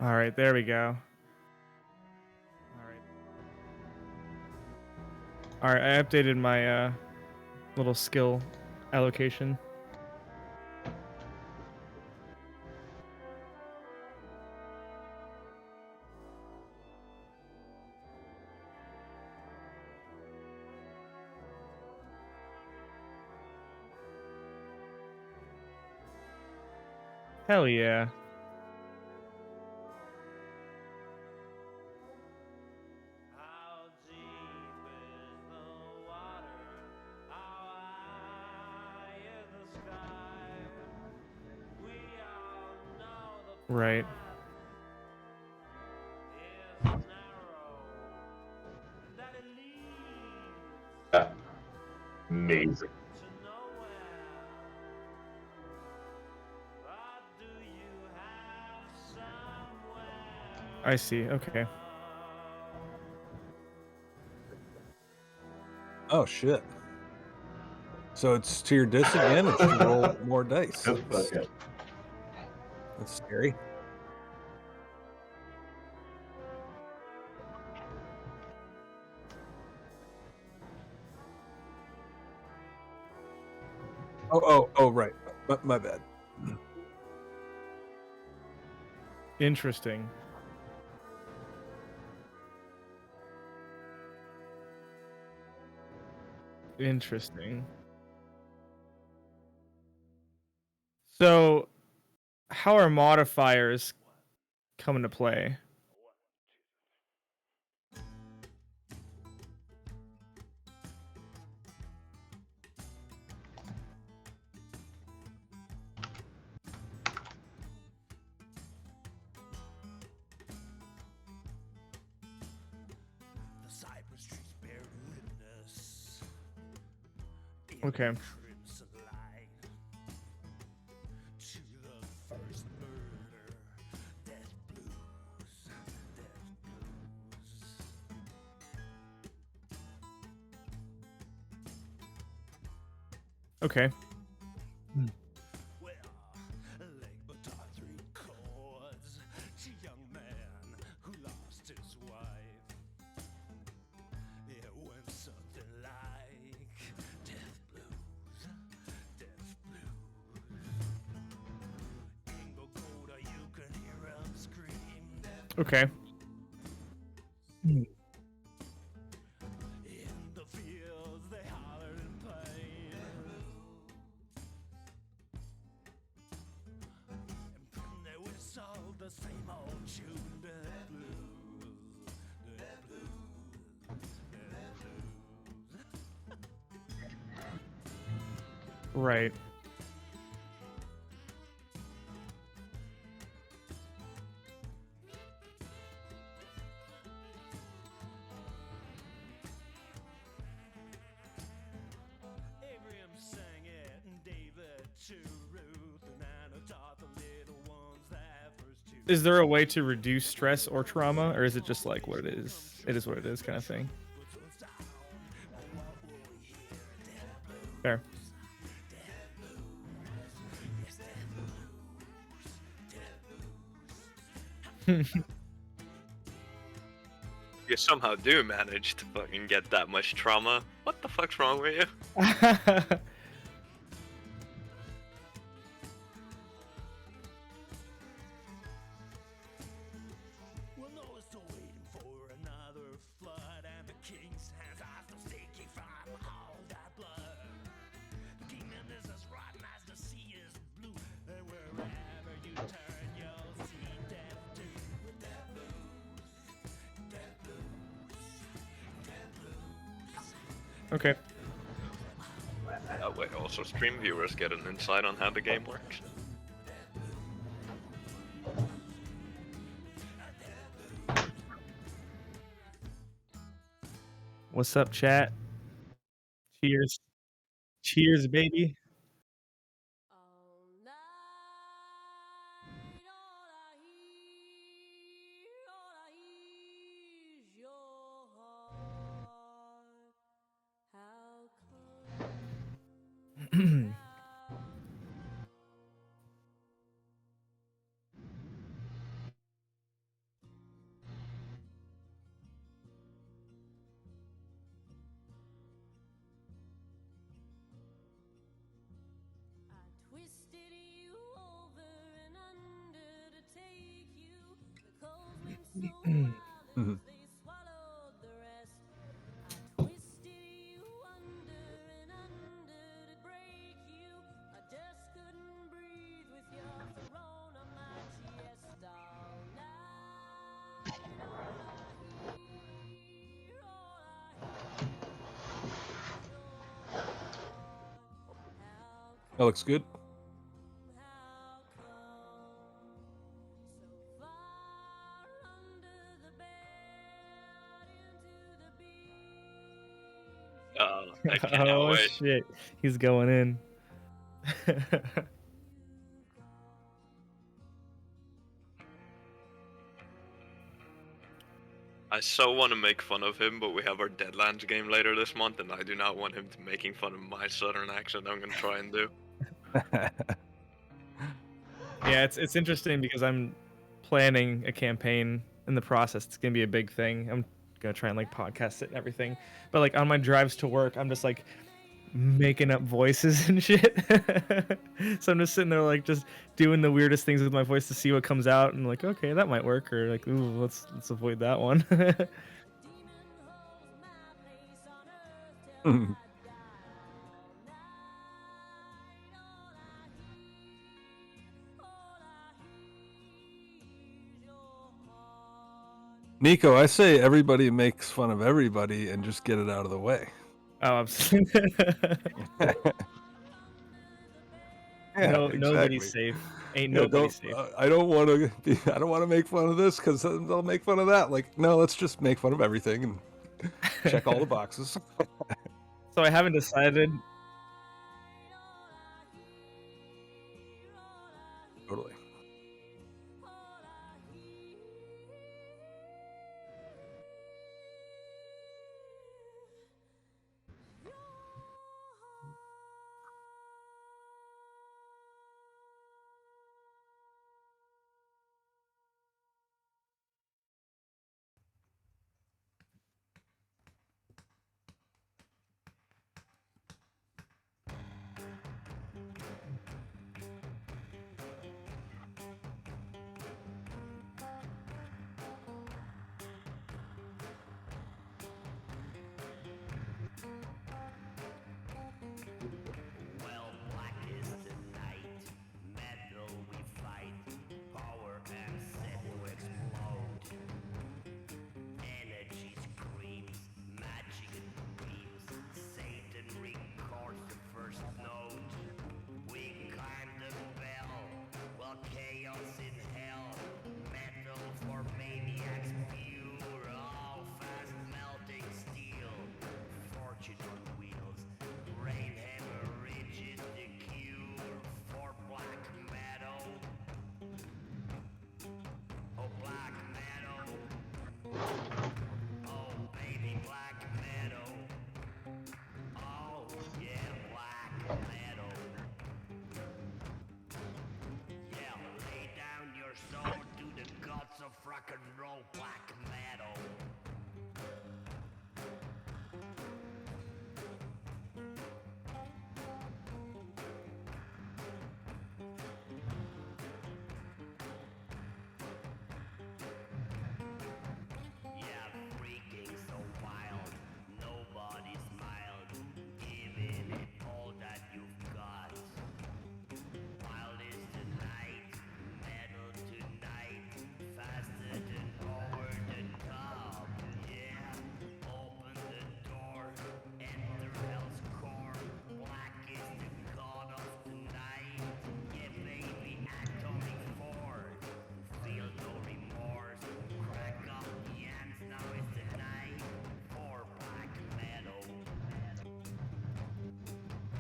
All right, there we go. All right, I updated my little skill allocation. Hell yeah. Right. Amazing. I see. Okay. Oh shit. So it's to your disadvantage to roll more dice. Okay. That's scary. Oh, right. My bad. Interesting. Interesting. So, how are modifiers come into play? Okay. Okay. Okay. Right. Is there a way to reduce stress or trauma, or is it just like what it is? It is what it is, kind of thing. Fair. You somehow do manage to fucking get that much trauma. What the fuck's wrong with you? Okay. That way also stream viewers get an insight on how the game works. What's up, chat? Cheers. Cheers, baby. Mhm. That looks good. I cannot Oh wait. shit, he's going in. I so want to make fun of him, but we have our Deadlands game later this month, and I do not want him to making fun of my southern accent. I'm gonna try and do. Yeah, it's interesting because I'm planning a campaign in the process. It's gonna be a big thing. I'm gonna try and like podcast it and everything. But like on my drives to work, I'm just like making up voices and shit. So I'm just sitting there like just doing the weirdest things with my voice to see what comes out and like, okay, that might work, or like, ooh, let's avoid that one. Mhm. Nico, I say everybody makes fun of everybody and just get it out of the way. Oh, no, nobody's safe. Ain't Yeah, nobody safe. I don't want to be. I don't want to make fun of this because they'll make fun of that. Like, no, let's just make fun of everything and check all the boxes. So I haven't decided. Totally. Well, black is the night, metal we fight, power and set to explode. Energy screams, magic dreams, Satan records the first note. We climb the bell, while chaos in hell, metal for maniacs pure, all fast melting steel, fortune on wheels, brain hammer rigid, the cure for black metal. Oh, black metal. Oh, baby, black metal. Oh, yeah, black metal. Yeah, lay down your soul to the gods of rock and roll, black metal. Yeah, freaking so wild, nobody smiled, giving it all that you've got. Wild is the night, metal tonight, faster than over the top. Yeah, open the door, enter hell's core. Black is the god of the night. Yeah, baby, atomic force. Feel no remorse. Crack up the ends, now is the night for black metal.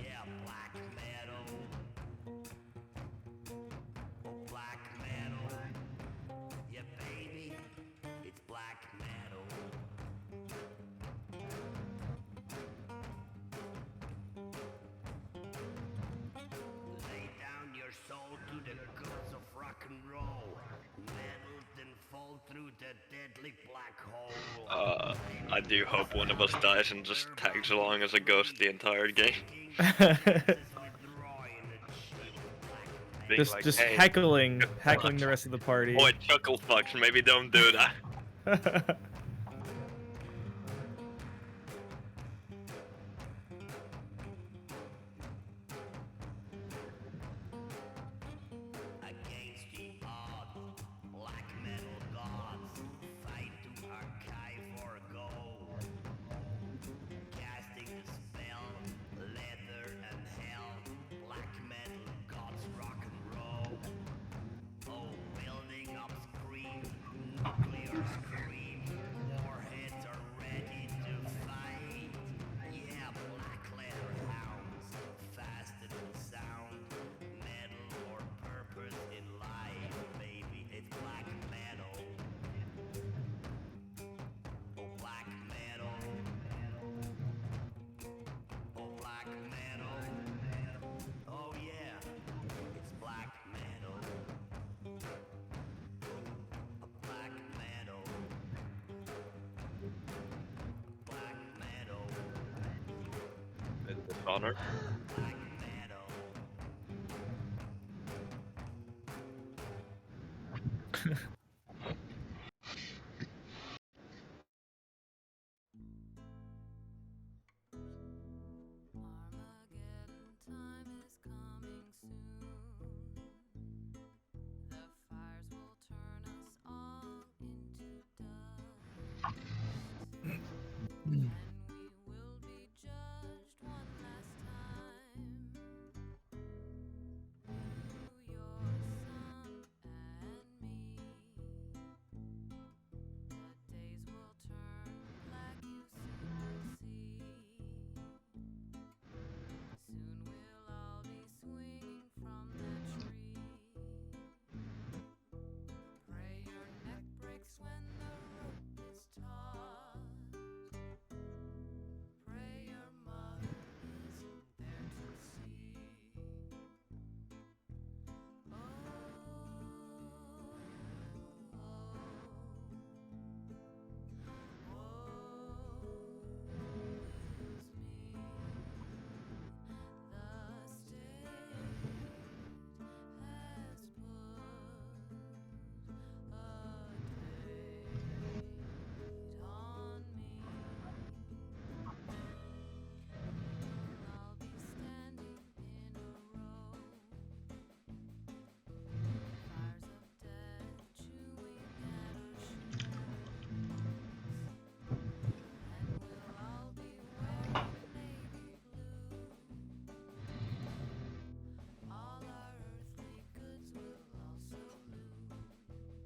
Yeah, black metal. Oh, black metal. Yeah, baby, it's black metal. Lay down your soul to the gods of rock and roll. Metal then fall through the deadly black hole. I do hope one of us dies and just tags along as a ghost the entire game. Being just like, just hey, heckling the rest of the party. boy, chuckle fucks, maybe don't do that. Against the odds, black metal gods fight to archive or go. Casting the spell, leather and hell, black metal gods rock and roll. Oh, building up scream, nuclear scream, warheads are ready to fight. Yeah, black leather hounds, fast and sound, metal or purpose in life, baby, it's black metal. Oh, black metal. Oh, black metal. Oh, yeah, it's black metal. Black metal. Black metal. It's Dishonor. Black metal. Armageddon time is coming soon. The fires will turn us all into dust. And we will be judged one last time. You, your son, and me. The days will turn black, you soon will see. Soon we'll all be swinging from that tree. Pray your neck breaks when the rope is taut. Pray your mother isn't there to see. Oh, the state has put a date on me. I'll be standing in a row, fires of death chewing at our shoes, and we'll all be wearing navy blue. All our earthly goods will also lose. Armageddon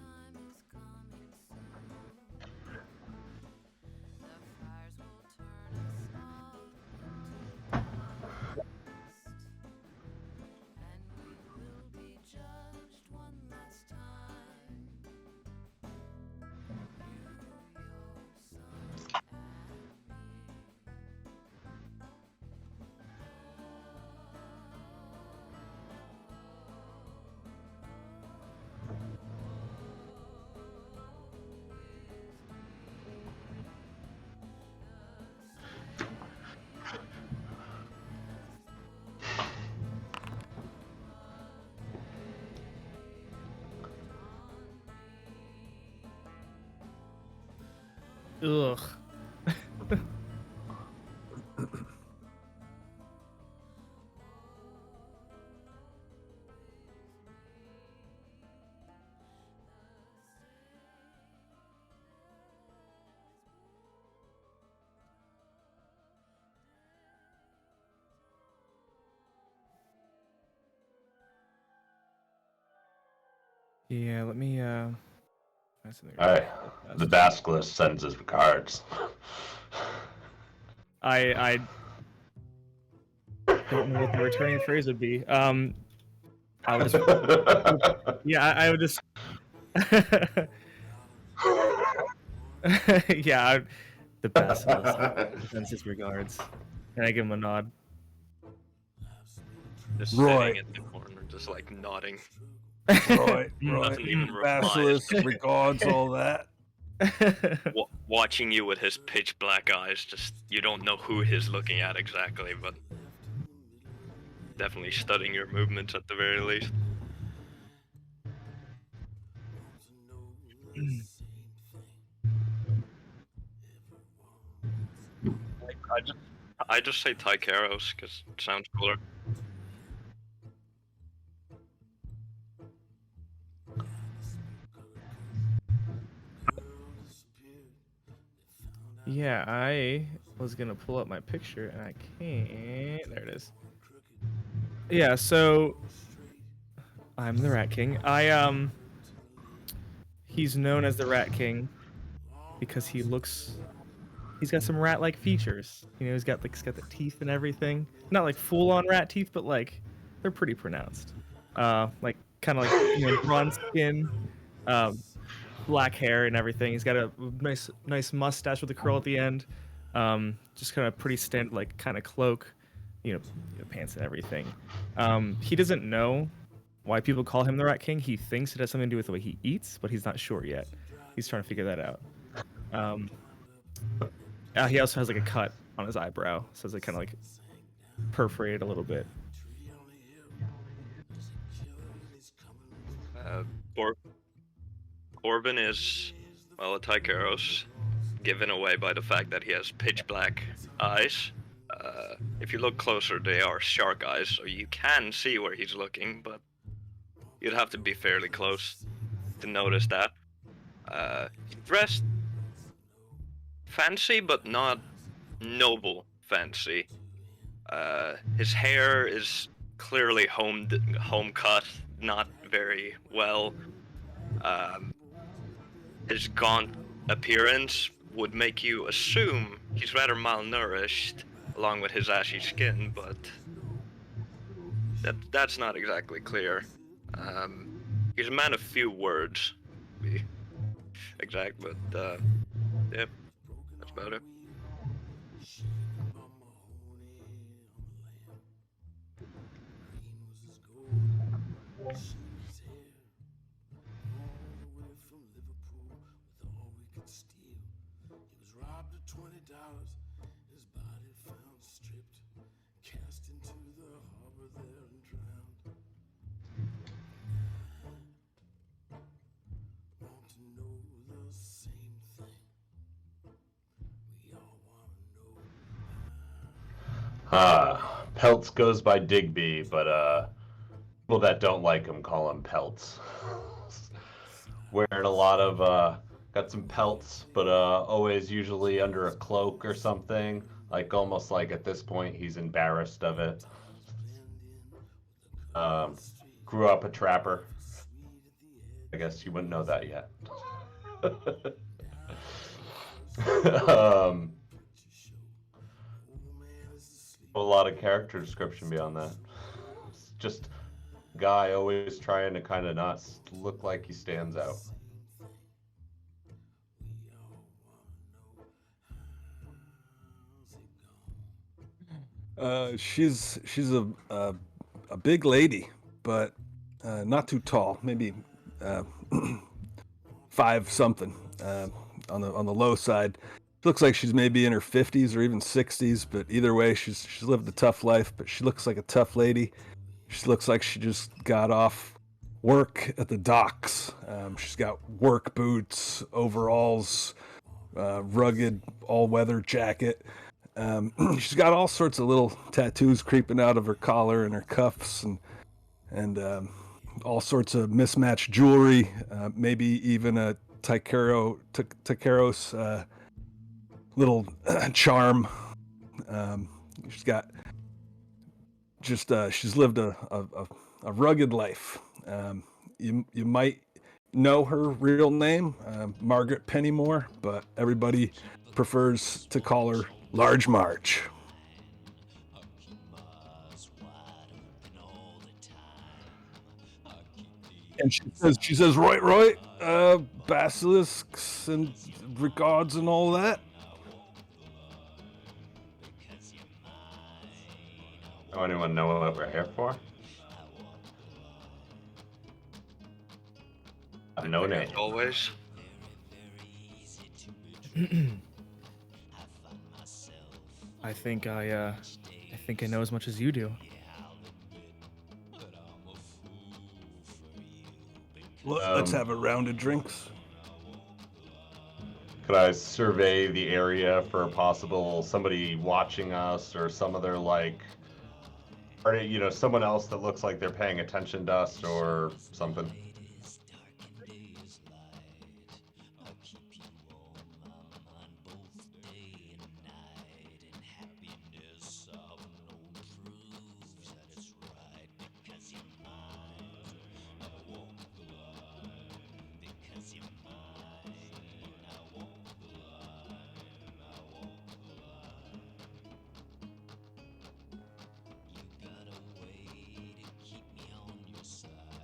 time is coming soon. The fires will turn us all into dust, and we will be judged one last time. You, your son, and Ugh. Yeah, let me find something All really right. fast. The Basilisk sends his regards. I don't know what the returning phrase would be. I would just yeah, I would just yeah, the basilisk sends his regards, and I give him a nod. Just Roy. sitting in the corner, just like nodding. Roy, Doesn't even reply. Basilisk, regards, all that. Watching you with his pitch black eyes, just you don't know who he's looking at exactly, but definitely studying your movements at the very least. I just say Tykeros because it sounds cooler. Yeah, I was gonna pull up my picture and I can't. There it is. Yeah, so I'm the Rat King. He's known as the Rat King because he's got some rat-like features. You know, he's got the teeth and everything. Not like full-on rat teeth, but like they're pretty pronounced. Like kind of like bronze skin, um, black hair and everything. He's got a nice mustache with a curl at the end. Just kind of pretty standard, like kind of cloak, pants and everything. He doesn't know why people call him the Rat King. He thinks it has something to do with the way he eats, but he's not sure yet. He's trying to figure that out. He also has like a cut on his eyebrow, so it's like kind of like perforated a little bit. Corbin is, well, a Tykeros, given away by the fact that he has pitch black eyes. If you look closer, they are shark eyes, so you can see where he's looking, but you'd have to be fairly close to notice that. He's dressed fancy, but not noble fancy. His hair is clearly home cut, not very well. His gaunt appearance would make you assume he's rather malnourished, along with his ashy skin, but that's not exactly clear. He's a man of few words, to be exact, but yeah, that's about it. Peltz goes by Digby, but people that don't like him call him Peltz. Wearing a lot of got some pelts, but always usually under a cloak or something. Like almost like at this point he's embarrassed of it. Grew up a trapper. I guess you wouldn't know that yet. A lot of character description beyond that. It's just a guy always trying to kind of not look like he stands out. She's a big lady, but not too tall. Maybe 5 something on the low side. Looks like she's maybe in her 50s or even 60s, but either way, she's lived a tough life. But she looks like a tough lady. She looks like she just got off work at the docks. She's got work boots, overalls, rugged all-weather jacket. She's got all sorts of little tattoos creeping out of her collar and her cuffs, and all sorts of mismatched jewelry. Maybe even a Tykeros little charm. She's got just she's lived a rugged life. You might know her real name, Margaret Pennymore, but everybody prefers to call her Large Marge. And she says, right, basilisks and regards and all that. Oh, anyone know what we're here for? No Like name. as always. I think I know as much as you do. Let's have a round of drinks. Could I survey the area for possible somebody watching us or some other like, or someone else that looks like they're paying attention to us or something?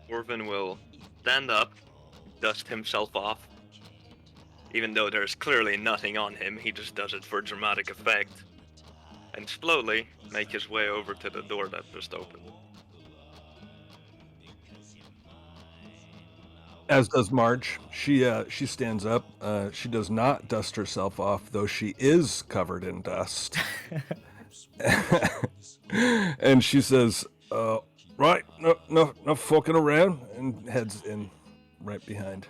Orvin will stand up, dust himself off. Even though there's clearly nothing on him, he just does it for dramatic effect. And slowly make his way over to the door that just opened. As does Marge. She stands up. She does not dust herself off, though she is covered in dust. And she says, right, no fucking around, and heads in right behind.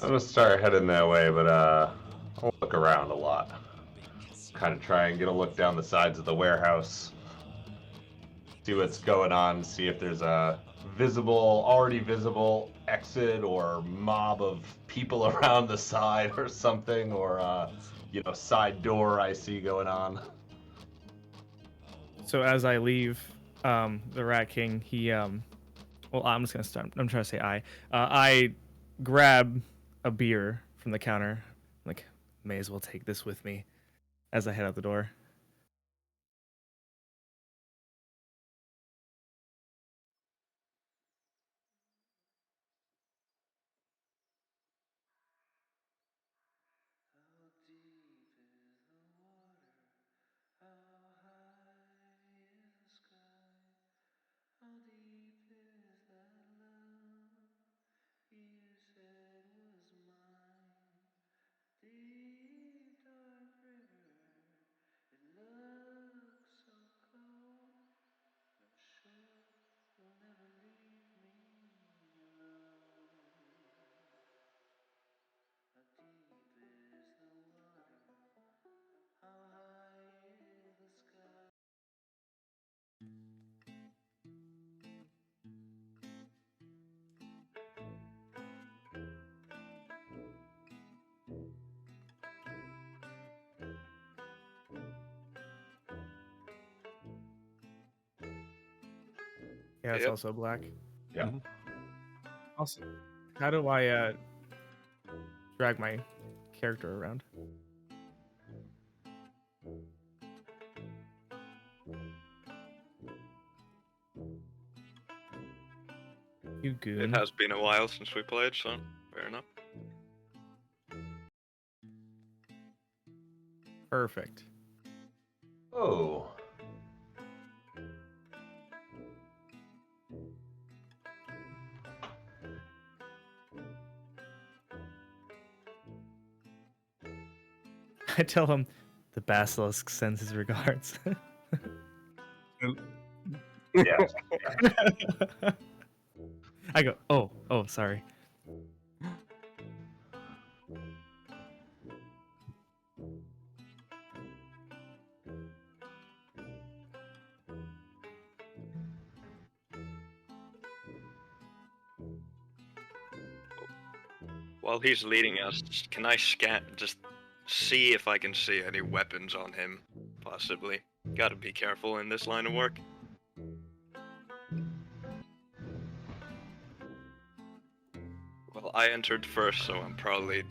I'm gonna start heading that way, but I'll look around a lot. Kind of try and get a look down the sides of the warehouse. See what's going on, see if there's a already visible exit or mob of people around the side or something, or side door I see going on. So as I leave, the Rat King, he well, I'm just gonna start. I'm trying to say I grab a beer from the counter. Like, may as well take this with me as I head out the door. How deep is the water? How high is the sky? How deep is that love you said was mine? Deep dark river, it looks so cold. I'm sure you'll never leave me alone. How deep is the water? How high is the sky? Yeah, it's Yep. also black. Yeah. Also, how do I drag my character around? You goon. It has been a while since we played, so fair enough. Perfect. Oh. I tell him the basilisk sends his regards. Yeah. I go, oh, sorry. While he's leading us, can I just see if I can see any weapons on him, possibly? Gotta be careful in this line of work. I entered first, so I'm probably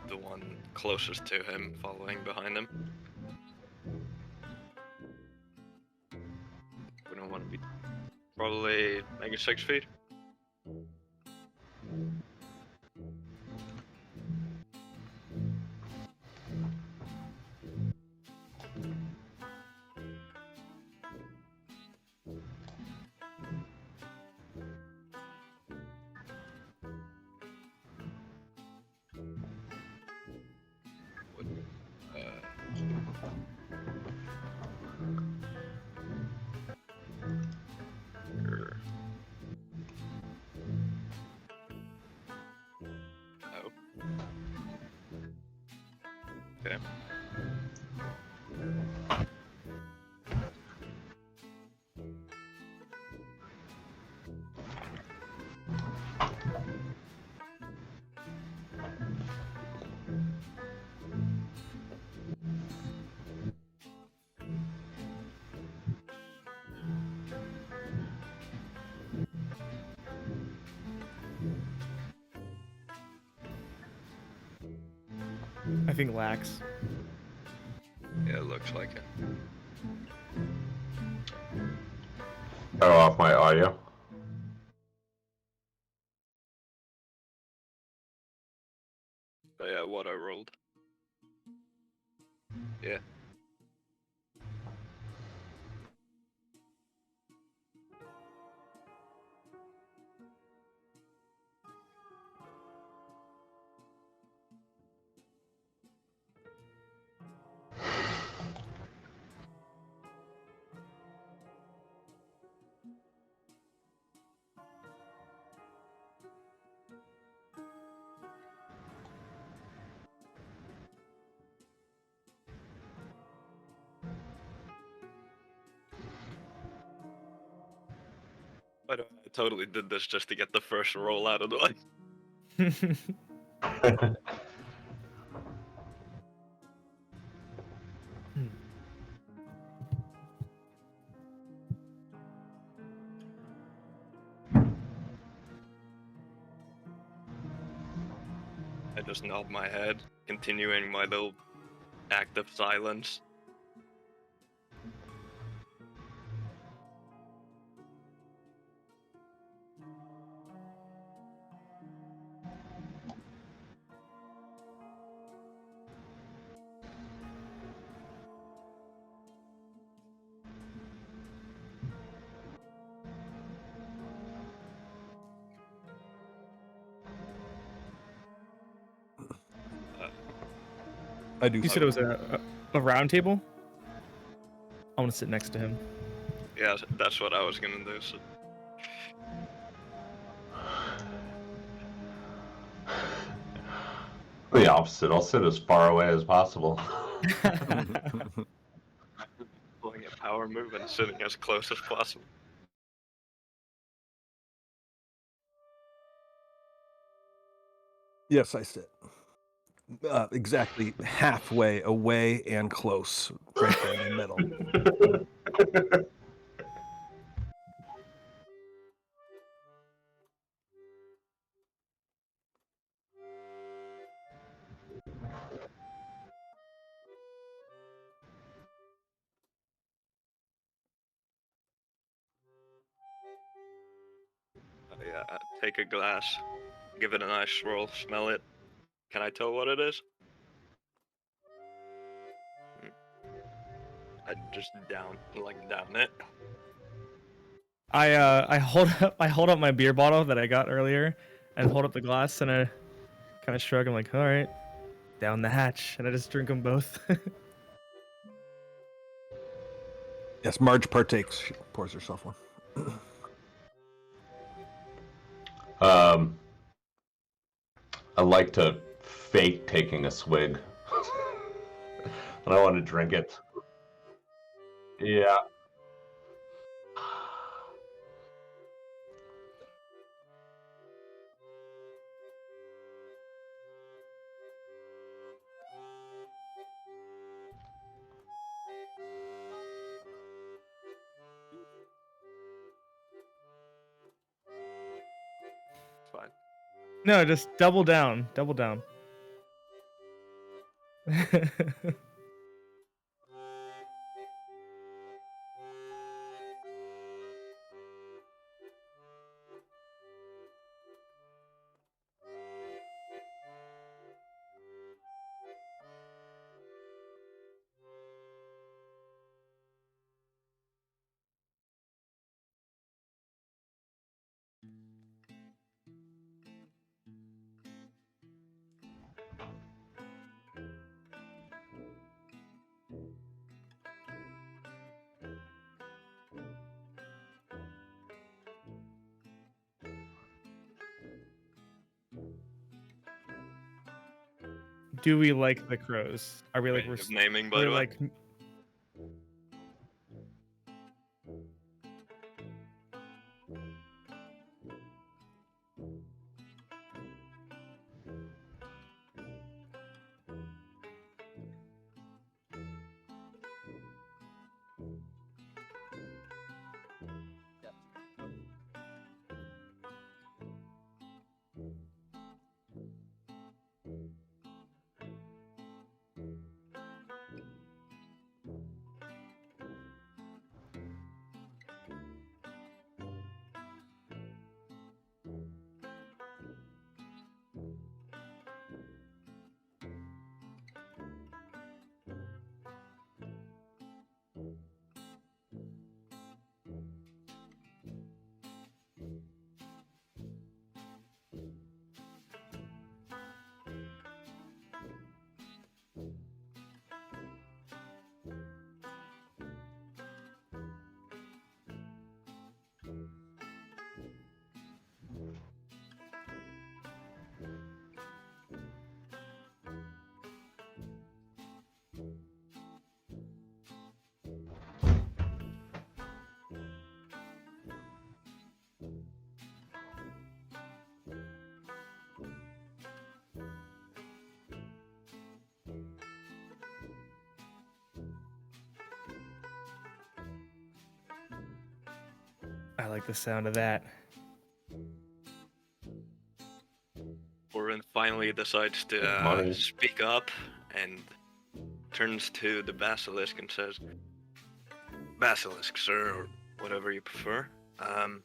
the one closest to him, following behind him. We don't want to be probably maybe 6 feet. Er, Oh. Okay. I think Lax. Yeah, it looks like it. Cut off my audio. But yeah, what I rolled. Yeah. By the way, I totally did this just to get the first roll out of the way. I just nod my head, continuing my little act of silence. I do. You said it was a round table? I want to sit next to him. Yeah, that's what I was gonna do. So. The opposite. I'll sit as far away as possible. Pulling a power move and sitting as close as possible. Yes, I sit. Exactly halfway away and close, right there in the middle. Yeah, take a glass, give it a nice swirl, smell it. Can I tell what it is? I just down it. I hold up my beer bottle that I got earlier, and hold up the glass, and I kind of shrug. I'm like, all right, down the hatch, and I just drink them both. Yes, Marge partakes. She pours herself one. I like to fake taking a swig. But I want to drink it. Yeah. Fine. No, just double down. Double down. Do we like the crows? Are we like Range we're of naming, by we're the way. like I like the sound of that. Orin finally decides to Money. speak up and turns to the basilisk and says, "Basilisk, sir, or whatever you prefer. I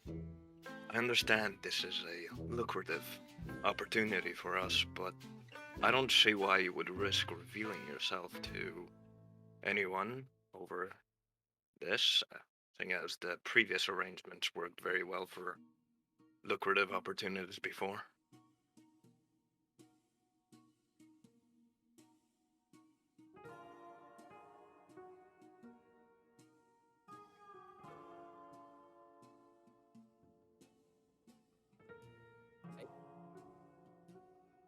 understand this is a lucrative opportunity for us, but I don't see why you would risk revealing yourself to anyone over this, seeing as the previous arrangements worked very well for lucrative opportunities before."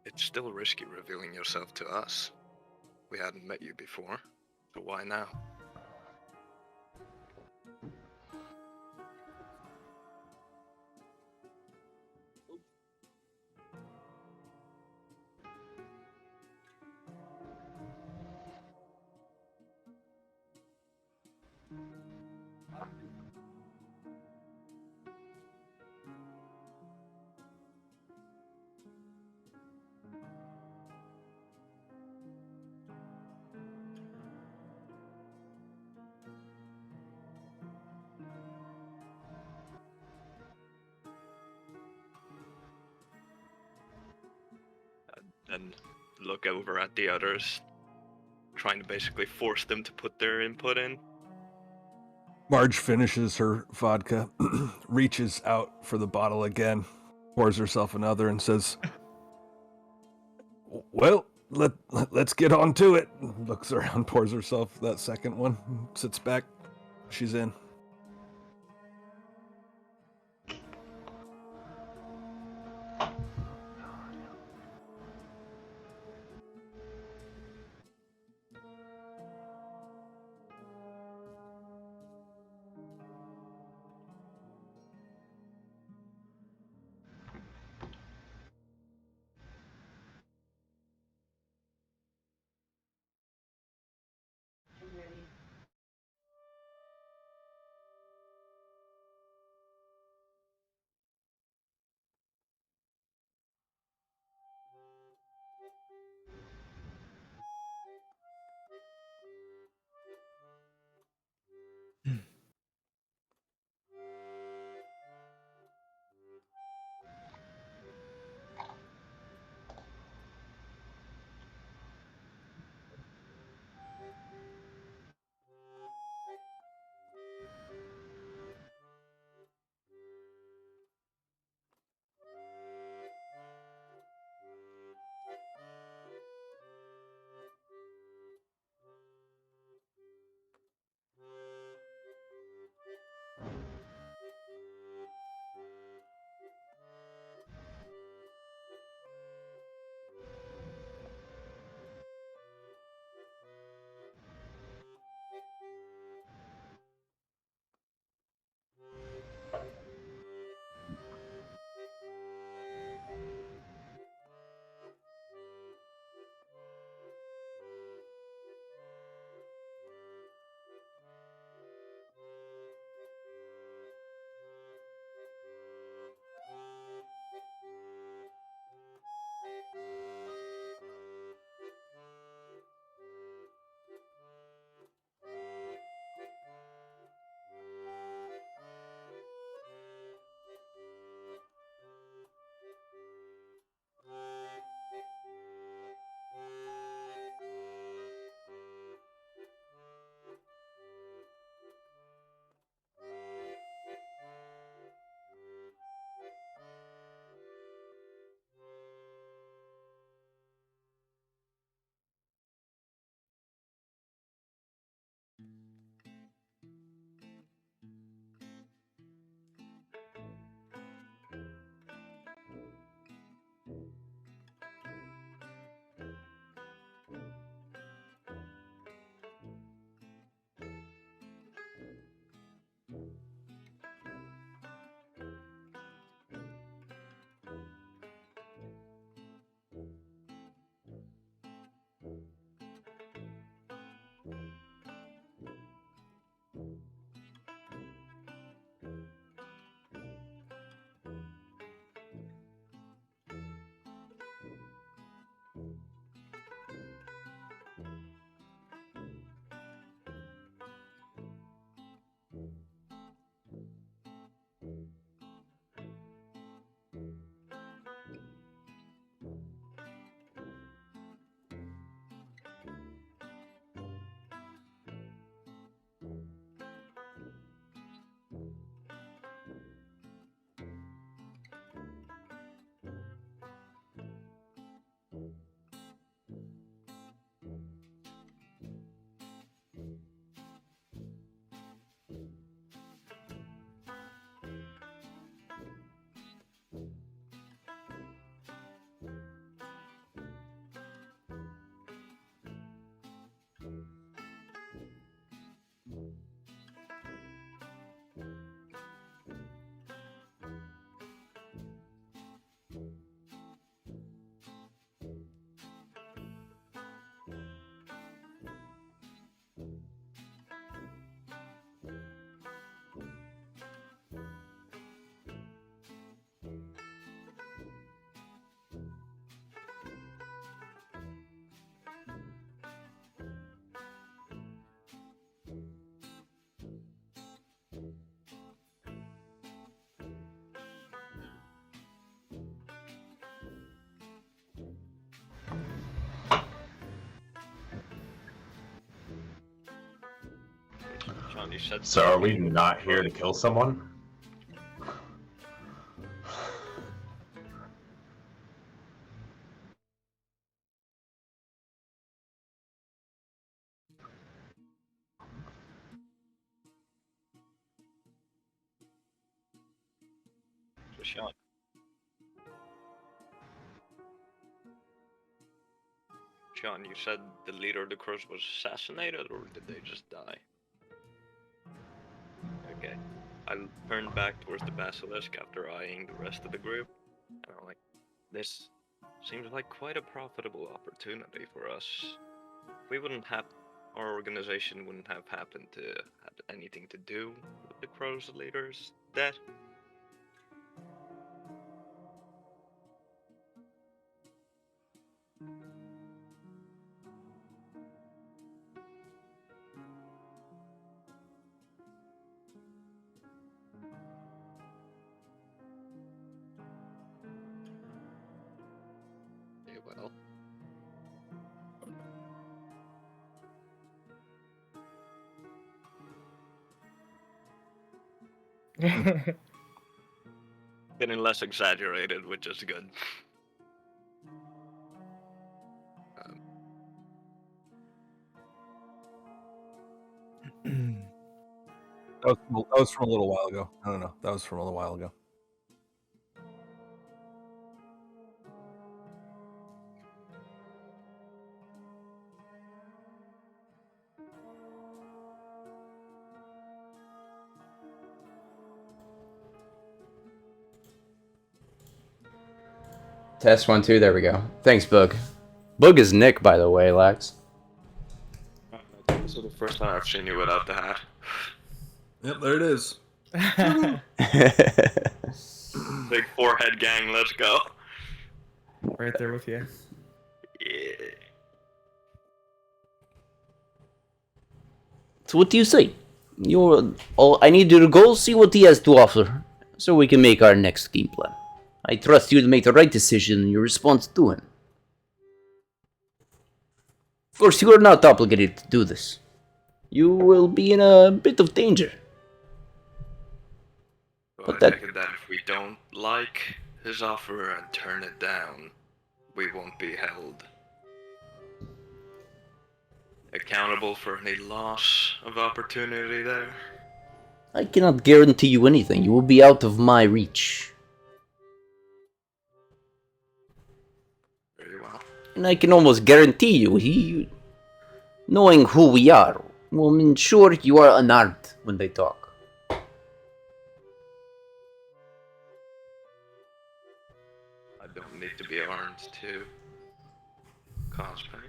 It's still risky revealing yourself to us. We hadn't met you before, so why now? And look over at the others, trying to basically force them to put their input in. Marge finishes her vodka, reaches out for the bottle again, pours herself another, and says, "Well, let's get on to it." Looks around, pours herself that second one, sits back. She's in. Sean, you said. So are we not here to kill someone? So, Sean. Sean, you said the leader of the Crows was assassinated, or did they just die? Okay. I turned back towards the basilisk after eyeing the rest of the group, and I'm like, this seems like quite a profitable opportunity for us. We wouldn't have, our organization wouldn't have happened to have anything to do with the Crows leader's death. Yeah, well. Getting less exaggerated, which is good. That was from a little while ago. I don't know. That was from a little while ago. Test 1, 2. There we go. Thanks, Boog. Boog is Nick, by the way, Lex. This is the first time I've seen you without the hat. Yep, there it is. Big forehead gang, let's go. Right there with you. Yeah. So what do you say? I need you to go see what he has to offer, so we can make our next game plan. I trust you to make the right decision in your response to him. Of course, you are not obligated to do this. You will be in a bit of danger. So But I that- take it that if we don't like his offer and turn it down, we won't be held accountable for any loss of opportunity there. I cannot guarantee you anything. You will be out of my reach. Very well. And I can almost guarantee you, knowing who we are, will ensure you are unarmed when they talk. I don't need to be armed to cosplay.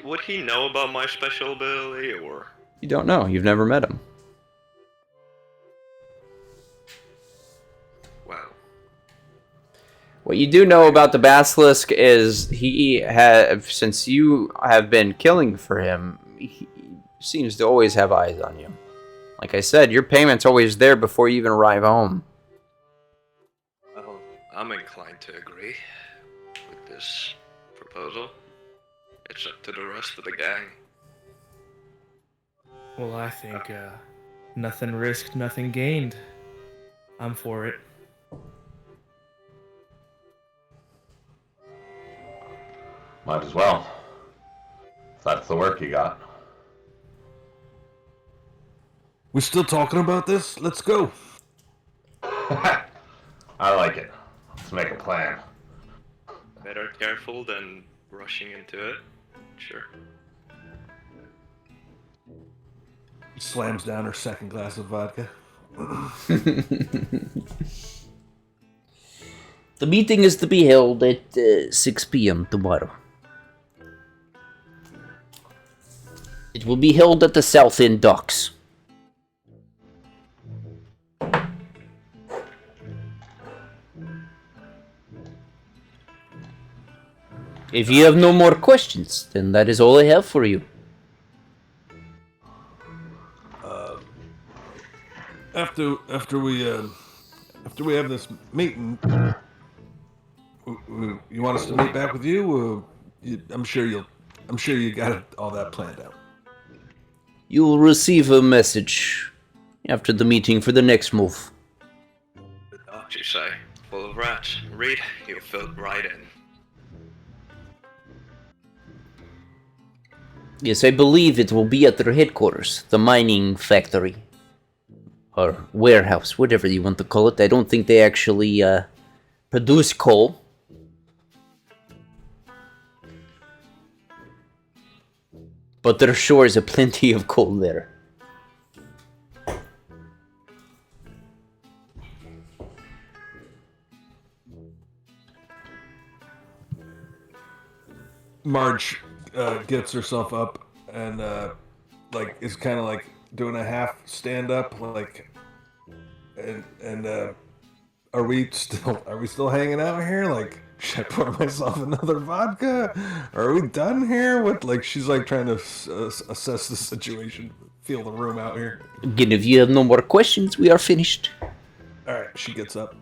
Would he know about my special ability, or? You don't know. You've never met him. Well, What you do know about the Basilisk is since you have been killing for him, he seems to always have eyes on you. Like I said, your payment's always there before you even arrive home. well, I'm inclined to agree with this proposal. It's up to the rest of the gang. Well, I think nothing risked, nothing gained. I'm for it. Might as well. If that's the work you got. We're still talking about this? Let's go. I like it. Let's make a plan. Better careful than rushing into it. Sure. Slams down her second glass of vodka. The meeting is to be held at 6 p.m. tomorrow. It will be held at the South End Docks. If you have no more questions, then that is all I have for you. After we have this meeting, you want us to meet back with you? I'm sure you got all that planned out. You'll receive a message after the meeting for the next move. What you say? Full of rats. Read, you'll fit right in. Yes, I believe it will be at their headquarters, the mining factory. Or warehouse, whatever you want to call it. I don't think they actually produce coal. But there sure is a plenty of coal there. Marge gets herself up and like is kind of like doing a half stand up, like, and are we still hanging out here? Like, should I pour myself another vodka? Are we done here? What? Like, she's like trying to assess the situation, feel the room out here. Again, if you have no more questions, we are finished. All right, she gets up.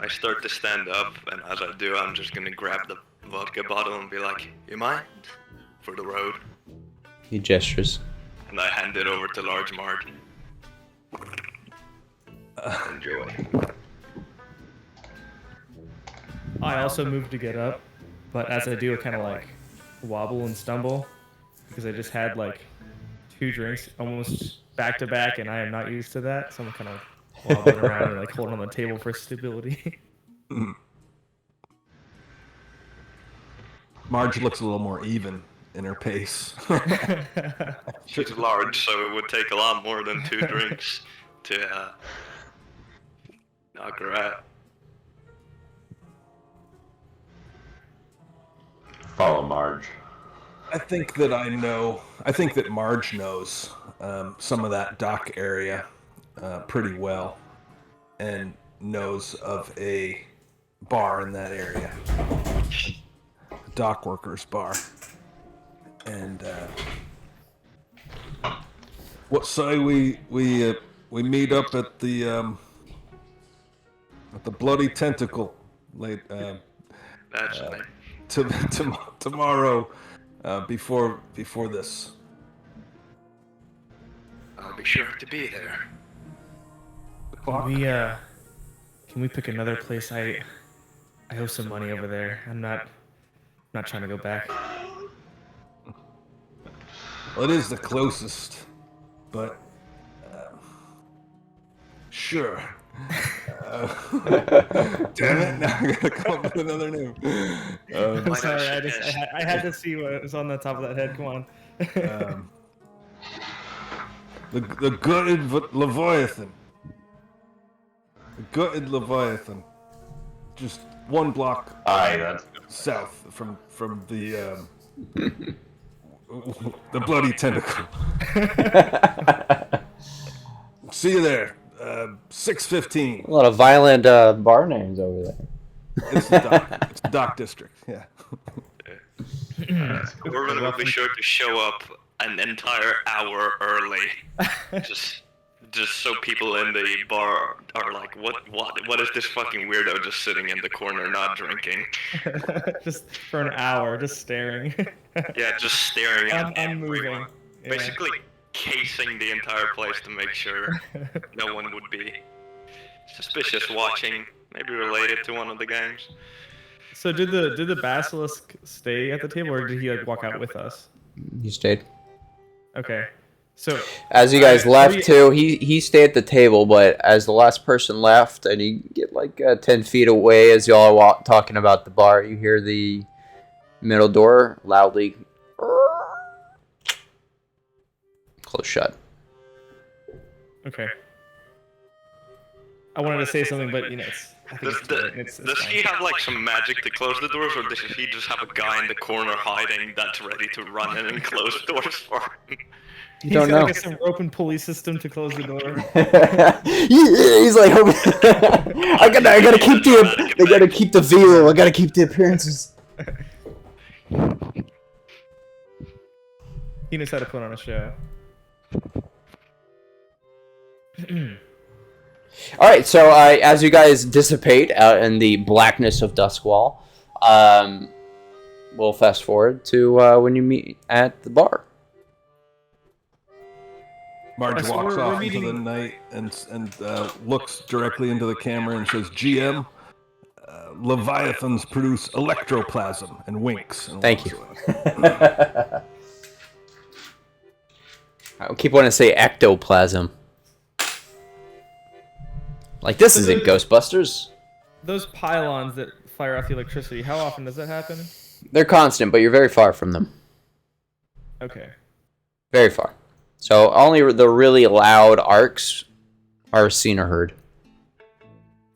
I start to stand up, and as I do, I'm just gonna grab the vodka bottle and be like, "You mind? For the road." He gestures. And I hand it over to Large Marge. Enjoy. I also move to get up, but as I do, I kind of like wobble and stumble because I just had like 2 drinks almost back to back, and I am not used to that. So I'm kind of wobbling around and like holding on the table for stability. Marge looks a little more even in her pace. She's large, so it would take a lot more than 2 drinks to knock her out. Follow Marge. I think that Marge knows some of that dock area pretty well, and knows of a bar in that area, a dock workers bar. And what say we meet up at the Bloody Tentacle late That's right. tomorrow before this. I'll be sure to be there. Can we pick another place? I owe some money over there. I'm not trying to go back. Well, it is the closest, but sure. Damn it! Now I gotta come up with another name. I'm sorry, I had to see what was on the top of that head. Come on. The gutted Leviathan. The gutted Leviathan. Just 1 block Aye, that's south from the the Bloody Tentacle. See you there. 6:15. A lot of violent bar names over there. It's the dock district. Yeah. Corbin will be sure to show up an entire hour early, just so people in the bar are like, what is this fucking weirdo just sitting in the corner not drinking? Just for an hour, just staring. Yeah, just staring at Unmoving. everyone. Yeah. Basically casing the entire place to make sure no one would be suspicious watching, maybe related to one of the games. So did the basilisk stay at the table, or did he like walk out with us? He stayed. Okay. So As you guys left too, he stayed at the table, but as the last person left, and you get like 10 feet away as y'all are talking about the bar, you hear the middle door loudly close shut. Okay. I wanted to say something, but you know, I think Does he have like some magic to close the doors, or does he just have a guy in the corner hiding that's ready to run in and close doors for him? He's don't got know. like some rope and pulley system to close the door. He's like, I gotta keep the veil. I gotta keep the appearances. He knows how to put on a show. All right, so as you guys dissipate out in the blackness of Duskwall, we'll fast forward to when you meet at the bar. Marge So walks we're off into the meeting- night and looks directly into the camera and says, "GM, Leviathans produce electroplasm," and winks. And Thank walks you. away. I keep wanting to say ectoplasm. Like this isn't Ghostbusters. Those pylons that fire off the electricity, how often does that happen? They're constant, but you're very far from them. Okay. Very far. So only the really loud arcs are seen or heard.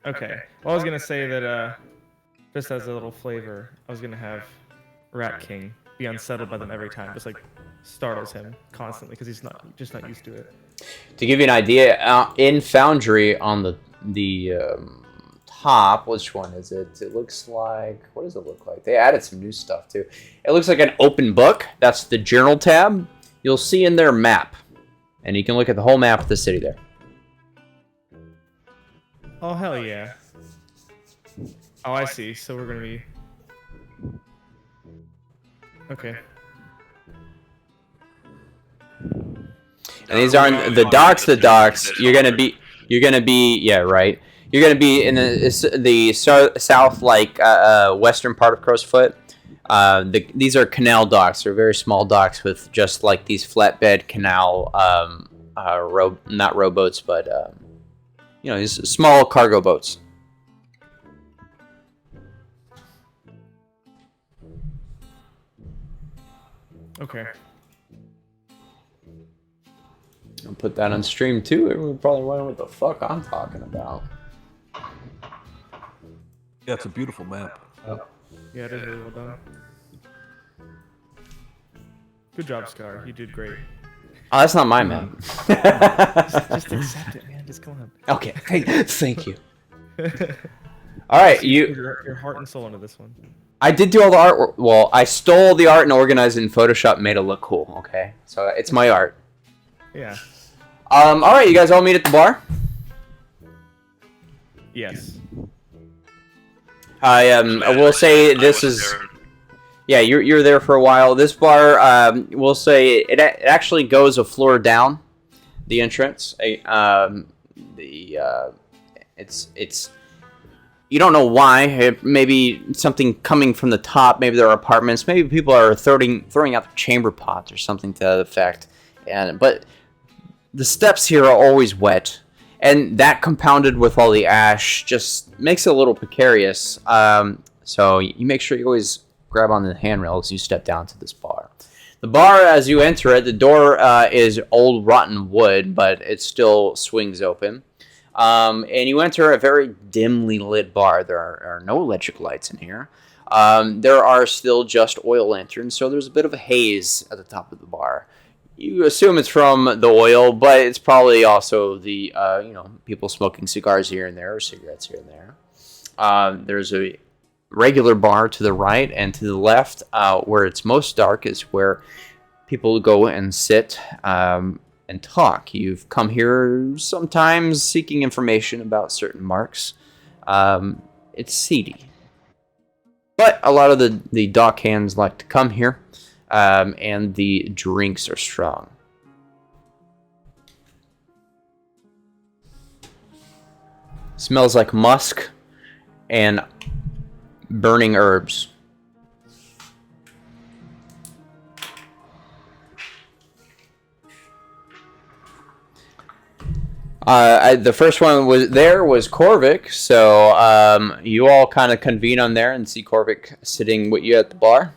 Okay. Well, I was gonna say that just as a little flavor, I was gonna have Rat King be unsettled by them every time, just like startles him constantly because he's not used to it. To give you an idea, in Foundry on the top, which one is it? It looks like, what does it look like? They added some new stuff too. It looks like an open book. That's the journal tab. You'll see in their map, and you can look at the whole map of the city there. Oh hell yeah. Oh, I see. So we're gonna be. Okay. And these aren't the docks. The docks. You're gonna be. Yeah, right. You're gonna be in the south, like western part of Crowsfoot. These are canal docks. They're very small docks with just like these flatbed canal, not rowboats, but these small cargo boats. Okay. I'll put that on stream too. Everyone probably wondering what the fuck I'm talking about. Yeah, it's a beautiful map. Yeah, it is really well done. Good job, Scar. You did great. Oh, that's not my map. Just accept it, man. Just come on. Okay. Hey, thank you. All right, Put you. your heart and soul into this one. I did do all the art. Well, I stole the art and organized it in Photoshop, and made it look cool. Okay, so it's my art. Yeah. All right, you guys all meet at the bar. Yes. I will say this is. There. Yeah, you're there for a while. This bar, we'll say it actually goes a floor down, the entrance. It's you don't know why. Maybe something coming from the top. Maybe there are apartments. Maybe people are throwing out their chamber pots or something to that effect. But the steps here are always wet, and that compounded with all the ash just makes it a little precarious. So you make sure you always grab on the handrail as you step down to this bar. The bar, as you enter it, the door is old rotten wood, but it still swings open. And you enter a very dimly lit bar. There are no electric lights in here. There are still just oil lanterns, so there's a bit of a haze at the top of the bar. You assume it's from the oil, but it's probably also the people smoking cigars here and there, or cigarettes here and there. There's a regular bar to the right, and to the left, where it's most dark, is where people go and sit and talk. You've come here sometimes seeking information about certain marks. It's seedy, but a lot of the dock hands like to come here, and the drinks are strong. Smells like musk and burning herbs. The first one was Korvik, so you all kind of convene on there and see Korvik sitting with you at the bar.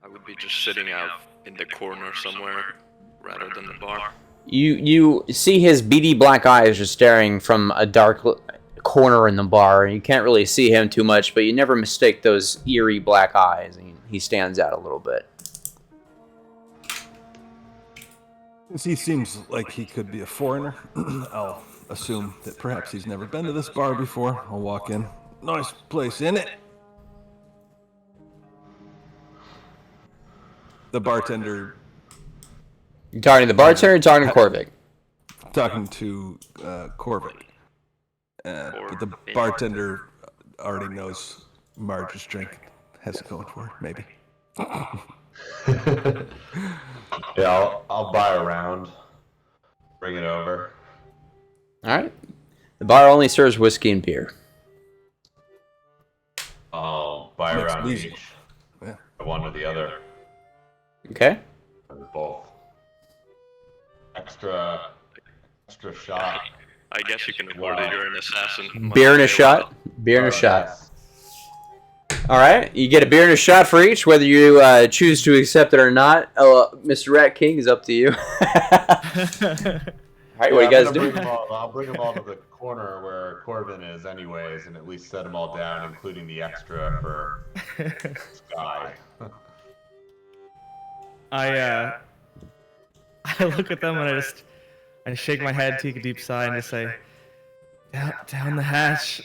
I would be just sitting out in the corner somewhere rather than the bar. You see his beady black eyes just staring from a dark corner in the bar. You can't really see him too much, but you never mistake those eerie black eyes. He stands out a little bit. Since he seems like he could be a foreigner, I'll assume that perhaps he's never been to this bar before. I'll walk in. Nice place, isn't it? The bartender, You talking to the bartender or talking to Korvik? talking to Korvik. But the bartender already knows Marge's drink has it going for her, maybe. Yeah, I'll buy a round. Bring it over. All right. The bar only serves whiskey and beer. I'll buy a Makes round it easy. each. Yeah. One or the other. Okay. Or both. Extra shot. I guess you can afford it. You're an assassin. Beer and a Must say, shot. Beer and a Alright, shot. yes. All right. You get a beer and a shot for each, whether you choose to accept it or not. Mr. Rat King is up to you. All right. What do you guys do? I'll bring them all to the corner where Corbin is, anyways, and at least set them all down, including the extra for Sky. I look at them and I shake my head, take a deep sigh, and just say, down the hatch.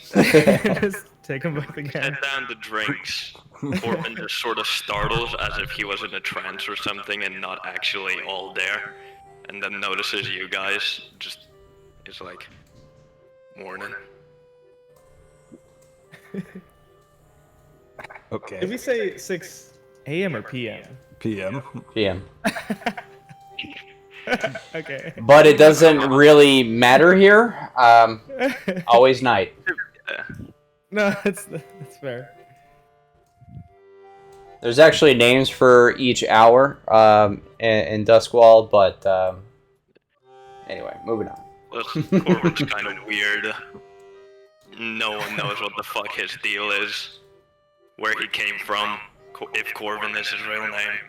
Just take them both again. Set down the drinks. Corbin just sort of startles as if he was in a trance or something and not actually all there. And then notices you guys. Just is like, morning. Okay. Did we say 6 a.m. or p.m.? PM. PM. Okay. But it doesn't really matter here. Always night. No, that's fair. There's actually names for each hour in Duskwall, but anyway, moving on. Listen, Corbin's kind of weird. No one knows what the fuck his deal is. Where he came from. If Corbin is his real name.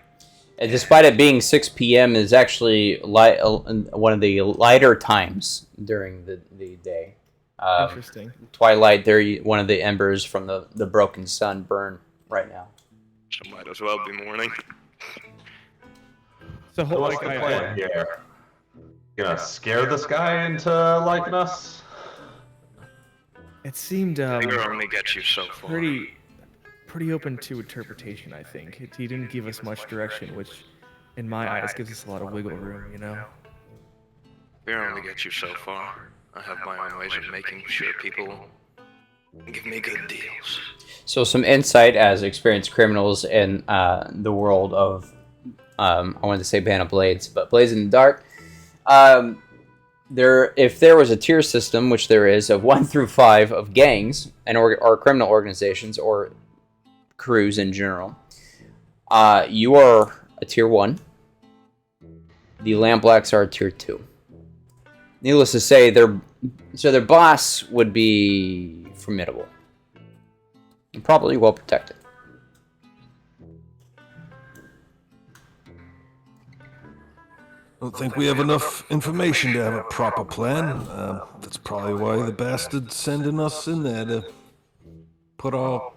And despite it being 6 p.m., is actually one of the lighter times during the day. Interesting. Twilight, one of the embers from the broken sun burn right now. So might as well be morning. So So what's like, the plan here? Gonna scare this guy into liking us? it seemed Fear only gets you so far. pretty open to interpretation. I think he didn't give us much direction, which, in my eyes, gives us a lot of wiggle room. You know. Fear only gets you so far. I have my own ways of making sure people give me good deals. So some insight as experienced criminals in the world of, I wanted to say Band of Blades, but Blades in the Dark. If there was a tier system, which there is, of 1 through 5 of gangs and or criminal organizations or crews in general, you are a tier 1. The Lampblacks are a tier 2. Needless to say, their boss would be formidable. And probably well protected. I don't think we have enough information to have a proper plan. That's probably why the bastard's sending us in there to put our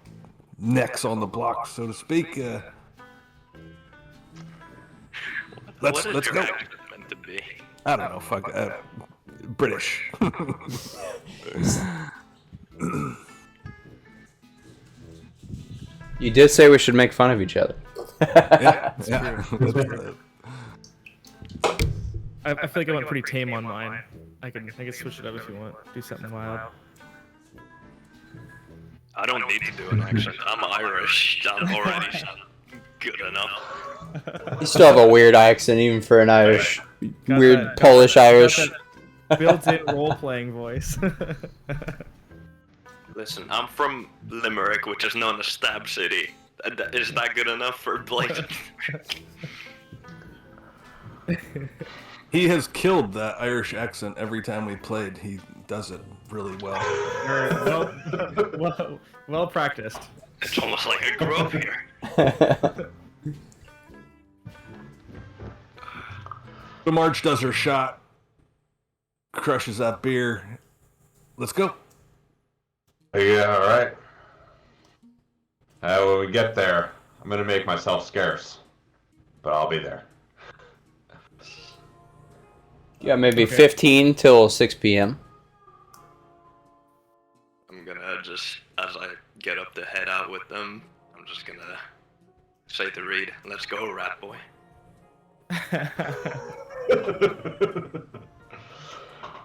necks on the block, so to speak. Let's What is go. your accent meant to be? I don't know. Fuck. British. You did say we should make fun of each other. yeah. I feel like I went pretty tame on mine. I can switch it up if you want. Do something wild. I don't need to do an accent. I'm Irish. I'm already good enough. You still have a weird accent, even for an Irish, Got weird that- Polish got Irish. that built-in role-playing voice. Listen, I'm from Limerick, which is known as Stab City. Is that good enough for Blade? He has killed that Irish accent every time we played. He does it really well. well practiced. It's almost like I grew up here. So Marge does her shot, crushes that beer. Let's go. Yeah, alright. When we get there, I'm gonna make myself scarce. But I'll be there. Yeah, maybe Okay. 15 till 6 p.m. I'm gonna just, as I get up to head out with them, I'm just gonna say to Reed, let's go, rat boy.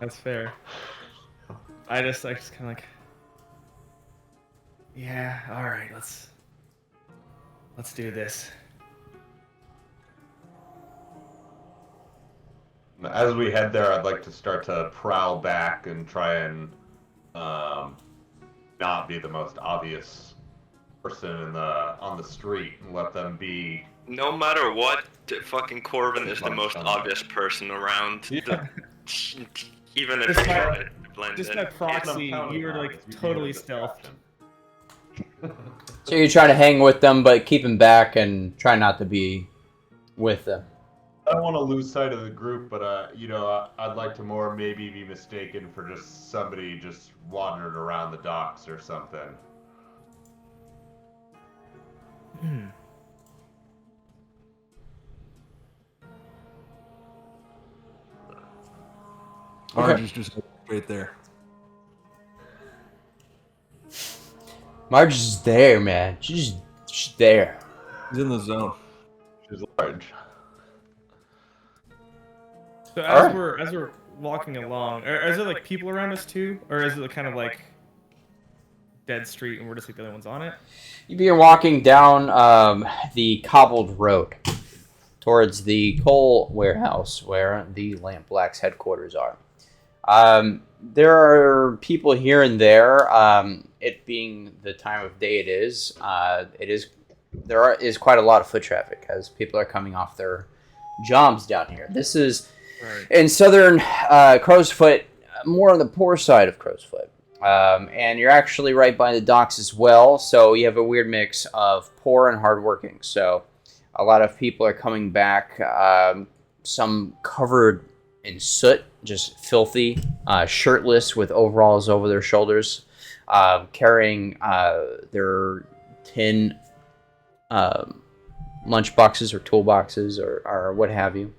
That's fair. I just kind of like, yeah, all right, let's do this. As we head there, I'd like to start to prowl back and try and not be the most obvious person on the street and let them be. No matter what, fucking Corbin is the most Sunlight. obvious person around. Yeah. Even if Just he by- tried to blend Just in. by proxy, counting you were on like is you totally being the stealthed. captain. So you're trying to hang with them, but keep them back and try not to be with them. I don't want to lose sight of the group, but I'd like to more maybe be mistaken for just somebody just wandering around the docks or something. Marge is just right there. Marge is there, man. She's there. He's in the zone. She's large. So Alright. as we're walking along, is there like people around us too, or is it kind of like dead street and we're just like the only ones on it? You begin walking down the cobbled road towards the coal warehouse where the Lampblack's headquarters are. There are people here and there. It being the time of day there is quite a lot of foot traffic as people are coming off their jobs down here. This is Right. in southern Crowsfoot, more on the poor side of Crowsfoot. And you're actually right by the docks as well, so you have a weird mix of poor and hardworking. So a lot of people are coming back, some covered in soot, just filthy, shirtless with overalls over their shoulders, carrying their tin lunch boxes or toolboxes or what have you.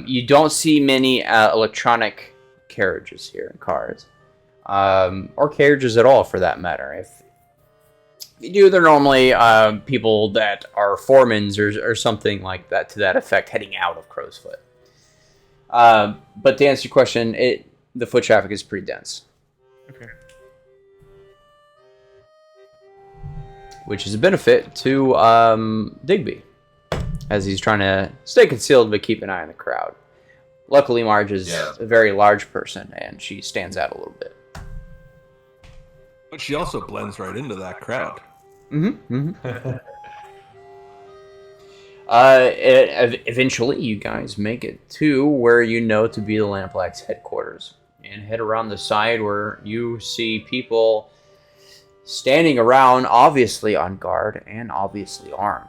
You don't see many electronic carriages here, cars, or carriages at all for that matter. If you do, they're normally people that are foremans or something like that to that effect heading out of Crowsfoot. But to answer your question, the foot traffic is pretty dense, Okay. which is a benefit to Digby, as he's trying to stay concealed but keep an eye on the crowd. Luckily, Marge is a very large person, and she stands out a little bit. But she also blends right into that crowd. Eventually, you guys make it to where you know to be the Lampblack's headquarters, and head around the side where you see people standing around, obviously on guard and obviously armed.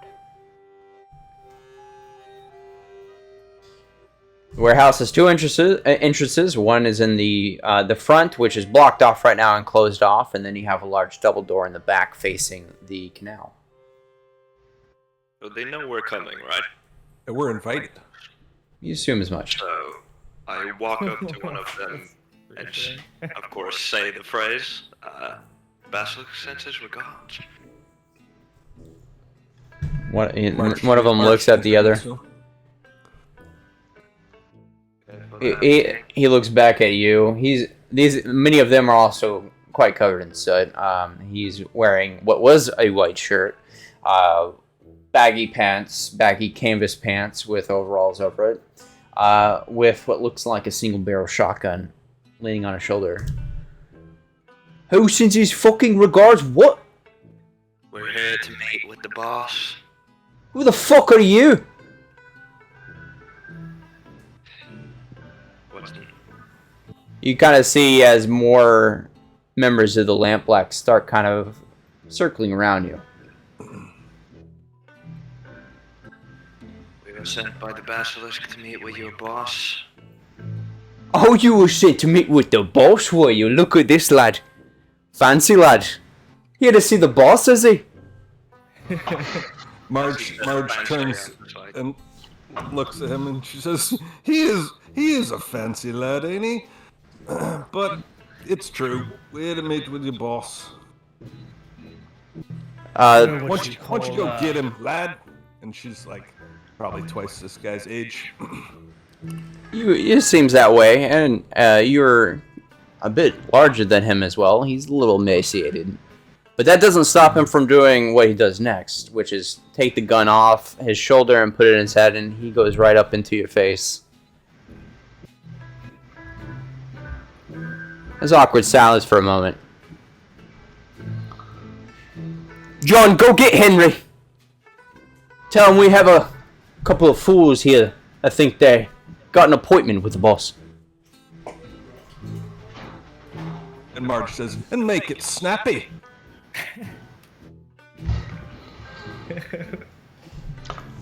The warehouse has two entrances. One is in the front, which is blocked off right now and closed off, and then you have a large double door in the back facing the canal. So they know we're coming, right? And we're invited. You assume as much. So I walk up to one of them and, of course, say the phrase, Basilisk sends his regards. One of them looks at the other. He looks back at you. Many of them are also quite covered in soot. He's wearing what was a white shirt, baggy canvas pants with overalls over it, with what looks like a single barrel shotgun leaning on his shoulder. Who sends his fucking regards? What? We're here to meet with the boss. Who the fuck are you? What's the... You kind of see as more members of the Lampblack start kind of circling around you. We were sent by the Basilisk to meet with your boss. Oh, you were sent to meet with the boss, were you? Look at this lad. Fancy lad. Here to see the boss, is he? Marge turns and looks at him and she says, He is a fancy lad, ain't he? But it's true. We had to meet with your boss. Why don't you go get him, lad? And she's like probably twice this guy's age. It seems that way, and you're a bit larger than him as well. He's a little emaciated. But that doesn't stop him from doing what he does next, which is take the gun off his shoulder and put it in his head, and he goes right up into your face. There's awkward silence for a moment. John, go get Henry. Tell him we have a couple of fools here. I think they got an appointment with the boss. And Marge says, and make it snappy.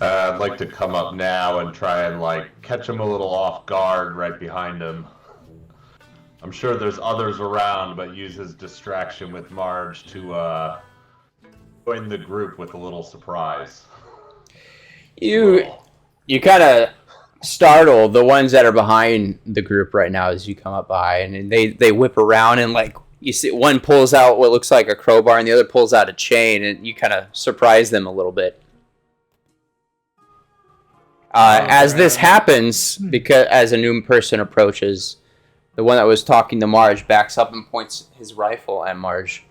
I'd like to come up now and try and like catch him a little off guard right behind him. I'm sure there's others around, but use his distraction with Marge to join the group with a little surprise. You kind of startle the ones that are behind the group right now as you come up behind, and they whip around, and like you see one pulls out what looks like a crowbar and the other pulls out a chain, and you kind of surprise them a little bit. As this happens, because as a new person approaches, the one that was talking to Marge backs up and points his rifle at Marge.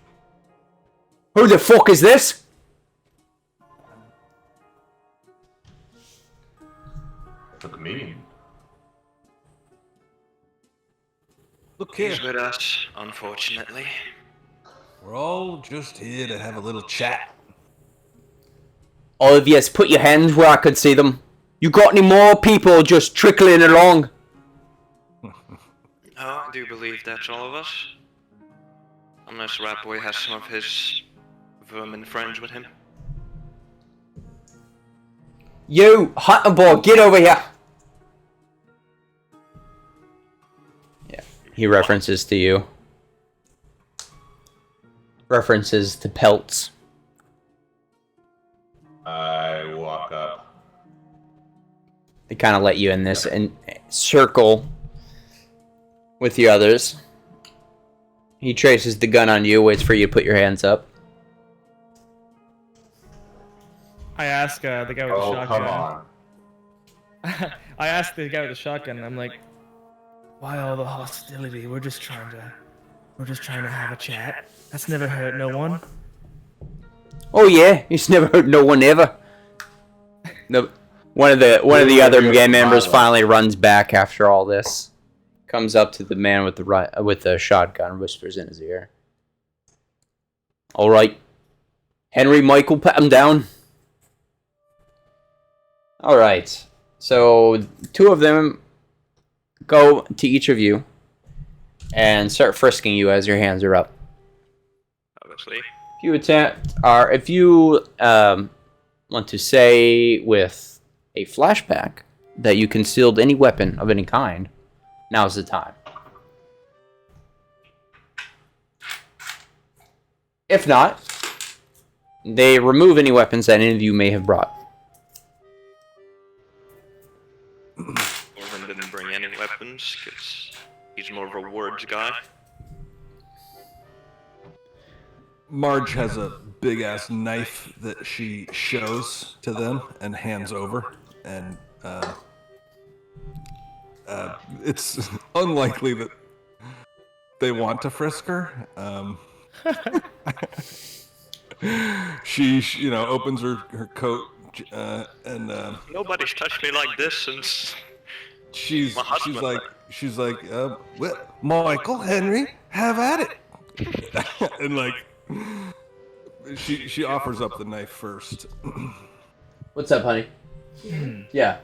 Who the fuck is this? What do you mean? Look here. He's with us, unfortunately. We're all just here to have a little chat. All of you, put your hands where I could see them. You got any more people just trickling along? Oh, I do believe that's all of us. Unless Ratboy has some of his vermin friends with him. You, Hunter boy, get over here. Yeah, he references to you. References to pelts. I walk up. They kind of let you in this and circle with the others. He traces the gun on you, waits for you to put your hands up. I ask the guy with the Oh, shotgun. come on. I asked the guy with the shotgun, and I'm like, "Why all the hostility? We're just trying to have a chat. That's never hurt no one." Oh yeah, he's never heard no one ever. No, one of the other gang members finally runs back after all this. Comes up to the man with the shotgun, whispers in his ear. All right, Henry, Michael, pat him down. All right, so two of them go to each of you and start frisking you as your hands are up. Obviously. If you want to say with a flashback that you concealed any weapon of any kind, now's the time. If not, they remove any weapons that any of you may have brought. Orvin didn't bring any weapons, because he's more of a words guy. Marge has a big ass knife that she shows to them and hands over, and it's unlikely that they want to frisk her. She opens her coat and Nobody's touched me like this since she's my husband. she's like well, Michael, Henry, have at it. And like she offers up the knife first. What's up, honey? Yeah.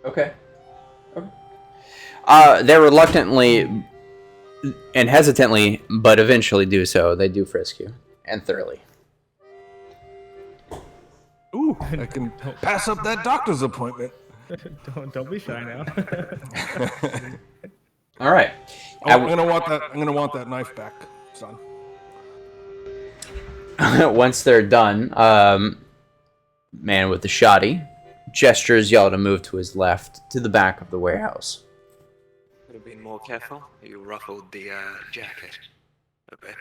Okay. They reluctantly and hesitantly, but eventually do so. They do frisk you, and thoroughly. Ooh, I can pass up that doctor's appointment. Don't be shy now. All right. I'm gonna want that knife back, son. Once they're done, man with the shoddy gestures y'all to move to his left, to the back of the warehouse. Could have been more careful. You ruffled the jacket a bit.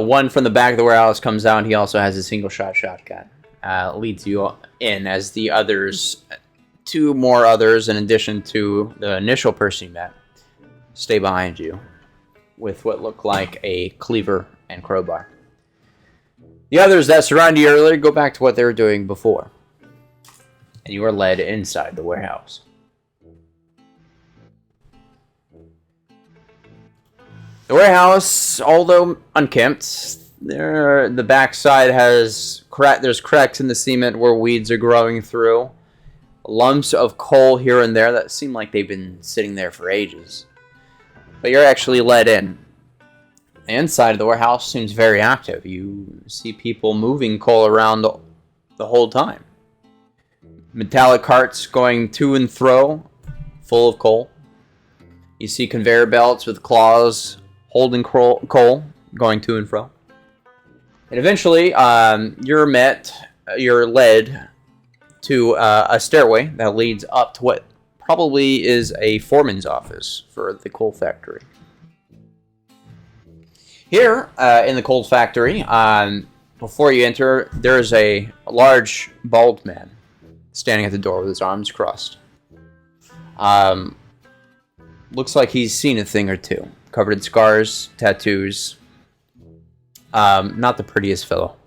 One from the back of the warehouse comes down. He also has a single-shot shotgun. Leads you in as the others, two more others, in addition to the initial person you met, stay behind you with what look like a cleaver and crowbar. The others that surrounded you earlier go back to what they were doing before. And you are led inside the warehouse. The warehouse, although unkempt, the backside has there's cracks in the cement where weeds are growing through. Lumps of coal here and there that seem like they've been sitting there for ages. But you're actually let in. The inside of the warehouse seems very active. You see people moving coal around the whole time. Metallic carts going to and fro, full of coal. You see conveyor belts with claws holding coal going to and fro. And eventually, you're led to a stairway that leads up to what probably is a foreman's office for the coal factory. Here, in the coal factory, before you enter, there's a large, bald man standing at the door with his arms crossed. Looks like he's seen a thing or two. Covered in scars, tattoos. Not the prettiest fellow.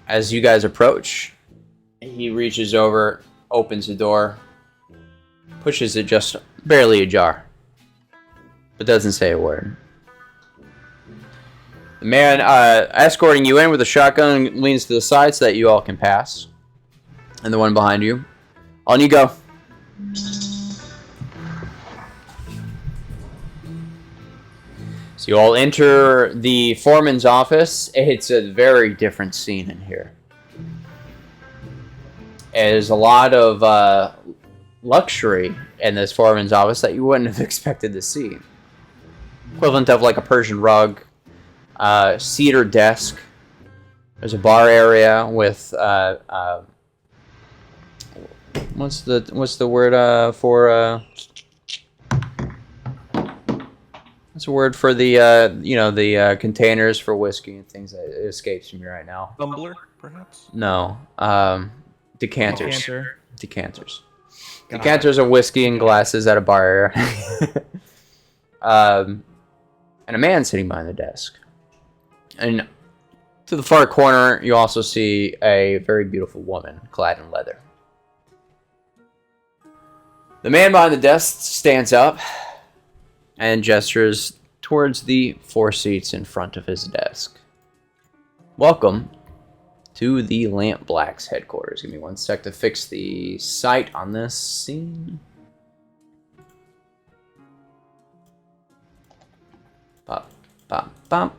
As you guys approach, he reaches over, opens the door, pushes it just barely ajar, but doesn't say a word. The man escorting you in with a shotgun leans to the side so that you all can pass. And the one behind you. On you go. So you all enter the foreman's office. It's a very different scene in here. There's a lot of luxury in this foreman's office that you wouldn't have expected to see. Equivalent of like a Persian rug, cedar desk. There's a bar area with what's the word for what's the word for the the containers for whiskey and things that it escapes me right now. Tumbler, perhaps? No, decanters. Decanter. Decanters. Decanters of whiskey and glasses at a bar area. And a man sitting behind the desk. And to the far corner, you also see a very beautiful woman clad in leather. The man behind the desk stands up and gestures towards the 4 seats in front of his desk. Welcome to the Lamp Black's headquarters. Give me 1 sec to fix the sight on this scene. Pop, pop, pop.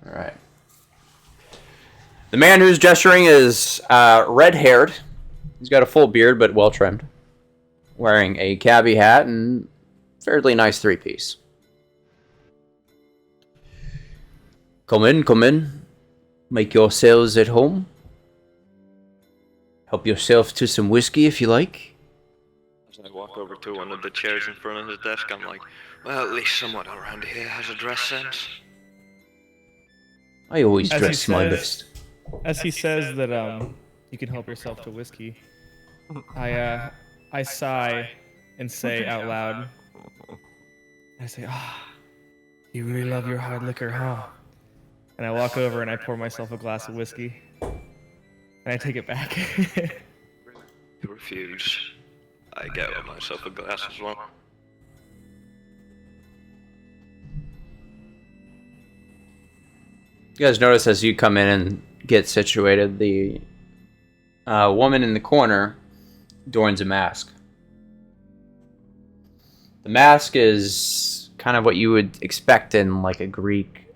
All right. The man who's gesturing is red-haired. He's got a full beard, but well-trimmed. Wearing a cabbie hat and fairly nice 3-piece. Come in, come in. Make yourselves at home. Help yourself to some whiskey if you like. As I walk over to one of the chairs in front of his desk, I'm like, well, at least someone around here has a dress sense. I always As he dress my says- best. As he says that you can help yourself to whiskey, I sigh and say out loud. I say, you really love your hard liquor, huh? And I walk over and I pour myself a glass of whiskey, and I take it back. You refuse. I get myself a glass as well. You guys notice as you come in and get situated, the woman in the corner adorns a mask. The mask is kind of what you would expect in like a Greek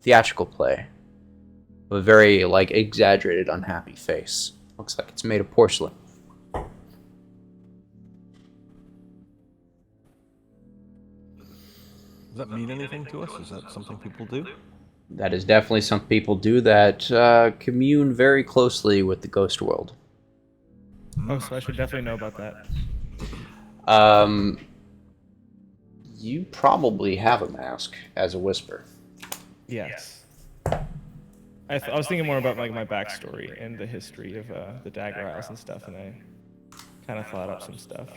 theatrical play, with a very like exaggerated, unhappy face. Looks like it's made of porcelain. Does that mean anything to us? Is that something people do? That is definitely some people do that commune very closely with the ghost world. Oh, so I should definitely know about that. You probably have a mask as a whisper. Yes. I was thinking more about like my backstory and the history of the Dagger Isles and stuff, and I kind of thought up some stuff.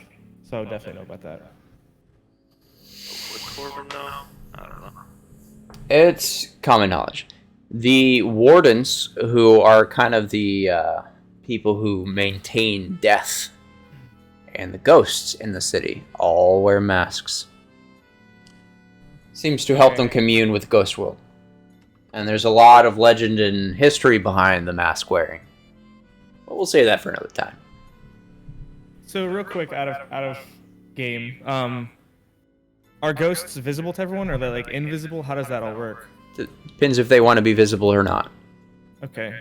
So I would definitely know about that. Would Corbin know? I don't know. It's common knowledge. The wardens, who are kind of the people who maintain death, and the ghosts in the city, all wear masks. Seems to help them commune with the ghost world. And there's a lot of legend and history behind the mask wearing. But we'll save that for another time. So real quick, out of game, are ghosts visible to everyone? Or are they like invisible? How does that all work? Depends if they want to be visible or not. Okay.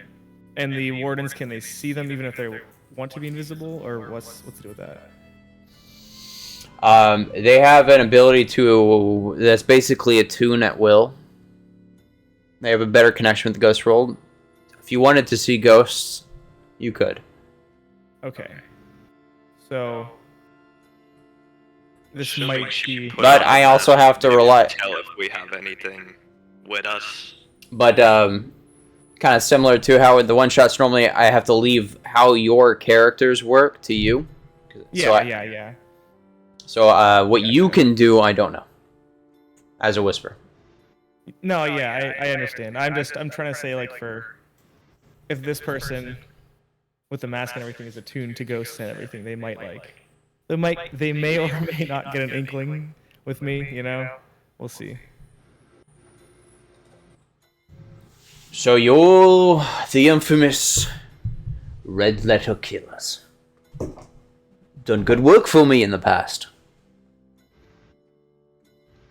And the wardens, can they see them even if they want to be invisible, or what's to do with that? They have an ability to, that's basically attune at will. They have a better connection with the ghost world. If you wanted to see ghosts, you could. Okay. So this Assuming might she be. put But on I a also mask, have to maybe rely- Tell if we have anything with us. But kind of similar to how in the one shots normally I have to leave how your characters work to you. Yeah. So what you can do, I don't know. As a whisper. No, yeah, I understand. I'm trying to say, like, for if this person with the mask and everything is attuned to ghosts and everything, they may or may not get an inkling with me, you know? We'll see. So you're the infamous Red Letter Killers. Done good work for me in the past.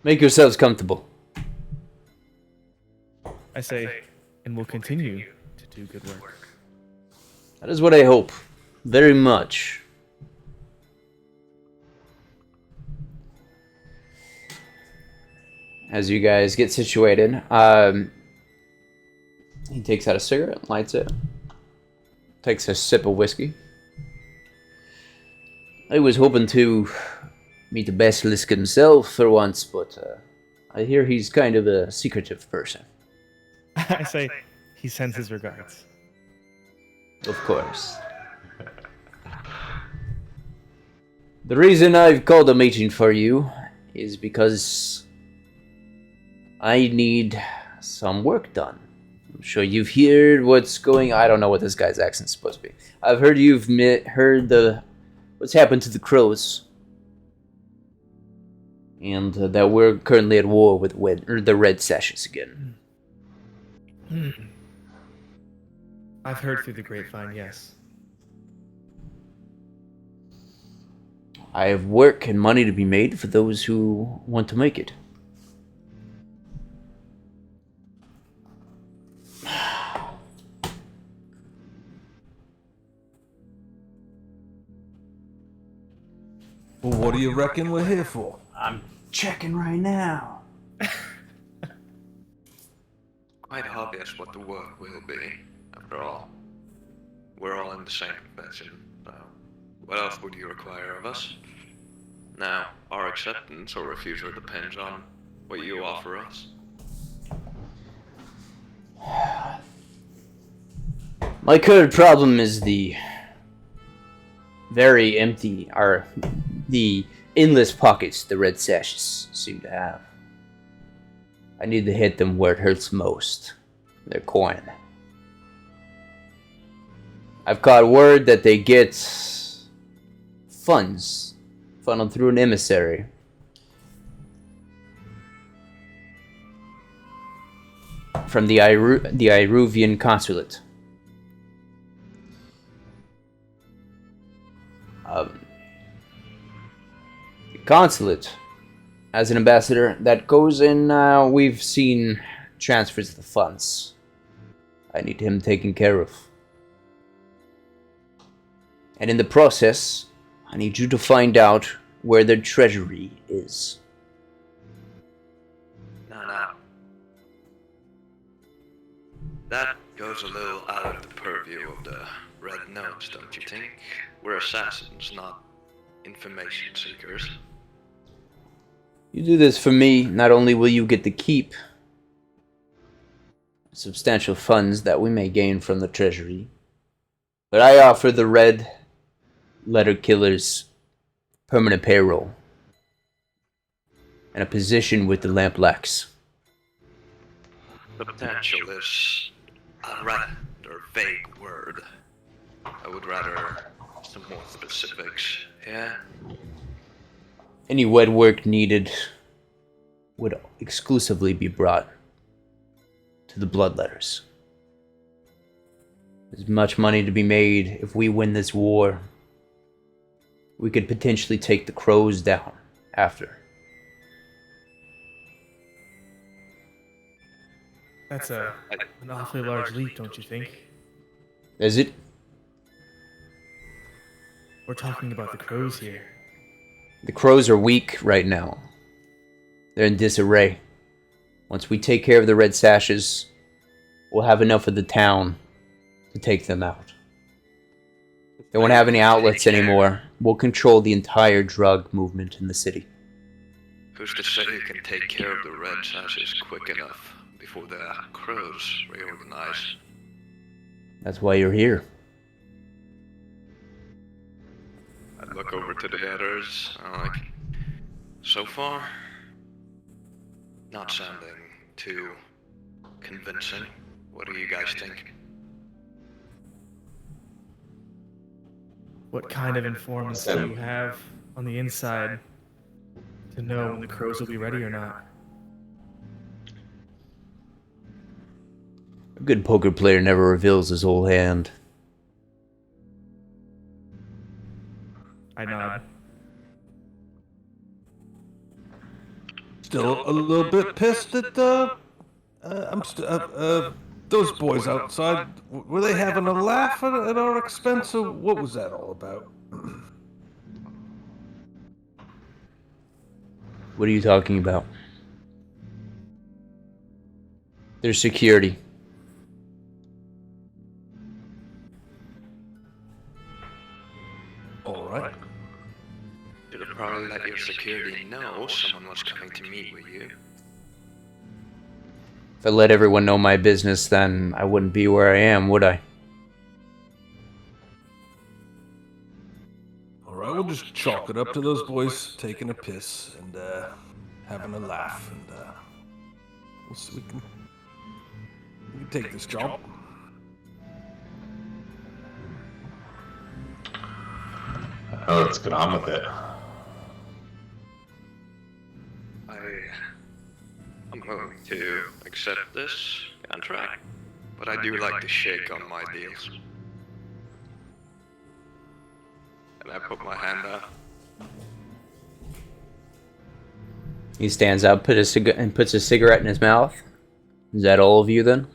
Make yourselves comfortable. I say, and we'll continue to do good work. That is what I hope. Very much. As you guys get situated, he takes out a cigarette, lights it, takes a sip of whiskey. I was hoping to meet the basilisk himself for once, but I hear he's kind of a secretive person. I say, he sends his regards. Of course. The reason I've called a meeting for you is because I need some work done. I'm sure you've heard what's going. I don't know what this guy's accent's supposed to be. I've heard you've heard what's happened to the crows, and that we're currently at war with the Red Sashes again. I've heard through the grapevine, yes. I have work and money to be made for those who want to make it. Well, what do you reckon we're here for? I'm checking right now. Quite obvious what the work will be, after all. We're all in the same profession, so what else would you require of us? Now, our acceptance or refusal depends on what you offer us. My current problem is the very empty, the endless pockets the Red Sashes seem to have. I need to hit them where it hurts most. Their coin. I've got word that they get funds funneled through an emissary. From the Iruvian consulate. The consulate as an ambassador that goes in, we've seen transfers of the funds. I need him taken care of. And in the process, I need you to find out where their treasury is. No. That goes a little out of the purview of the Red Notes, don't you think? We're assassins, not information seekers. You do this for me, not only will you get to keep substantial funds that we may gain from the treasury, but I offer the Red Letter Killers permanent payroll and a position with the Lamp Lax. Substantial is a rather vague word. I would rather some more specifics. Yeah. Any wet work needed would exclusively be brought to the Bloodletters. There's much money to be made if we win this war. We could potentially take the Crows down after. That's an awfully large leap, don't you think? Is it? We're talking about the crows here. The Crows are weak right now. They're in disarray. Once we take care of the Red Sashes, we'll have enough of the town to take them out. They won't have any outlets anymore. We'll control the entire drug movement in the city. Who's to say you can take care of the Red Sashes quick enough before the Crows reorganize? That's why you're here. I look over to the others. I'm like, so far, not sounding too convincing. What do you guys think? What kind of informants do you have on the inside to know when the crows will be ready or not? A good poker player never reveals his whole hand. I nod. Still a little bit pissed at those boys outside. Were they having a laugh at our expense, or what was that all about? What are you talking about? There's security. All right. Should have probably let your security know someone was coming to meet with you. If I let everyone know my business, then I wouldn't be where I am, would I? All right, we'll just chalk it up to those boys taking a piss and having a laugh, and we'll see, we can take this job. Let's get on with it. I'm going to accept this contract, but I do like to shake on my deals. And I put my hand out. He stands up, puts a cigarette in his mouth. Is that all of you then?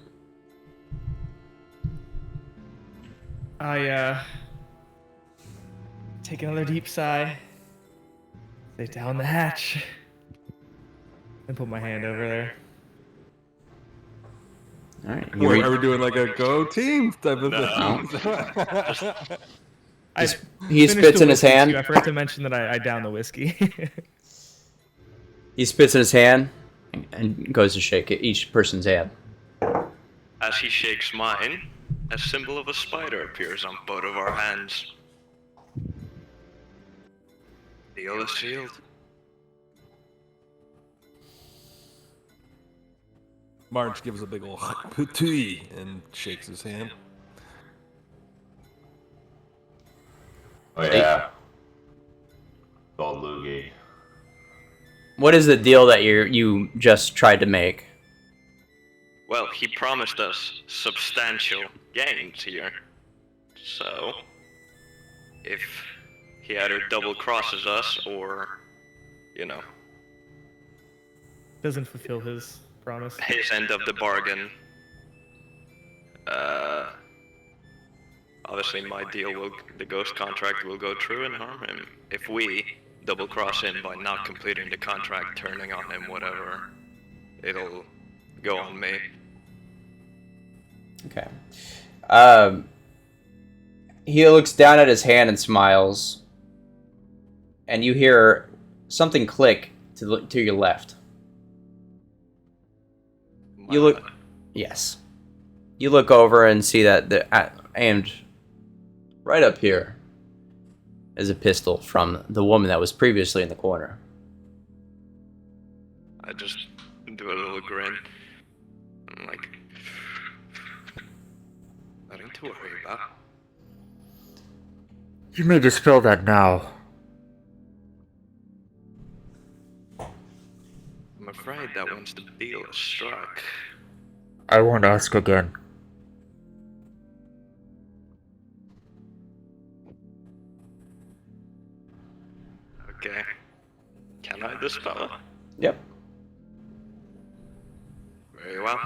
I take another deep sigh, lay down the hatch, and put my hand over there. All right. Are we doing like a go team type of thing? He spits in his hand. I forgot to mention that I down the whiskey. He spits in his hand and goes to shake each person's hand. As he shakes mine, a symbol of a spider appears on both of our hands. Deal is sealed. Marge gives a big ol' putui and shakes his hand. Oh yeah. Gold loogie. What is the deal that you just tried to make? Well, he promised us substantial gains here. So, if he either double crosses us or, Doesn't fulfill his promise. his end of the bargain, obviously my deal the ghost contract will go through and harm him. If we double cross him by not completing the contract, turning on him, whatever, it'll go on me. Okay. He looks down at his hand and smiles. And you hear something click to your left. You look... Yes. You look over and see that aimed right up here is a pistol from the woman that was previously in the corner. I just do a little grin. I'm like, to worry about. You may dispel that now. I'm afraid that once the deal is struck, I won't ask again. okay. Can I dispel it? Yep. Very well.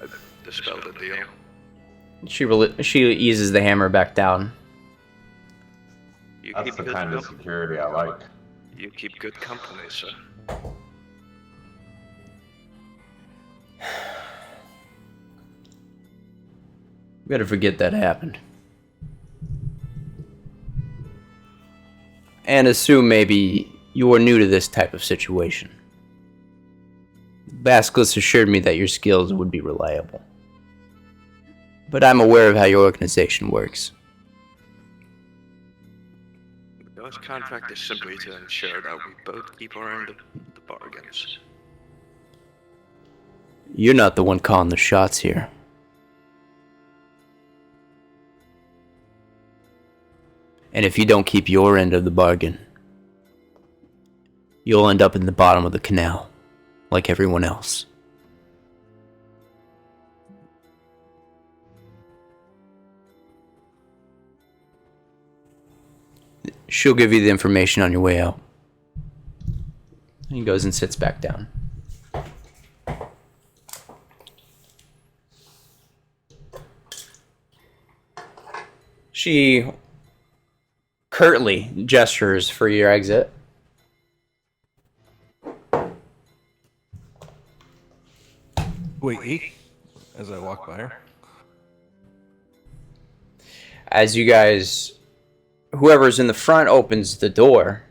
I dispel the deal. She eases the hammer back down. You That's keep the good kind of company. security I like. You keep good company, sir. Better forget that happened. And assume maybe you are new to this type of situation. Basilisk assured me that your skills would be reliable. But I'm aware of how your organization works. Those contract is simply to ensure that we both keep our end of the bargains. You're not the one calling the shots here. And if you don't keep your end of the bargain, you'll end up in the bottom of the canal, like everyone else. She'll give you the information on your way out. He goes and sits back down. She curtly gestures for your exit. Wait, as I walk by her. As you guys, whoever's in the front opens the door,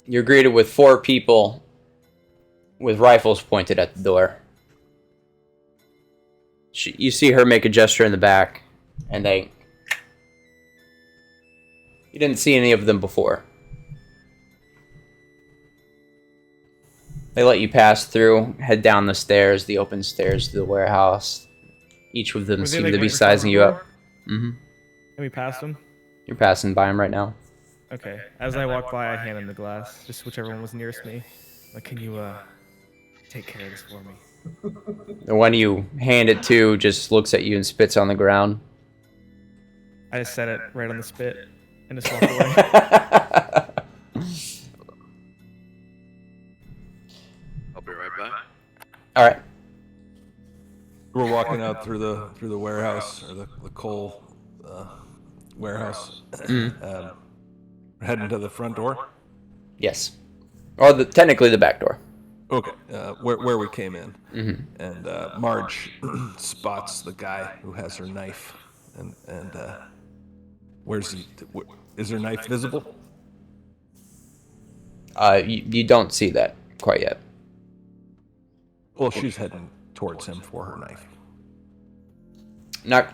you're greeted with 4 people with rifles pointed at the door. You see her make a gesture in the back, and you didn't see any of them before. They let you pass through, head down the stairs, the open stairs to the warehouse. Each of them Were they, seem like, to be right in front of sizing the you up. door? Mm-hmm. Can we pass them? You're passing by them right now. Okay. As I walk by, I hand him the glass. Just whichever one was nearest me. Like, can you take care of this for me? The one you hand it to just looks at you and spits on the ground. I just set it right on the spit and just walk away. I'll be right back. All right. We're walking out through the warehouse or the coal warehouse. Heading to the front door. Yes. Or technically the back door. Okay, where we came in, Mm-hmm. and Marge spots the guy who has her knife, and where's he? Is her knife visible? You don't see that quite yet. Well, she's heading towards him for her knife. Not.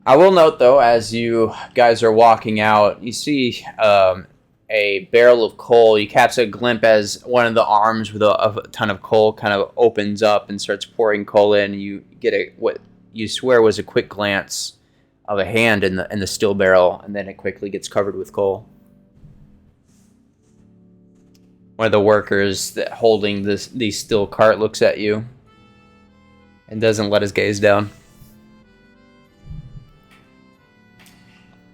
I will note though, as you guys are walking out, you see a barrel of coal. You catch a glimpse as one of the arms with a ton of coal kind of opens up and starts pouring coal in. You get what you swear was a quick glance of a hand in the steel barrel, and then it quickly gets covered with coal. One of the workers that holding the steel cart looks at you and doesn't let his gaze down.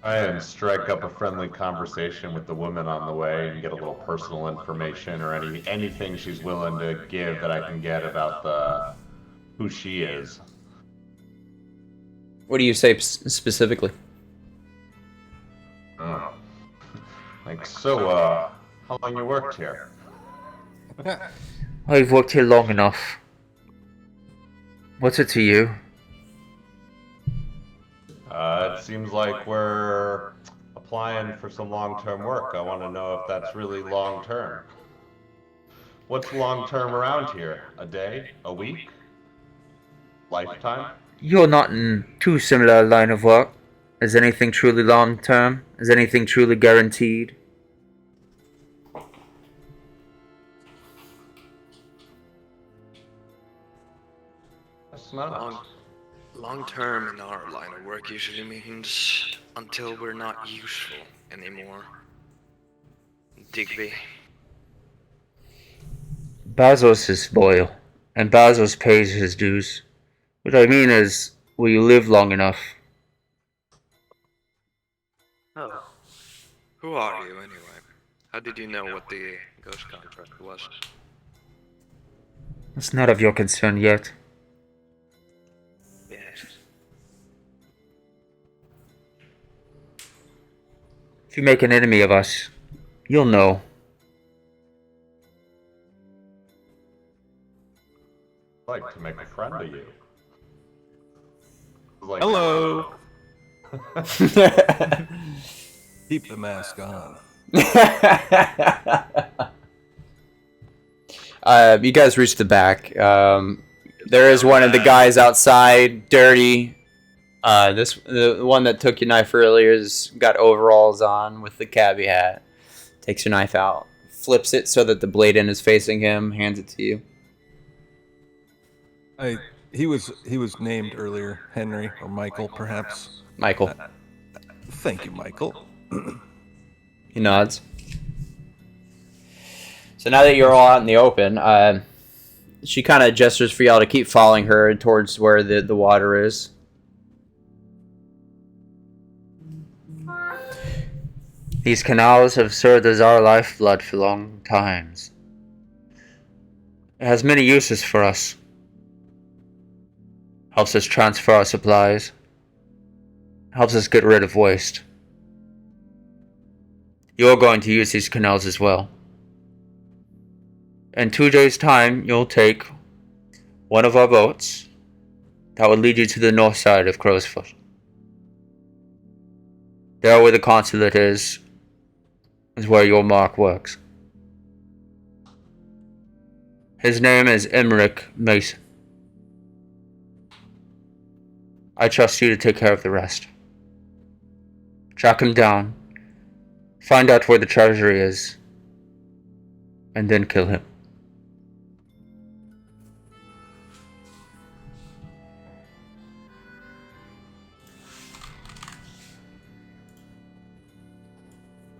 I strike up a friendly conversation with the woman on the way and get a little personal information or anything she's willing to give that I can get about who she is. What do you say specifically? Oh. Like, so, how long you worked here? I've worked here long enough. What's it to you? It seems like we're applying for some long-term work. I want to know if that's really long-term. What's long-term around here? A day? A week? Lifetime? You're not in too similar a line of work. Is anything truly long term? Is anything truly guaranteed? Smart. Long term in our line of work usually means until we're not useful anymore. Digby. Bazos is loyal, and Bazos pays his dues. What I mean is, will you live long enough? Oh. Who are you anyway? How did you know what the ghost contract was? It's not of your concern yet. Yes. If you make an enemy of us, you'll know. I'd like to make a friend of you. Like, Hello. Keep the mask on. You guys reach the back. There is one of the guys outside, dirty. The one that took your knife earlier has got overalls on with the cabbie hat. Takes your knife out, flips it so that the blade end is facing him, hands it to you. He was named earlier, Henry or Michael, perhaps. Michael. Thank you, Michael. He nods. So now that you're all out in the open, she kind of gestures for y'all to keep following her towards where the water is. These canals have served as our lifeblood for long times. It has many uses for us. Helps us transfer our supplies. Helps us get rid of waste. You're going to use these canals as well. In 2 days' time, you'll take one of our boats that will lead you to the north side of Crowsfoot. There where the consulate is where your mark works. His name is Emmerich Mason. I trust you to take care of the rest. Track him down, find out where the treasury is, and then kill him.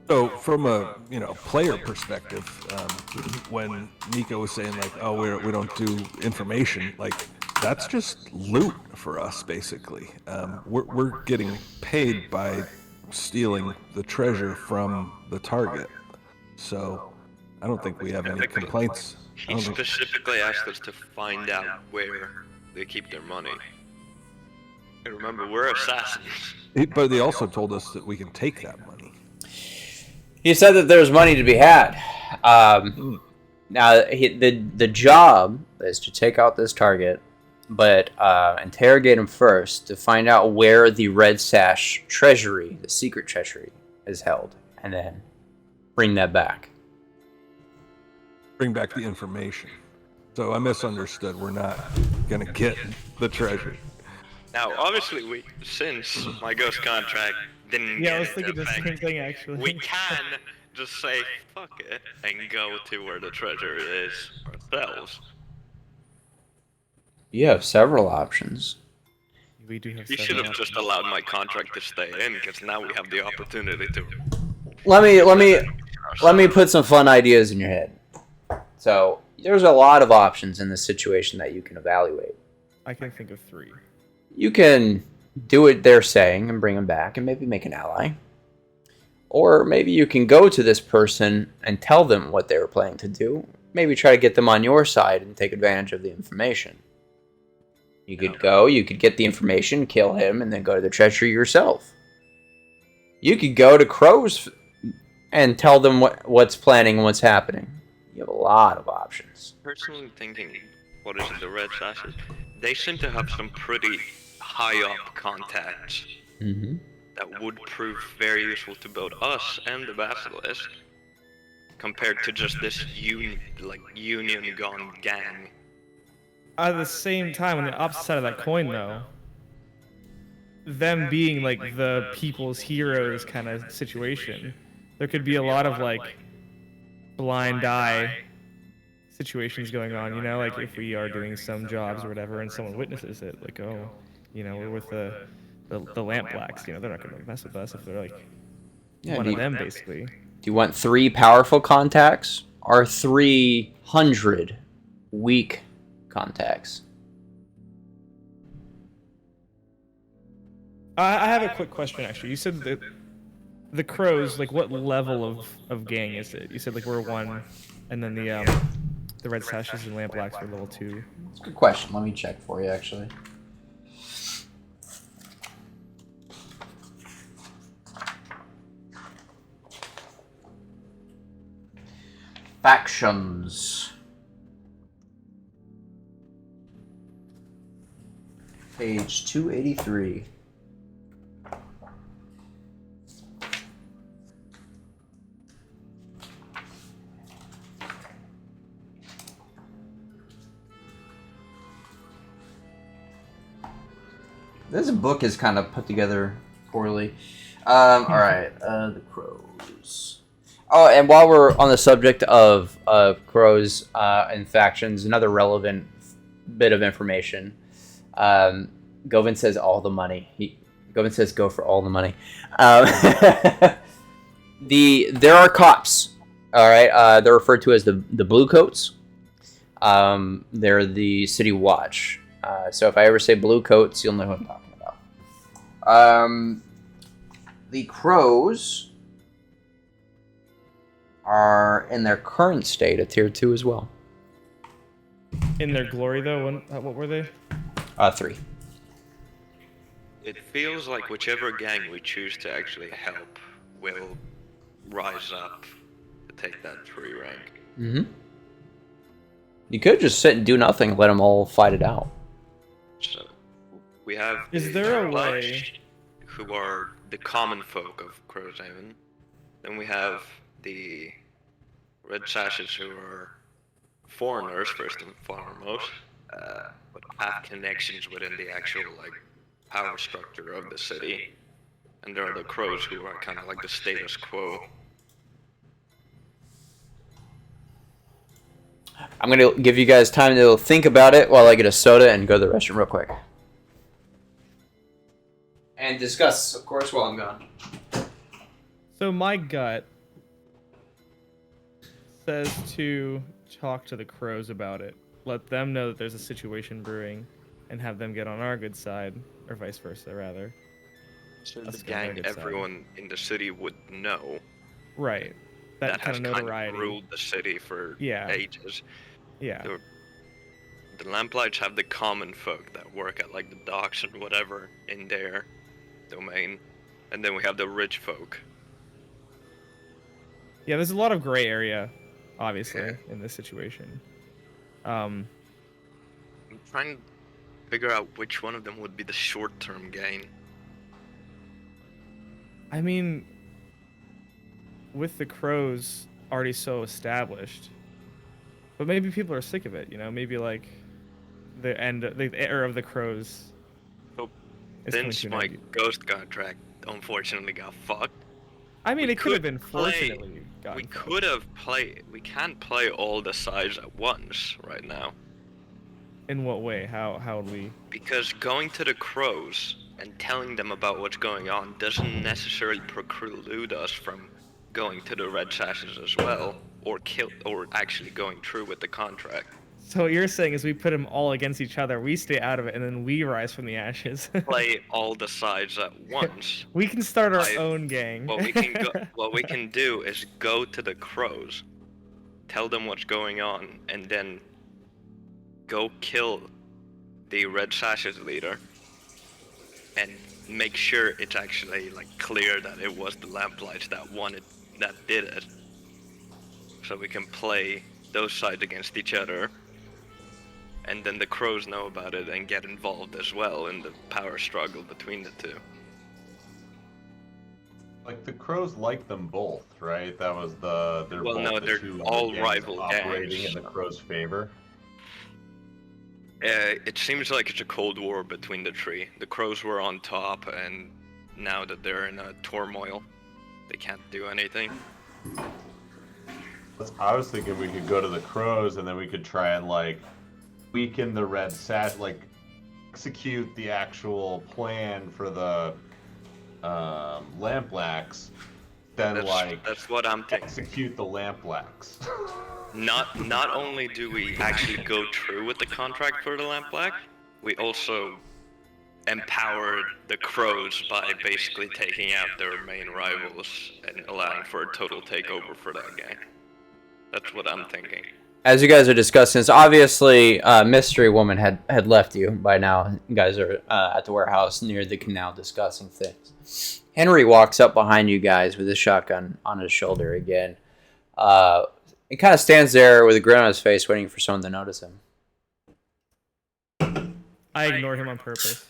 So, from a player perspective, when Nico was saying like, "Oh, we don't do information," like that's just loot for us, basically. We're getting paid by stealing the treasure from the target, so I don't think we have any complaints. I He don't think- specifically asked us to find out where they keep their money. And remember, we're assassins. But they also told us that we can take that money. He said that there's money to be had. Now, the job is to take out this target, but interrogate him first to find out where the Red Sash treasury, the secret treasury, is held, and then bring that back. Bring back the information. So I misunderstood. We're not gonna get the treasure. Now, obviously, since my ghost contract didn't Yeah, get I was into thinking the effect, same thing actually. we can just say fuck it and go to where the treasure is ourselves. You have several options. We do have You should have just allowed my contract to stay in, because now we have the opportunity to. Let me put some fun ideas in your head. So there's a lot of options in this situation that you can evaluate. I can think of 3. You can do what they're saying and bring them back and maybe make an ally. Or maybe you can go to this person and tell them what they were planning to do. Maybe try to get them on your side and take advantage of the information. You could go, you could get the information, kill him, and then go to the treasury yourself. You could go to Crows and tell them what's planning and what's happening. You have a lot of options. Personally thinking, what is it, the Red Sashes? They seem to have some pretty high up contacts Mm-hmm. that would prove very useful to both us and the Basilisk, compared to just this union gone gang. At the same time, on the opposite side of that coin, though, them being like the people's heroes kind of situation, there could be a lot of like blind eye situations going on, you know, like if we are doing some jobs or whatever and someone witnesses it, like, oh, you know, we're with the lamp blacks, you know, they're not gonna mess with us if they're like Yeah, one do of you, them basically. do you want 3 powerful contacts or 300 weak contacts? I have a quick question actually. You said that the crows, like what level of gang is it? You said like we're 1, and then the red sashes and lamp blacks were level 2. That's a good question. Let me check for you, actually. Factions. Page 283. This book is kind of put together poorly. All right, the crows. Oh, and while we're on the subject of crows and factions, another relevant bit of information. Govin says all the money. Govin says go for all the money. There are cops. All right, they're referred to as the Blue Coats. They're the City Watch. So if I ever say Blue Coats, you'll know who I'm talking about. The crows are in their current state a tier 2 as well. In their glory though, what were they? 3. It feels like whichever gang we choose to actually help will rise up to take that 3 rank. Mm-hmm. You could just sit and do nothing and let them all fight it out. So we have Is the there a Bloods, way- who are the common folk of Crowshaven. Then we have the Red Sashes, who are foreigners first and foremost, but have connections within the actual like power structure of the city. And there are the Crows, who are kind of like the status quo. I'm going to give you guys time to think about it while I get a soda and go to the restroom real quick. And discuss, of course, while I'm gone. So my gut says to talk to the crows about it. Let them know that there's a situation brewing and have them get on our good side, or vice versa, rather. So That's the kinda gang good side. everyone in the city would know Right. That has kind of notoriety. ruled the city for Yeah. ages. Yeah. The Lamplights have the common folk that work at like the docks and whatever in their domain, and then we have the rich folk. Yeah, there's a lot of gray area, obviously, Yeah. in this situation. I'm trying to figure out which one of them would be the short-term gain. I mean, with the crows already so established, but maybe people are sick of it, you know? Maybe like the era of the crows. So, is coming since to an my end. ghost contract unfortunately got fucked, I mean, we it could have could been play- fortunately gotten we fucked. could have played. We can't play all the sides at once right now. In what way? How would we? Because going to the crows and telling them about what's going on doesn't necessarily preclude us from going to the red sashes as well, or actually going through with the contract. So what you're saying is we put them all against each other, we stay out of it, and then we rise from the ashes. Play all the sides at once. We can start our I- own gang. What we can do is go to the crows, tell them what's going on, and then go kill the red sashes leader, and make sure it's actually like clear that it was the Lamplights that did it. So we can play those sides against each other, and then the crows know about it and get involved as well in the power struggle between the two. Like the crows like them both, right? That was they're Well, both no, the they're two all gangs rival operating gangs. in the crows' favor. It seems like it's a cold war between the three. The crows were on top, and now that they're in a turmoil, they can't do anything. I was thinking we could go to the crows and then we could try and like weaken the red sash, like execute the actual plan for the Lamplacks. Then That's what I'm thinking. execute the Lamplacks. Not only do we actually go through with the contract for the Lamplack, we also empower the crows by basically taking out their main rivals and allowing for a total takeover for that gang. That's what I'm thinking. As you guys are discussing this, obviously, Mystery Woman had left you by now. You guys are at the warehouse near the canal discussing things. Henry walks up behind you guys with his shotgun on his shoulder again. He kind of stands there with a grin on his face, waiting for someone to notice him. I ignore him on purpose.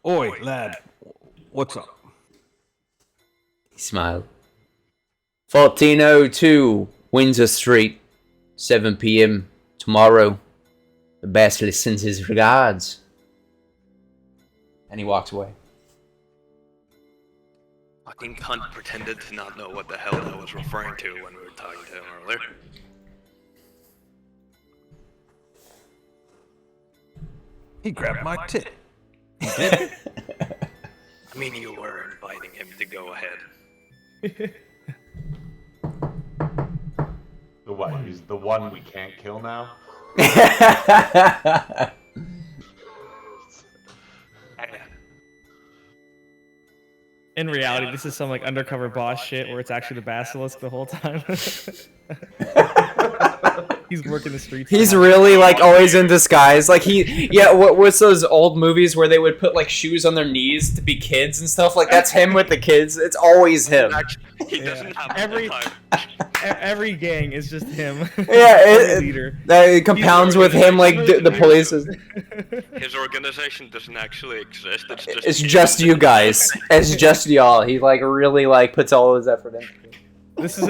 Oi, lad. What's up? He smiled. 1402 Windsor Street, 7 p.m. tomorrow. The Basilisk sends his regards. And he walks away. Fucking cunt pretended to not know what the hell I was referring to when we were talking to him earlier. He grabbed my tit. I mean, you were inviting him to go ahead. The what? He's the one we can't kill now? In reality, this is some like undercover boss shit where it's actually the Basilisk the whole time. He's working the streets. He's really like always in disguise. Like what's those old movies where they would put like shoes on their knees to be kids and stuff? Like that's him with the kids. It's always him. He doesn't have Every- the time. Every gang is just him. Yeah, leader. That compounds with him like the police. His organization doesn't actually exist. It's just you guys. It's just y'all. He like really like puts all his effort in. This is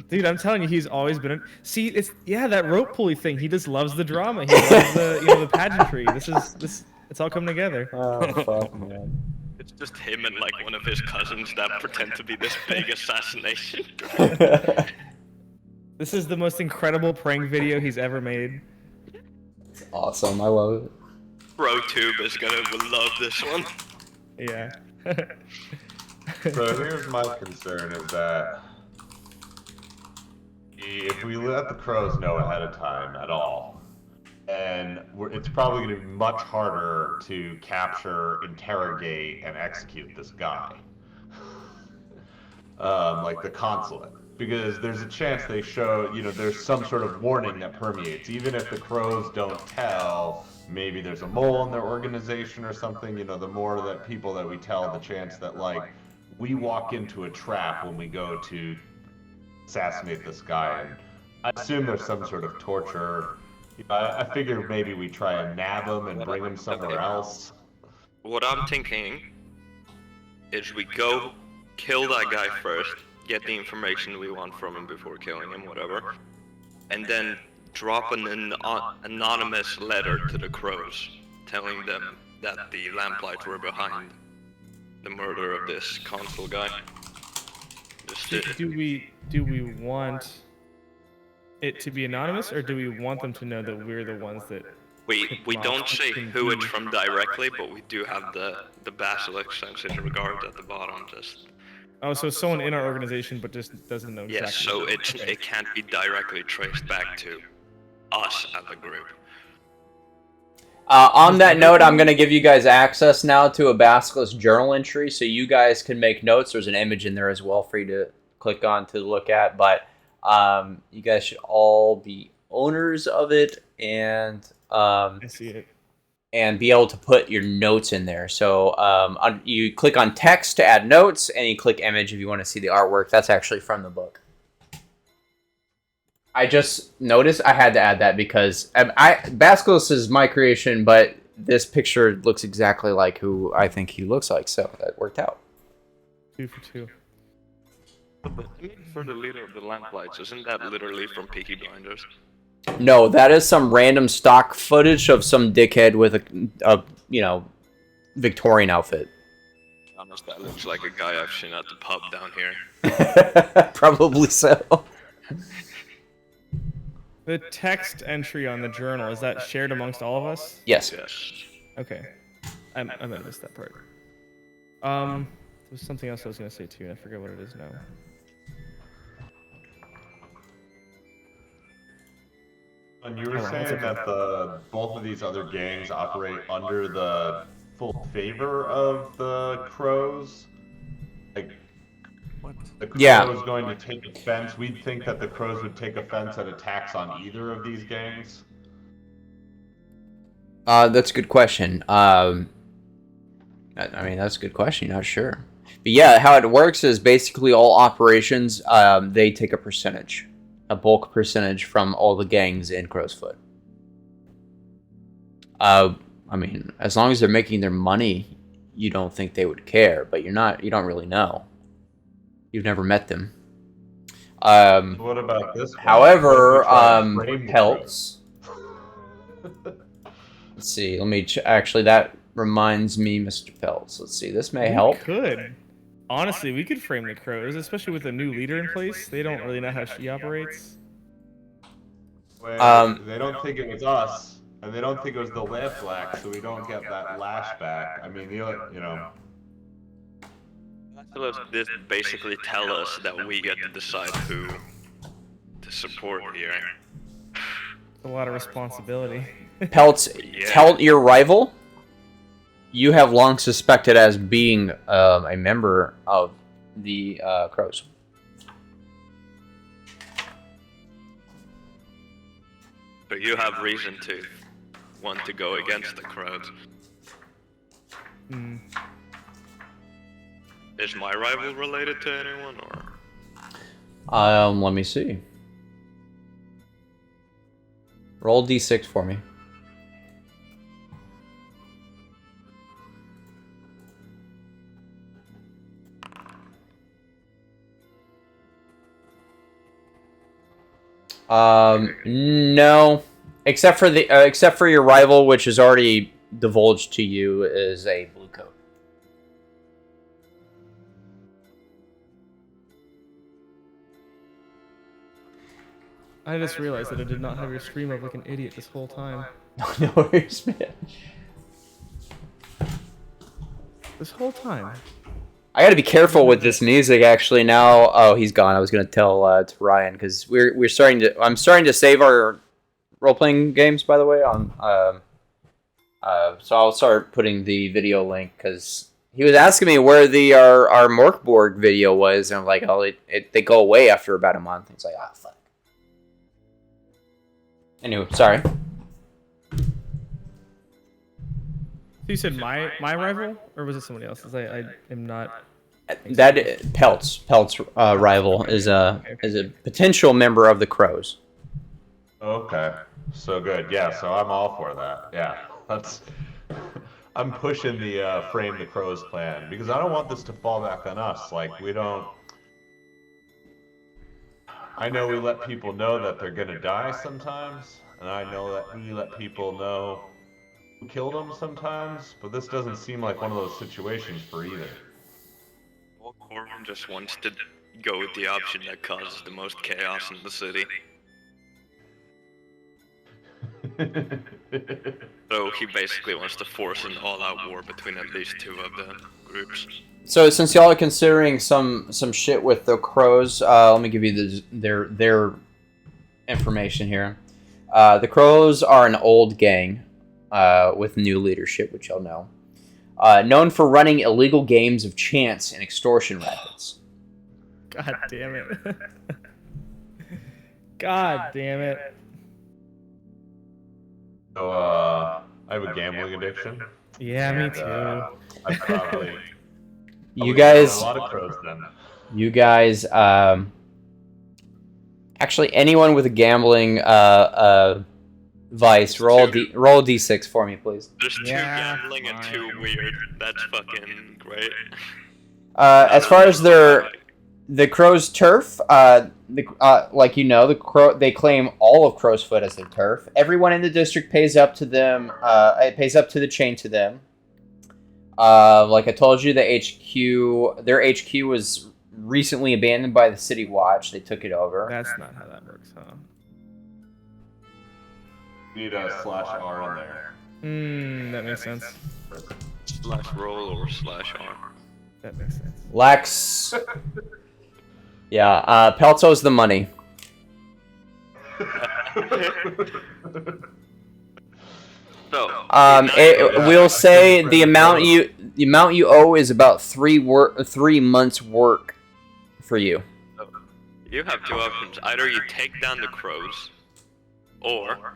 dude. I'm telling you, he's always been. See, it's that rope pulley thing. He just loves the drama. He loves the pageantry. This. It's all coming together. Oh fuck, man. It's just him and like one of his cousins that pretend to be this big assassination. This is the most incredible prank video he's ever made. Awesome. I love it. BroTube is gonna love this one. Yeah. So here's my concern is that if we let the crows know ahead of time at all, and it's probably going to be much harder to capture, interrogate, and execute this guy. Like the consulate. Because there's a chance they show, there's some sort of warning that permeates. Even if the crows don't tell, maybe there's a mole in their organization or something. The more that people that we tell, the chance that, like, we walk into a trap when we go to assassinate this guy. And I assume there's some sort of torture. I figure maybe we try and nab him and bring him somewhere else. What I'm thinking is we go kill that guy first, get the information we want from him before killing him, whatever, and then drop an anonymous letter to the crows, telling them that the Lamplights were behind the murder of this consul guy. Do we want it to be anonymous, or do we want them to know that we're the ones that? We don't say who it's from directly, but we do have the Basilisk sensitive regard at the bottom. Just Oh, so someone in our organization, but just doesn't know exactly. yes, so Okay. it can't be directly traced back to us as a group. On that note, I'm going to give you guys access now to a Basilisk journal entry, so you guys can make notes. There's an image in there as well for you to click on to look at, but you guys should all be owners of it and I see it. and be able to put your notes in there. So you click on text to add notes, and you click image if you want to see the artwork. That's actually from the book. I just noticed I had to add that because Basilisk is my creation, but this picture looks exactly like who I think he looks like, so that worked out. 2 for 2. The image for the leader of the Lamplights, isn't that literally from Peaky Blinders? No, that is some random stock footage of some dickhead with a Victorian outfit. Honest, that looks like a guy I've seen at the pub down here. Probably so. The text entry on the journal, is that shared amongst all of us? Yes. Yes. Okay. I might have missed that part. There's something else I was gonna say too, and I forget what it is now. And you were Hold on, one saying second. that both of these other gangs operate under the full favor of the Crows? Like, the Crows Yeah. going to take offense? We'd think that the Crows would take offense at attacks on either of these gangs? That's a good question. I mean, that's a good question. You're not sure. But yeah, how it works is basically all operations, they take a percentage, a bulk percentage from all the gangs in Crowsfoot. I mean, as long as they're making their money, you don't think they would care, but you don't really know. You've never met them. What about this one? However, What if we try to frame the pelts. Let's see. Let me actually. That reminds me, Mr. Pelts. Let's see. This may help. We could. Honestly, we could frame the Crows, especially with a new leader in place. They don't really know how she operates. Well, they don't think it was us, and they don't think it was the left black, so we don't get that lashback. I mean, you know. So let's just basically tell us that we get to decide who to support here. A lot of responsibility. Pelts, tell your rival you have long suspected as being a member of the Crows. So you have reason to want to go against the Crows. Hmm. Is my rival related to anyone, or? Let me see. Roll d6 for me. No, except for your rival, which is already divulged to you, is a blue coat. I just realized that I did not have your stream up like an idiot this whole time. No worries, man. This whole time. I gotta be careful with this music. Actually, now, oh, he's gone. I was gonna tell to Ryan because we're starting to. I'm starting to save our role playing games. By the way, on so I'll start putting the video link because he was asking me where our Morkborg video was, and I'm like, oh, they go away after about a month. He's like, ah, fuck. Anyway, sorry. You said my rival, or was it somebody else's? I am not. That Pelt's rival is a potential member of the Crows. Okay, so good. Yeah, so I'm all for that. Yeah, that's. I'm pushing the frame the Crows plan because I don't want this to fall back on us. Like we don't. I know we let people know that they're gonna die sometimes, and I know that we let people know who killed them sometimes, but this doesn't seem like one of those situations for either. Well, Corbin just wants to go with the option that causes the most chaos in the city. So he basically wants to force an all-out war between at least two of the groups. So since y'all are considering some shit with the Crows, let me give you their information here. The Crows are an old gang with new leadership, which y'all know. Known for running illegal games of chance and extortion rackets. God damn it. God damn it. So I have a gambling addiction. Yeah, me and, too. I probably. You guys, a lot of Crows then. you guys, actually anyone with a gambling vice, roll d6 for me, please. There's two Yeah, gambling and two fine. weird. That's fucking great. As far as the Crow's turf, like you know, they claim all of Crowsfoot as their turf. Everyone in the district pays up to them. It pays up to the chain to them. Like I told you, their HQ was recently abandoned by the City Watch. They took it over. That's not how that works, huh? Need a /R in there. That makes sense. /roll or /R. That makes sense. Lax. Yeah, Peltz owes the money. So, We'll say the amount you owe is about 3 months' work for you. you have two options. Either you take down the crows, or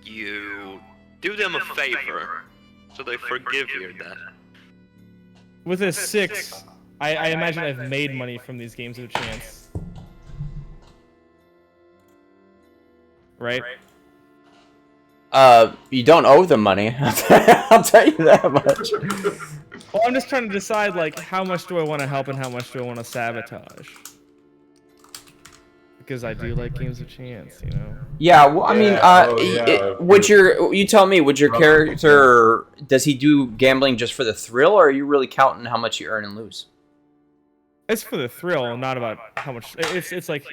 you do them a favor so they forgive your debt. With a 6, I imagine I've made money from these games of chance. Right? You don't owe them money. I'll tell you that much. Well, I'm just trying to decide, like, how much do I want to help and how much do I want to sabotage? Because I do like games of chance, you know? Yeah, well, I mean, you tell me, would your character, does he do gambling just for the thrill, or are you really counting how much you earn and lose? It's for the thrill, not about how much. It's like.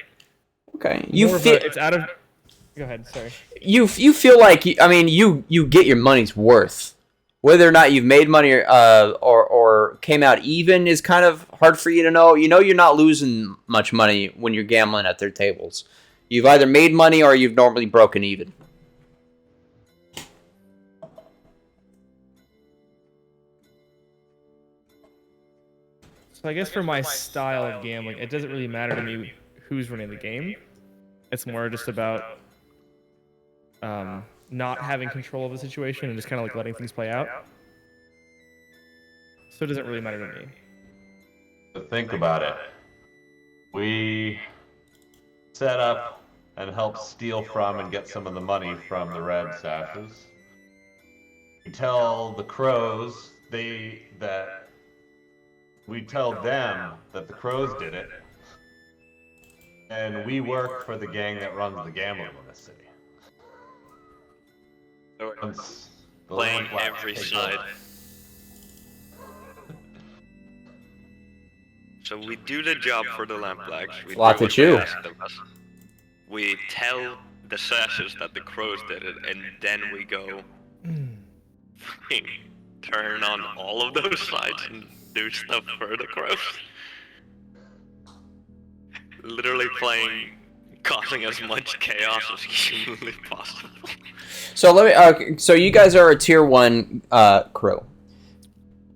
Okay, it's out of. Go ahead. Sorry. You feel like you get your money's worth. Whether or not you've made money or came out even is kind of hard for you to know. You know you're not losing much money when you're gambling at their tables. You've either made money or you've normally broken even. So I guess for my style of gambling, it doesn't really matter to me who's running the game. It's more just about not having control of the situation and just kind of like letting things play out. So it doesn't really matter to me. To think about it, we set up and help steal from and get some of the money from the red sashes. We tell the crows we tell them that the crows did it, and we work for the gang that runs the gambling in the city. Once the Playing Lamp Black every takes side. over. So we do the job for the Lamp Blacks. We Lots do of what they chew. ask of us. We tell the sashes that the crows did it, and then we go fucking turn on all of those sides and do stuff for the crows. Literally causing as much chaos as humanly possible. So so you guys are a tier 1 crew.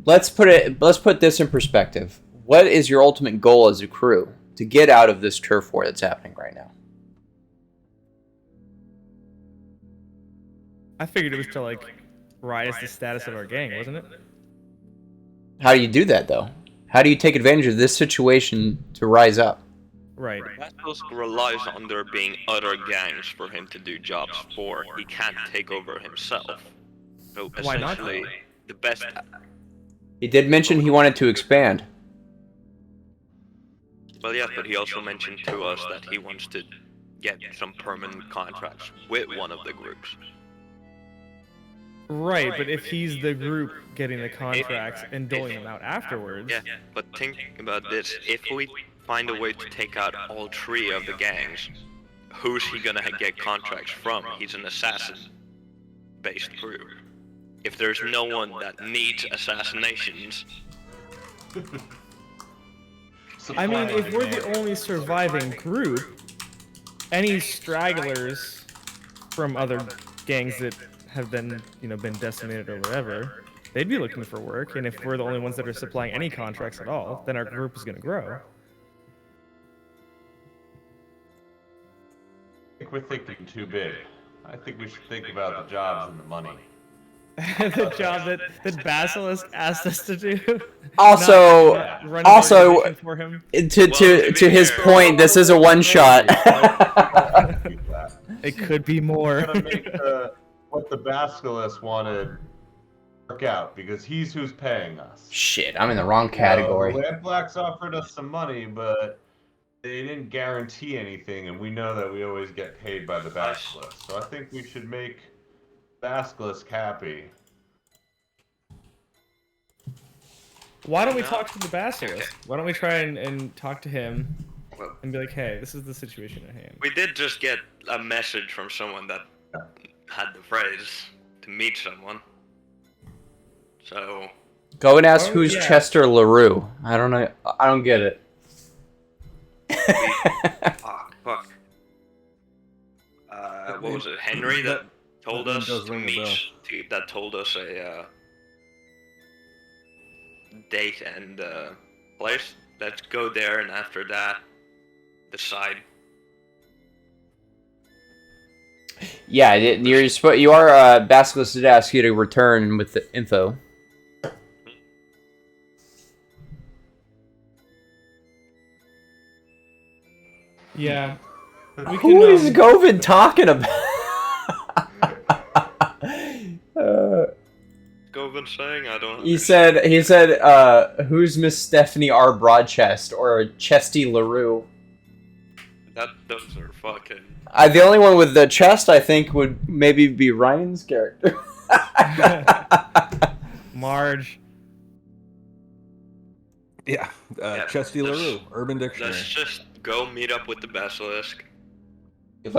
Let's put this in perspective. What is your ultimate goal as a crew to get out of this turf war that's happening right now? I figured it was to like rise the status of our gang, wasn't it? How do you do that though? How do you take advantage of this situation to rise up? Right. Basilisk relies on there being other gangs for him to do jobs for. He can't take over himself. So Why not? essentially, the best. He did mention he wanted to expand. Well, yeah, but he also mentioned to us that he wants to get some permanent contracts with one of the groups. Right, but if he's the group getting the contracts and doling them out afterwards. Yeah, but think about this. If we find a way to take out all 3 of the gangs, who's he gonna get contracts from? He's an assassin-based group. If there's no one that needs assassinations... I mean, if we're the only surviving group, any stragglers from other gangs that have been, been decimated or whatever, they'd be looking for work. And if we're the only ones that are supplying any contracts at all, then our group is going to grow. I think we're thinking too big. I think we should think about the jobs and the money. The job that Basilisk asked us to do. Also, Not run an organization for him. to his point, this is a one shot. It could be more. Gotta make what the Basilisk wanted work out, because he's who's paying us. Shit, I'm in the wrong category. The Lamp Blacks offered us some money, but they didn't guarantee anything, and we know that we always get paid by the Basilisk. So I think we should make Basilisk happy. Why don't we talk to the Basilisk? Why don't we try and talk to him and be like, hey, this is the situation at hand. We did just get a message from someone that had the phrase to meet someone. So Go and ask Oh, who's yeah. Chester LaRue. I don't know. I don't get it. fuck. What was it? Henry that told that name us does to ring a meet. bell. That told us a date and place. Let's go there, and after that, decide. Yeah, you are Basilisk did ask you to return with the info. Yeah. We Who can, is Govin talking about? Govin saying I don't. He said, who's Miss Stephanie R. Broadchest or Chesty LaRue? Those are fucking. The only one with the chest, I think, would maybe be Ryan's character. Marge. Yeah, Yeah, Chesty let's- LaRue, Urban Dictionary. Let's just go meet up with the basilisk.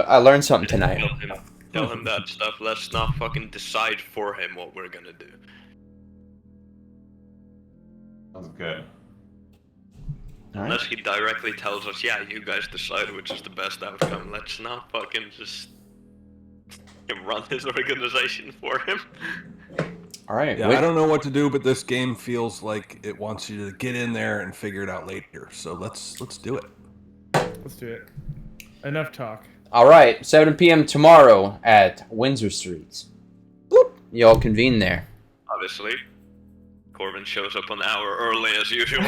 I learned something tonight. Tell him that stuff. Let's not fucking decide for him what we're gonna do. Sounds good. All right. Unless he directly tells us, yeah, you guys decide which is the best outcome. Let's not fucking just run his organization for him. All right. Yeah, wait- I don't know what to do, but this game feels like it wants you to get in there and figure it out later. So let's do it. Let's do it. Enough talk. All right. 7 p.m. tomorrow at Windsor Street. Boop. You all convene there. Obviously, Corbin shows up an hour early as usual.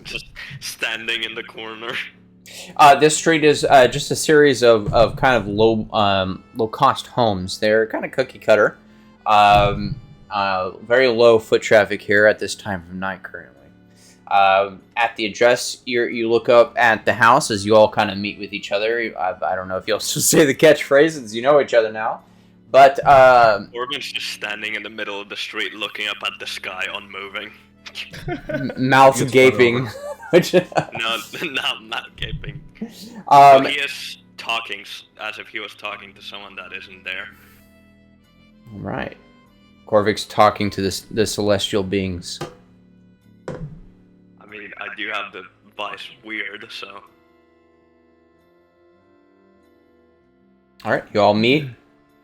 Just standing in the corner. This street is just a series of kind of low cost homes. They're kind of cookie cutter. Very low foot traffic here at this time of night currently. At the address, you look up at the house as you all kind of meet with each other. I don't know if you'll still say the catchphrases. You know each other now. But Corbin's just standing in the middle of the street looking up at the sky, unmoving. mouth Gets gaping. Which, No, not gaping. um, But he is talking as if he was talking to someone that isn't there. right. Corvix talking to the celestial beings. I mean, I do have the vice weird, so. All right, you all meet.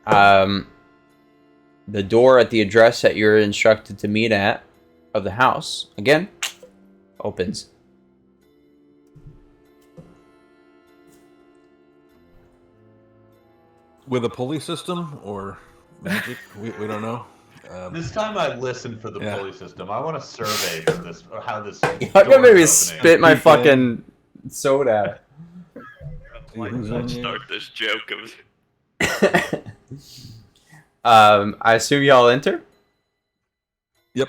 The door at the address that you're instructed to meet at of the house again opens. With a pulley system or magic, we don't know. This time I listened for the Yeah. pulley system. I want a survey for this, or how this. I'm door gonna maybe is spit my fucking soda. Like, who's let's on here? start this joke of. I assume y'all enter. Yep.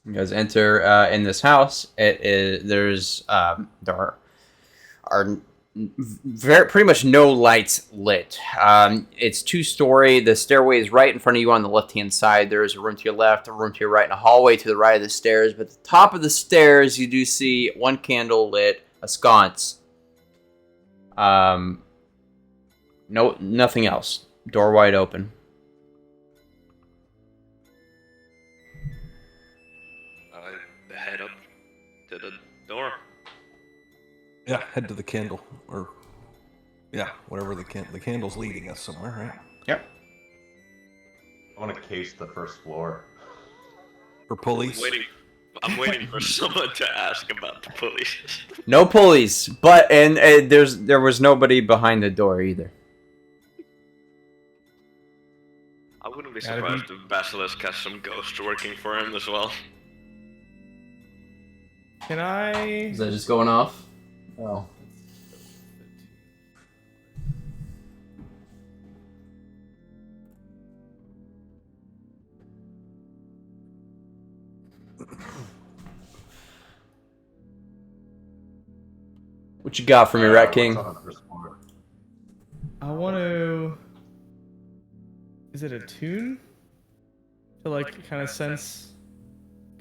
You guys enter in this house. There are pretty much no lights lit. It's 2-story. The stairway is right in front of you on the left-hand side. There is a room to your left, a room to your right, and a hallway to the right of the stairs. But at the top of the stairs, you do see one candle lit, a sconce. No, nothing else. Door wide open. Head up to the door. Yeah, head to the candle, or yeah, whatever the candle's leading us somewhere, right? Yep. I want to case the first floor. For pulleys. I'm waiting for someone to ask about the police. No pulleys, but there was nobody behind the door either. I wouldn't be Gotta surprised if Basilisk has some ghosts working for him as well. Can I? Is that just going off? Oh. What you got for me, Rat King? What's on the first floor? I want to. Is it a tune? To like kind of sense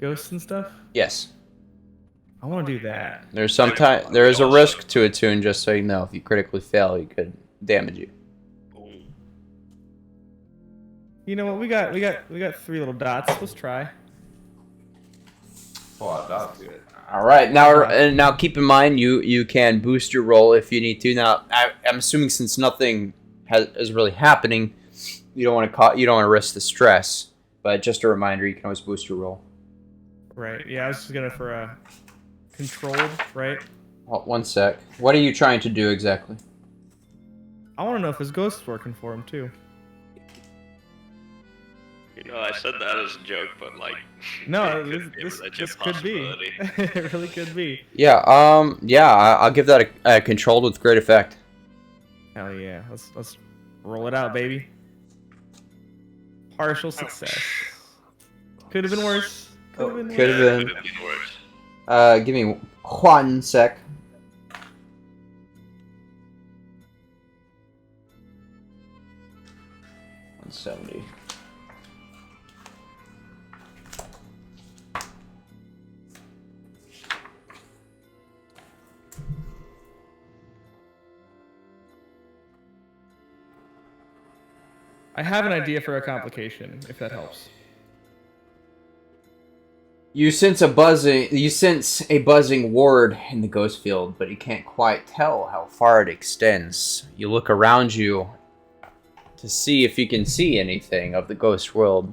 ghosts and stuff. Yes. I want to do that. There is a risk to a tune, just so you know. If you critically fail, you could damage you. You know what? We got 3 little dots. Let's try. Oh, that's good. All right, now keep in mind you can boost your roll if you need to. Now I'm assuming since nothing is really happening, you don't want to risk the stress. But just a reminder, you can always boost your roll. Right. Yeah, I was just gonna for a controlled, right? Well, one sec. What are you trying to do exactly? I want to know if his ghost's working for him too. You know, I said that as a joke, but like, No, it could be a this legit could be. possibility. It really could be. Yeah. I'll give that a controlled with great effect. Hell yeah. Let's roll it out, baby. Partial success. Could have been worse. Could have been worse. Could have been. Could have been worse. Give me 1 sec. $170. I have an idea for a complication, if that helps. You sense a buzzing ward in the ghost field, but you can't quite tell how far it extends. You look around you to see if you can see anything of the ghost world.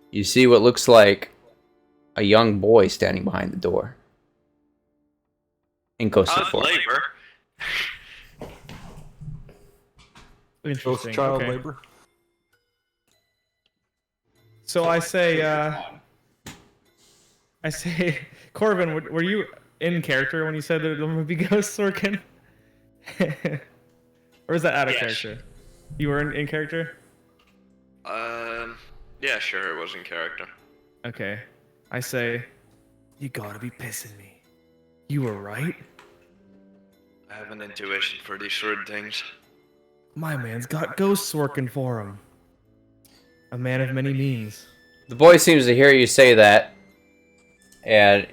You see what looks like a young boy standing behind the door. In ghostly form. Labor. Interesting. Both child okay. labor. So I say, Corbin, were you in character when you said there would be ghosts working? Or is that out of Yes. character? You were in character? Yeah, sure, it was in character. Okay. I say, you gotta be pissing me. You were right? I have an intuition for these sort of things. My man's got ghosts working for him. A man of many means. The boy seems to hear you say that, and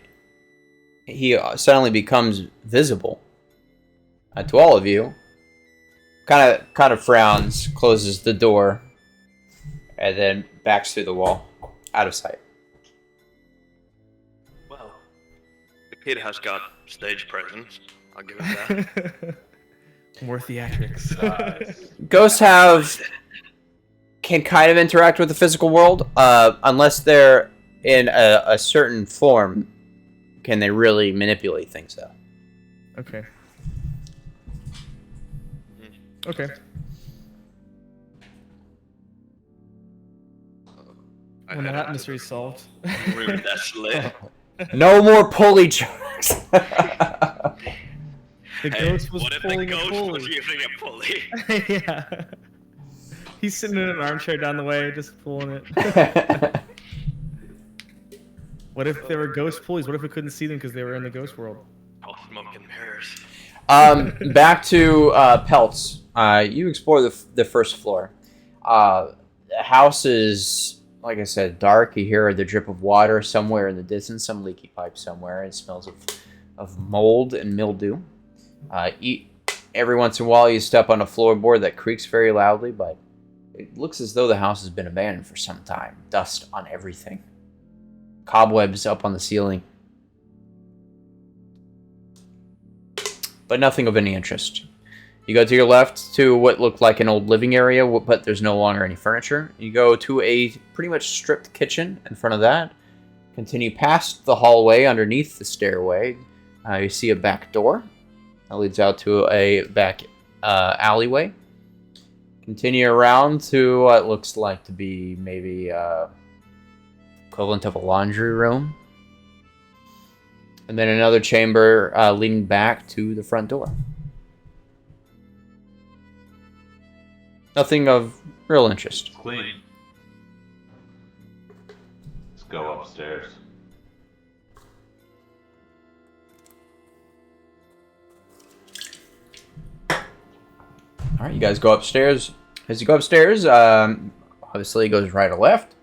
he suddenly becomes visible to all of you. Kind of frowns, closes the door, and then backs through the wall, out of sight. Well, the kid has got stage presence. I'll give it that. More theatrics. Ghosts can kind of interact with the physical world, unless they're in a certain form. Can they really manipulate things though? Okay. Okay. Well, now that mystery's solved. Rude, that's lit. No more pulley jokes. The ghost was What if the pulling a ghost was pulley. using a pulley? Yeah. He's sitting in an armchair down the way, just pulling it. What if there were ghost pulleys? What if we couldn't see them because they were in the ghost world? Oh, smoke and mirrors. Back to Peltz. You explore the first floor. The house is, like I said, dark. You hear the drip of water somewhere in the distance, some leaky pipe somewhere. It smells of mold and mildew. Every once in a while, you step on a floorboard that creaks very loudly, but it looks as though the house has been abandoned for some time. Dust on everything. Cobwebs up on the ceiling. But nothing of any interest. You go to your left to what looked like an old living area, but there's no longer any furniture. You go to a pretty much stripped kitchen in front of that. Continue past the hallway underneath the stairway. You see a back door that leads out to a back alleyway. Continue around to what looks like to be maybe equivalent of a laundry room. And then another chamber leading back to the front door. Nothing of real interest. Clean. Let's go upstairs. Alright, you guys go upstairs. As you go upstairs, obviously it goes right or left.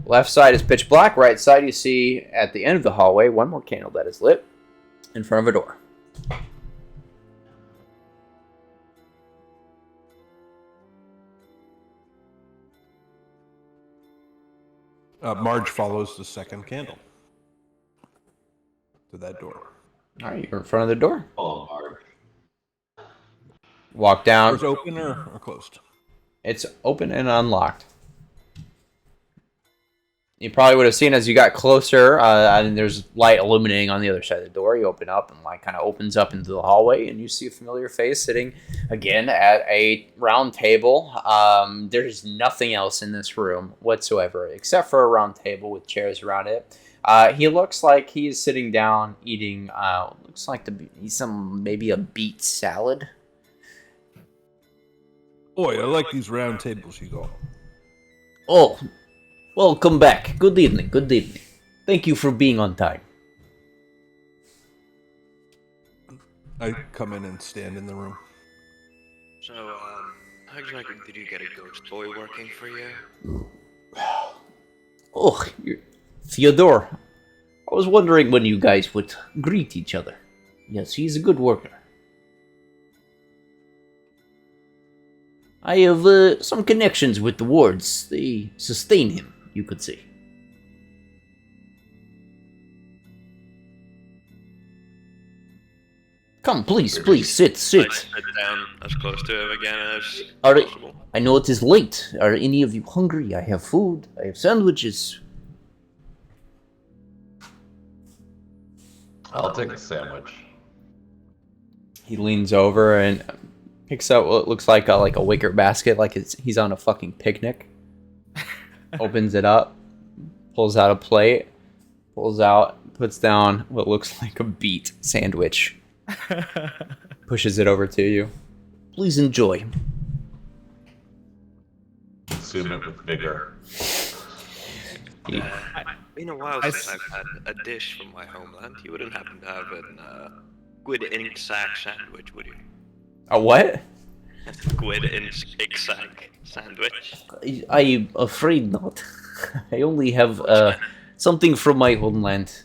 Left side is pitch black. Right side you see at the end of the hallway one more candle that is lit in front of a door. Marge follows the second candle to that door. All right, you're in front of the door. Oh, Marge. Walk down. Doors open or closed? It's open and unlocked. You probably would have seen as you got closer, and there's light illuminating on the other side of the door. You open up, and light kind of opens up into the hallway, and you see a familiar face sitting again at a round table. There's nothing else in this room whatsoever, except for a round table with chairs around it. He looks like he's sitting down eating. Looks like to be maybe a beet salad. Boy, I like these round tables you got. Oh. Welcome back. Good evening. Good evening. Thank you for being on time. I come in and stand in the room. So, how exactly did you get a ghost boy working for you? Oh, Theodore. I was wondering when you guys would greet each other. Yes, he's a good worker. I have some connections with the wards. They sustain him, you could say. Come, please, sit. I sit down as close to him again as Are possible. I know it is late. Are any of you hungry? I have food. I have sandwiches. I'll take a sandwich. He leans over and picks up what looks like a wicker basket, like he's on a fucking picnic. Opens it up, pulls out a plate, puts down what looks like a beet sandwich. Pushes it over to you. Please enjoy. Consume it with vigor. Been a while since I've had a dish from my homeland. You wouldn't happen to have an squid ink sack sandwich, would you? A what? Squid ink sack sandwich. I'm afraid not. I only have something from my homeland,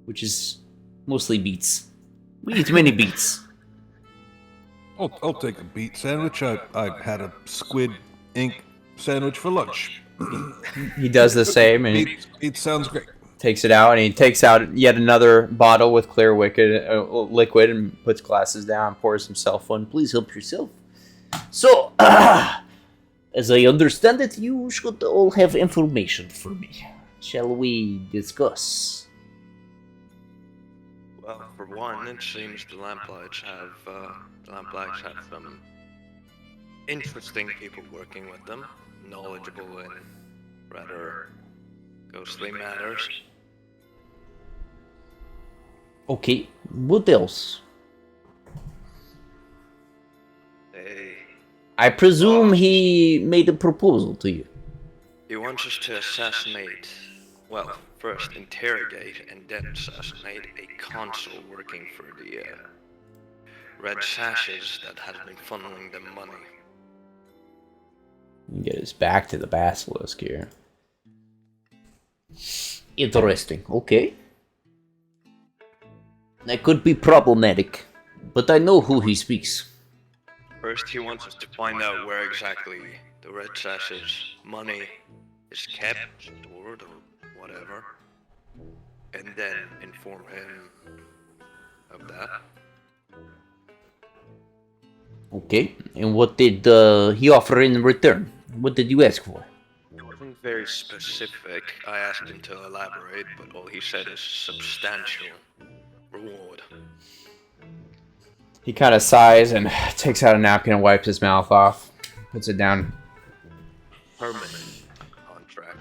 which is mostly beets. We eat many beets. I'll take a beet sandwich. I had a squid ink sandwich for lunch. He does the same, and Beet sounds great. takes it out, and he takes out yet another bottle with clear liquid and puts glasses down, pours himself one. Please help yourself. So, as I understand it, you should all have information for me. Shall we discuss? Well, for one, it seems the lamplights have some interesting people working with them, knowledgeable in rather ghostly matters. Okay, what else? I presume he made a proposal to you. He wants us to assassinate, well, first interrogate and then assassinate a consul working for the Red Sashes that has been funneling them money. You get his back to the basilisk here. Interesting, okay. That could be problematic, but I know who he speaks. First, he wants us to find out where exactly the Red Sashes' money is kept, stored, or whatever, and then inform him of that. Okay, and what did he offer in return? What did you ask for? It wasn't very specific. I asked him to elaborate, but all he said is substantial reward. He kind of sighs and takes out a napkin and wipes his mouth off. Puts it down. Permanent contract.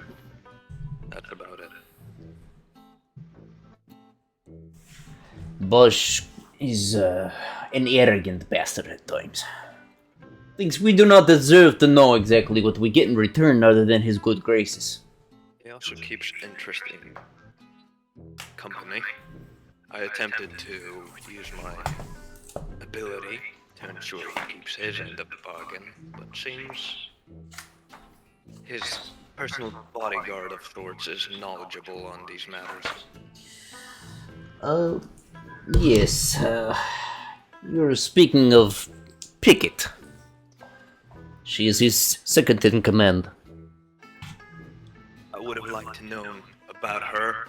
That's about it. Bush is an arrogant bastard at times. Thinks we do not deserve to know exactly what we get in return other than his good graces. He also keeps interesting company. I attempted to use my ability to ensure he keeps his end of the bargain, but seems his personal bodyguard of sorts is knowledgeable on these matters. Yes, you're speaking of Pickett. She is his second in command. I would have liked wanted to know about her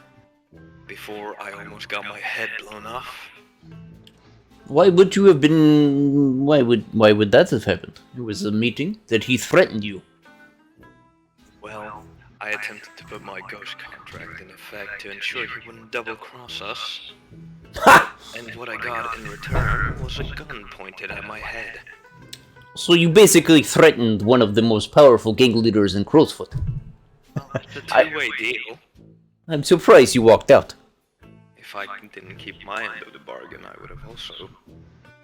before I almost got my head blown off. Why would you have been? Why would that have happened? It was a meeting that he threatened you. Well, I attempted to put my ghost contract in effect to ensure he wouldn't double-cross us. Ha! And what I got in return was a gun pointed at my head. So you basically threatened one of the most powerful gang leaders in Crowsfoot. It's a two-way deal. I'm surprised you walked out. If I didn't keep my end of the bargain, I would have also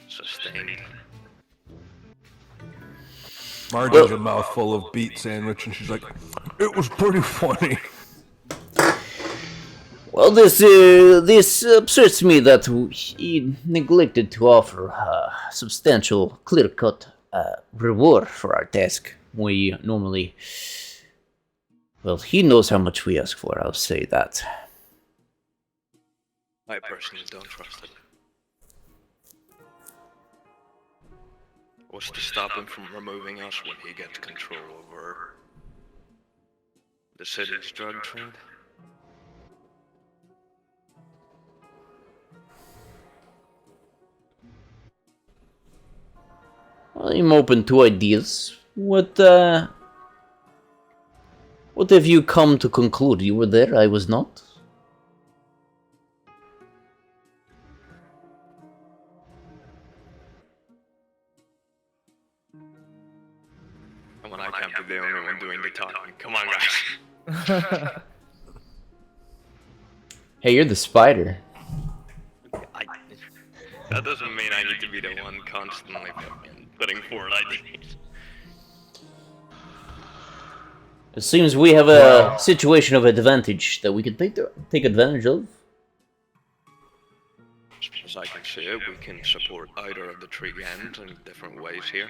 sustained. Margie's a mouthful of beet sandwich, and she's like, "It was pretty funny." Well, this upsets me that he neglected to offer a substantial, clear-cut reward for our task. We normally... Well, he knows how much we ask for, I'll say that. I personally don't trust it. What's to stop him from removing us when he gets control over the city's drug trade? I'm open to ideas. What have you come to conclude? You were there, I was not? And when I can't be the only one doing the talking. Come on, guys. Hey, you're the spider. That doesn't mean I need to be the one constantly fucking putting forward ideas. It seems we have a situation of advantage that we can take advantage of. As I can see it, we can support either of the three ends in different ways here.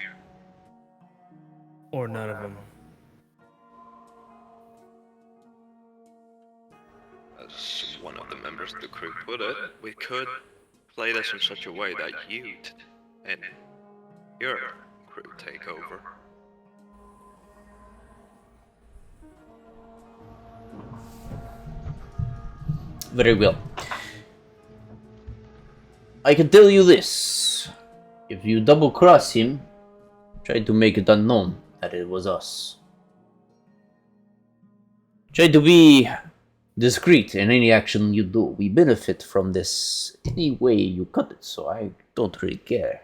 Or none of them. As one of the members of the crew put it, we could play this in such a way that you and your crew take over. Very well. I can tell you this. If you double cross him, try to make it unknown that it was us. Try to be discreet in any action you do. We benefit from this any way you cut it, so I don't really care.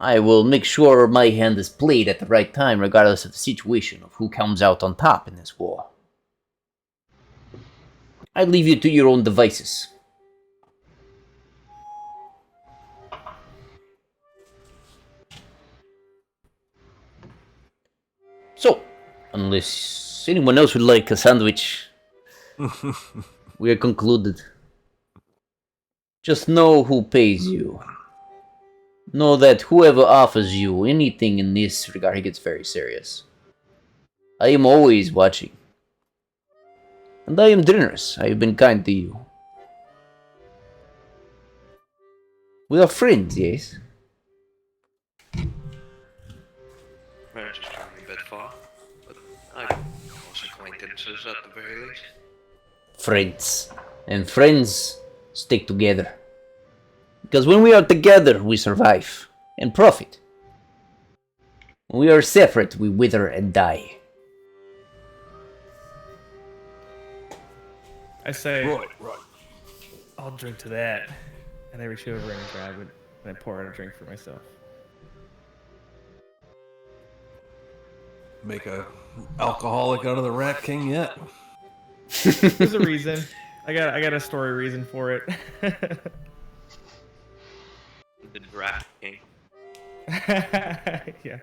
I will make sure my hand is played at the right time, regardless of the situation of who comes out on top in this war. I leave you to your own devices. So, unless anyone else would like a sandwich, we are concluded. Just know who pays you. Know that whoever offers you anything in this regard, he gets very serious. I am always watching. And I am generous. I have been kind to you. We are friends, yes? Marriage is probably a bit far, but I know acquaintances at the very least. Friends. And friends stick together. Because when we are together, we survive and profit. When we are separate, we wither and die. I say, Right. I'll drink to that. And I reach over and grab it, and I pour out a drink for myself. Make a alcoholic out of the Rat King yet? There's a reason. I got a story reason for it. The Draft King. Yeah.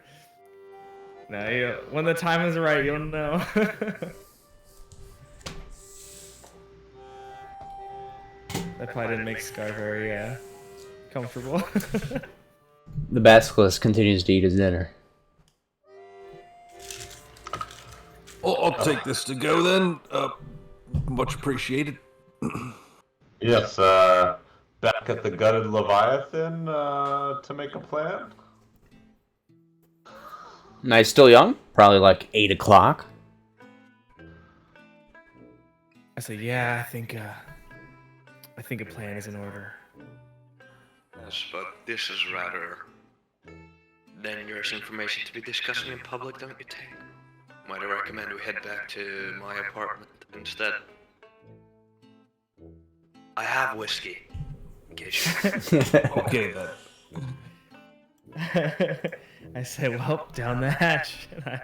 No, when the time is right, you'll know. That probably didn't make Scar very comfortable. The basilisk continues to eat his dinner. I'll take this to go then. Much appreciated. Yes, back at the gutted Leviathan to make a plan. Night's still young, probably like 8 o'clock. say, yeah, I think a plan is in order. Yes, but this is rather dangerous information to be discussing in public, don't you think? Might I recommend we head back to my apartment instead? I have whiskey. In case you... Okay, then. I say, well, down the hatch. And I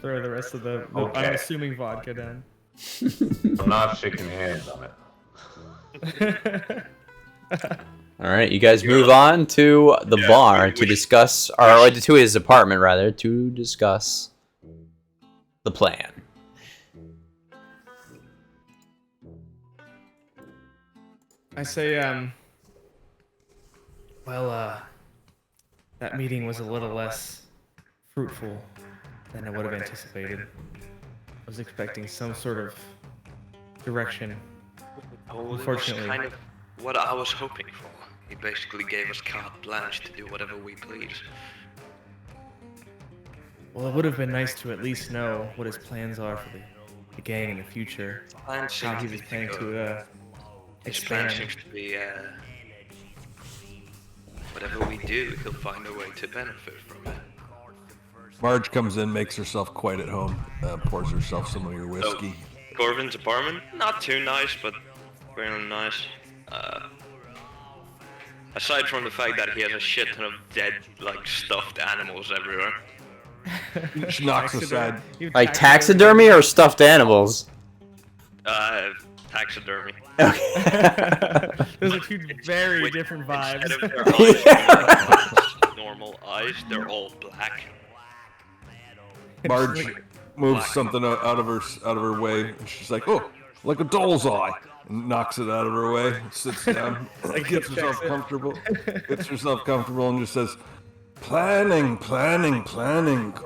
throw the rest of the Okay. I'm assuming vodka down. I'm not shaking hands on it. All right, you guys move on to the Yeah, bar we- to we- discuss, or to his apartment rather, to discuss the plan. I say, well, that meeting was a little less fruitful than I would have anticipated. I was expecting some sort of direction. Oh, Unfortunately. it was kind of what I was hoping for. He basically gave us carte blanche to do whatever we please. Well, it would have been nice to at least know what his plans are for the gang in the future. Plan How seems he to was be planning go- to His plan expand. seems to be, whatever we do, he'll find a way to benefit from it. Marge comes in, makes herself quite at home, pours herself some of your whiskey. Corvin's apartment, not too nice, but fairly nice. Aside from the fact that he has a shit ton of dead, like, stuffed animals everywhere. She knocks aside. Like taxidermy or stuffed animals? Taxidermy. Those are two very different vibes. Instead of their eyes being normal eyes, they're all black. Marge moves something out of her way, and she's like, "Oh, like a doll's eye," and knocks it out of her way. Sits down, gets herself comfortable, and just says, "Planning.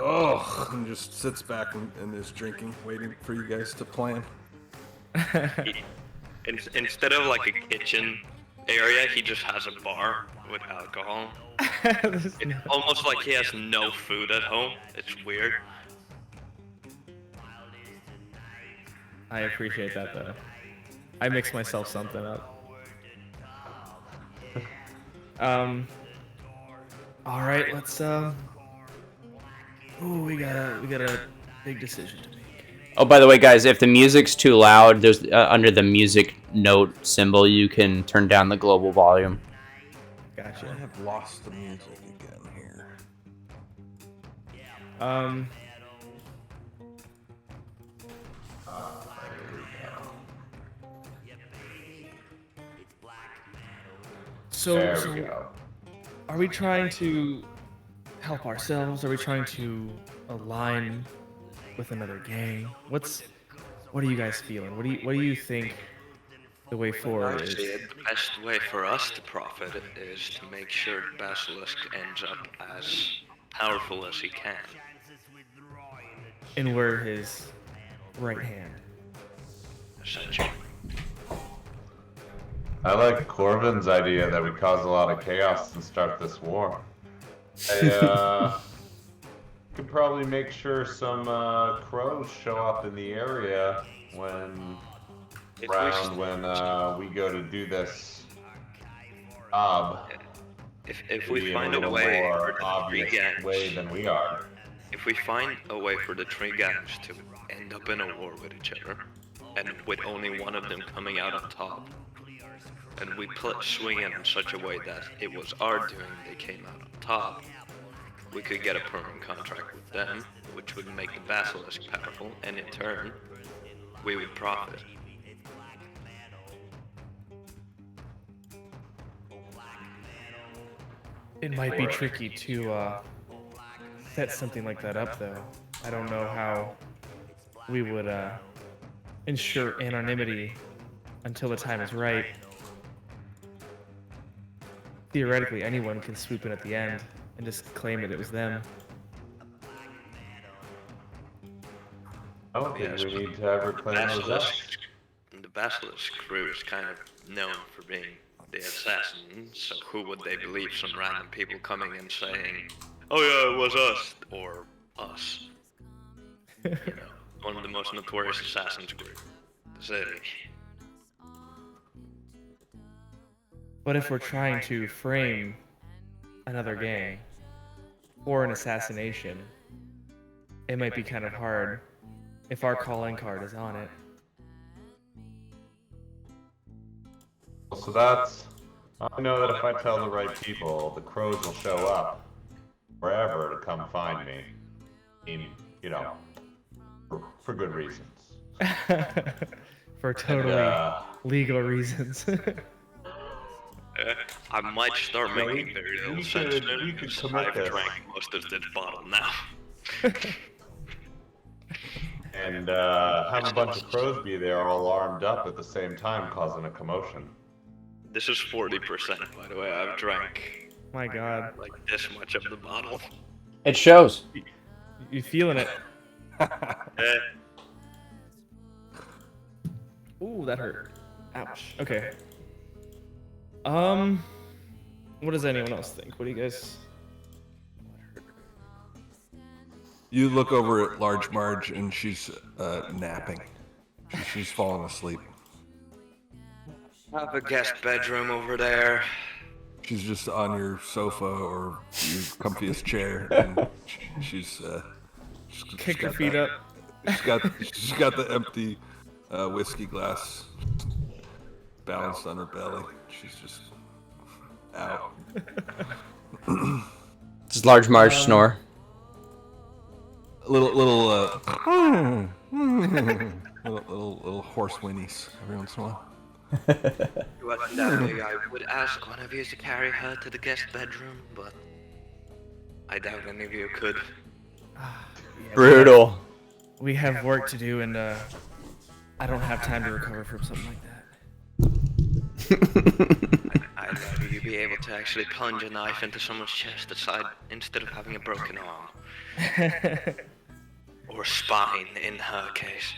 Oh," and just sits back and is drinking, waiting for you guys to plan. Instead of like a kitchen area, he just has a bar with alcohol. There's It's almost like he has no food at home. It's weird. I appreciate that though. I mix myself something up. All right, let's Ooh, we got a big decision to make. Oh, by the way, guys, if the music's too loud, there's under the music note symbol, you can turn down the global volume. Gotcha. I have lost the music again here. So, There so we go. are we trying to help ourselves? Are we trying to align with another gang? What are you guys feeling? What do you think the way forward Honestly, is? the best way for us to profit is to make sure Basilisk ends up as powerful as he can. And we're his right hand. Essentially. I like Corvin's idea that we cause a lot of chaos and start this war. I could probably make sure some crows show up in the area when If we go to do this job. If Be we in find a a little way more for the three obvious gangs, way than we are. if we find a way for the three gangs to end up in a war with each other, and with only one of them coming out on top, and we swing it in such a way that it was our doing they came out on top, we could get a permanent contract with them, which would make the Basilisk powerful, and in turn, we would profit. It might be tricky to set something like that up, though. I don't know how we would ensure anonymity until the time is right. Theoretically, anyone can swoop in at the end and just claim that it was them. I don't think Yes, we but need to ever claim those up. The Basilisk crew is kind of known for being the assassins, so who would they believe? Some random people coming and saying, "Oh yeah, it was us," or us. You know, one of the most notorious assassins group. city. But if we're trying to frame another gang or an assassination, it might be kind of hard if our calling card is on it. So that's. I know that if I tell the right people, the crows will show up wherever to come find me. You know, for good reasons. For totally legal reasons. I might start making very little you sense could- soon, you could because commit I've this. drank most of this bottle now. And have a bunch of crows be there all armed up at the same time, causing a commotion. This is 40%, by the way. I've drank My God, like this much of the bottle. It shows. you feeling it? Eh, Ooh, that hurt. Ouch. Okay. What does anyone else think? What do you guys? You look over at Large Marge, and she's napping. She's falling asleep. have a guest bedroom over there. She's just on your sofa or your comfiest chair, and she's Kick your feet up. She's got the empty whiskey glass balanced on her belly. She's just out. Does Large Marge snore? Little little horse whinnies every once in a while. It wasn't that big. I would ask one of you to carry her to the guest bedroom, but I doubt any of you could. Brutal. We have work to do, and I don't have time to recover from something like that. I'd rather you be able to actually plunge a knife into someone's chest instead of having a broken arm. Or spine, in her case.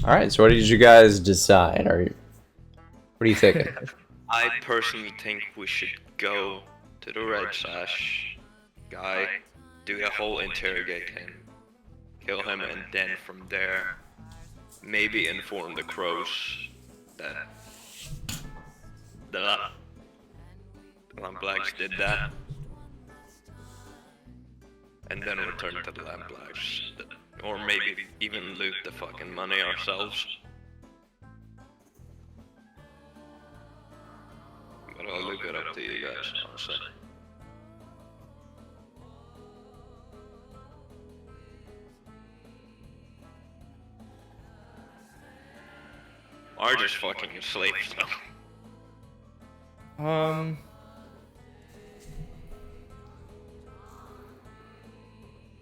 All right. So what did you guys decide? What are you thinking? I personally think we should go to the Red Sash guy, do a whole interrogate him, kill him, and then from there, maybe inform the crows that the Lamplags did that, and then return to the Lamplags, or maybe even loot the fucking money ourselves. But I'll leave it up to you guys, honestly. Are just fucking asleep, so.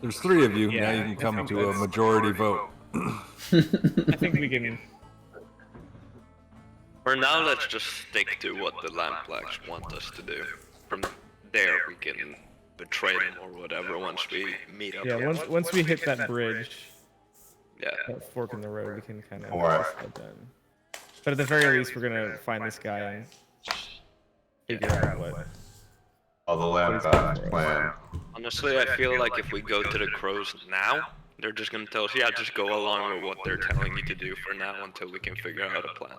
There's three of you. Yeah, Now you can I come think to a that's- majority vote. I think we can. For now, let's just stick to what the Lamplags want us to do. From there, we can betray them or whatever once we meet up. Yeah, once we hit that bridge, Yeah. that fork in the road, we can kind of Alright. decide then. But at the very least, we're gonna find this guy and figure out what. Oh, the Lamb plan. Honestly, I feel like if we go to the crows now, they're just gonna tell us, yeah, just go along with what they're telling you to do for now until we can figure out a plan.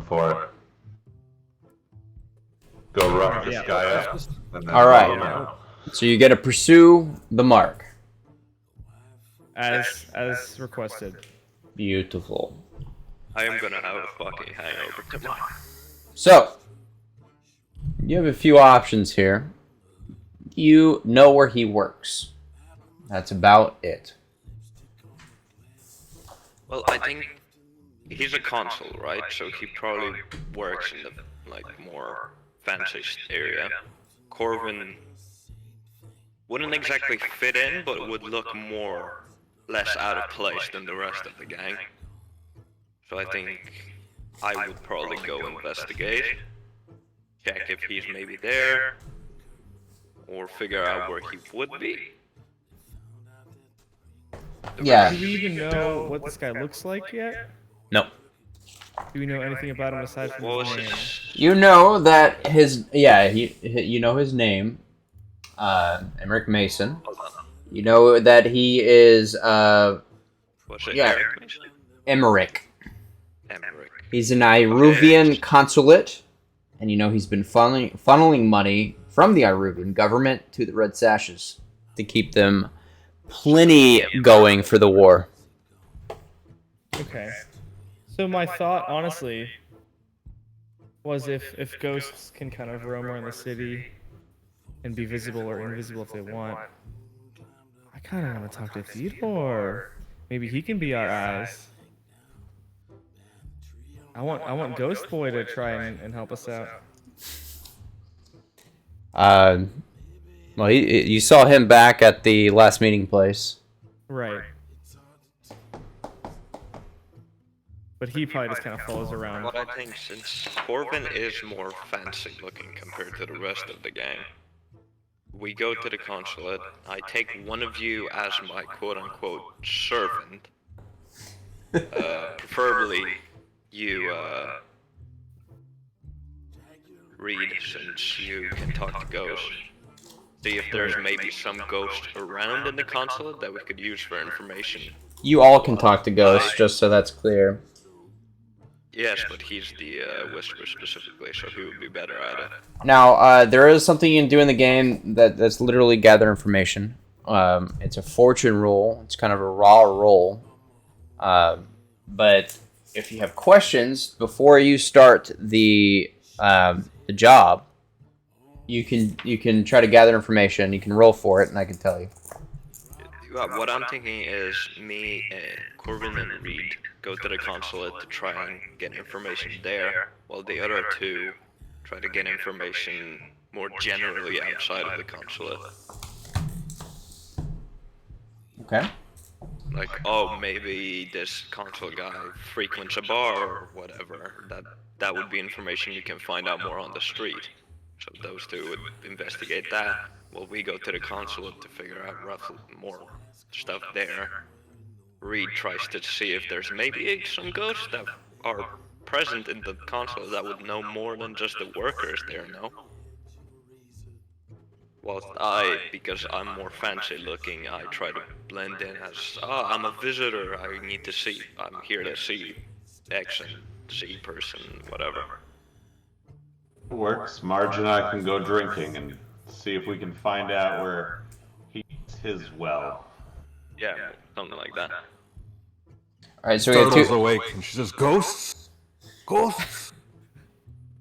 For it. Go rough this Yeah. guy up. And then All right. vote him out. So you get to pursue the mark. As requested. Beautiful. I am gonna have a fucking hangover tomorrow. So you have a few options here. You know where he works. That's about it. Well, I think he's a consul, right? So he probably works in the like more fancy area. Corvin wouldn't exactly fit in, but would look more less out of place than the rest of the gang. So I think I would probably go investigate, check if he's maybe there, or figure out where he would be. Yeah. Do we even know what this guy looks like yet? No. Do we know anything about him aside from What was his name? his? You know that you know his name, Emmerich Mason. Hold on. You know that he is Was it Yeah. Eric? Mason? Emmerich. Emmerich. He's an Iruvian consulate, and he's been funneling money from the Iruvian government to the Red Sashes to keep them plenty going for the war. Okay. So my thought, honestly, was if ghosts can kind of roam around the city and be visible or invisible if they want, I kind of want to talk to Theodore. Maybe he can be our eyes. I want Ghost Boy to try and help us out. Well, you saw him back at the last meeting place. Right. But he probably just kind of follows around. What I think, since Corbin is more fancy looking compared to the rest of the gang, we go to the consulate. I take one of you as my quote-unquote servant. Preferably you, Reed, since you can talk to ghosts. See if there's maybe some ghost around in the consulate that we could use for information. You all can talk to ghosts, just so that's clear. Yes, but he's the whisperer specifically, so he would be better at it. Now, there is something you can do in the game that's literally gather information. It's a fortune roll. It's kind of a raw roll. But if you have questions before you start the job, you can try to gather information. You can roll for it, and I can tell you. What I'm thinking is me, Corbin, and Reed go to the consulate to try and get information there, while the other two try to get information more generally outside of the consulate. Okay. Like, oh, maybe this consul guy frequents a bar or whatever. That would be information you can find out more on the street. So those two would investigate that, while we go to the consulate to figure out roughly more stuff there. Reed tries to see if there's maybe some ghosts that are present in the consulate that would know more than just the workers there, no? Whilst I, because I'm more fancy looking, I try to blend in as, I'm a visitor, I'm here to see X and Z person, whatever. Works. Marge and I can go drinking and see if we can find out where he eats his well. Yeah, something like that. All right, so we have Turtle's two. awake, and she says, "Ghosts, ghosts."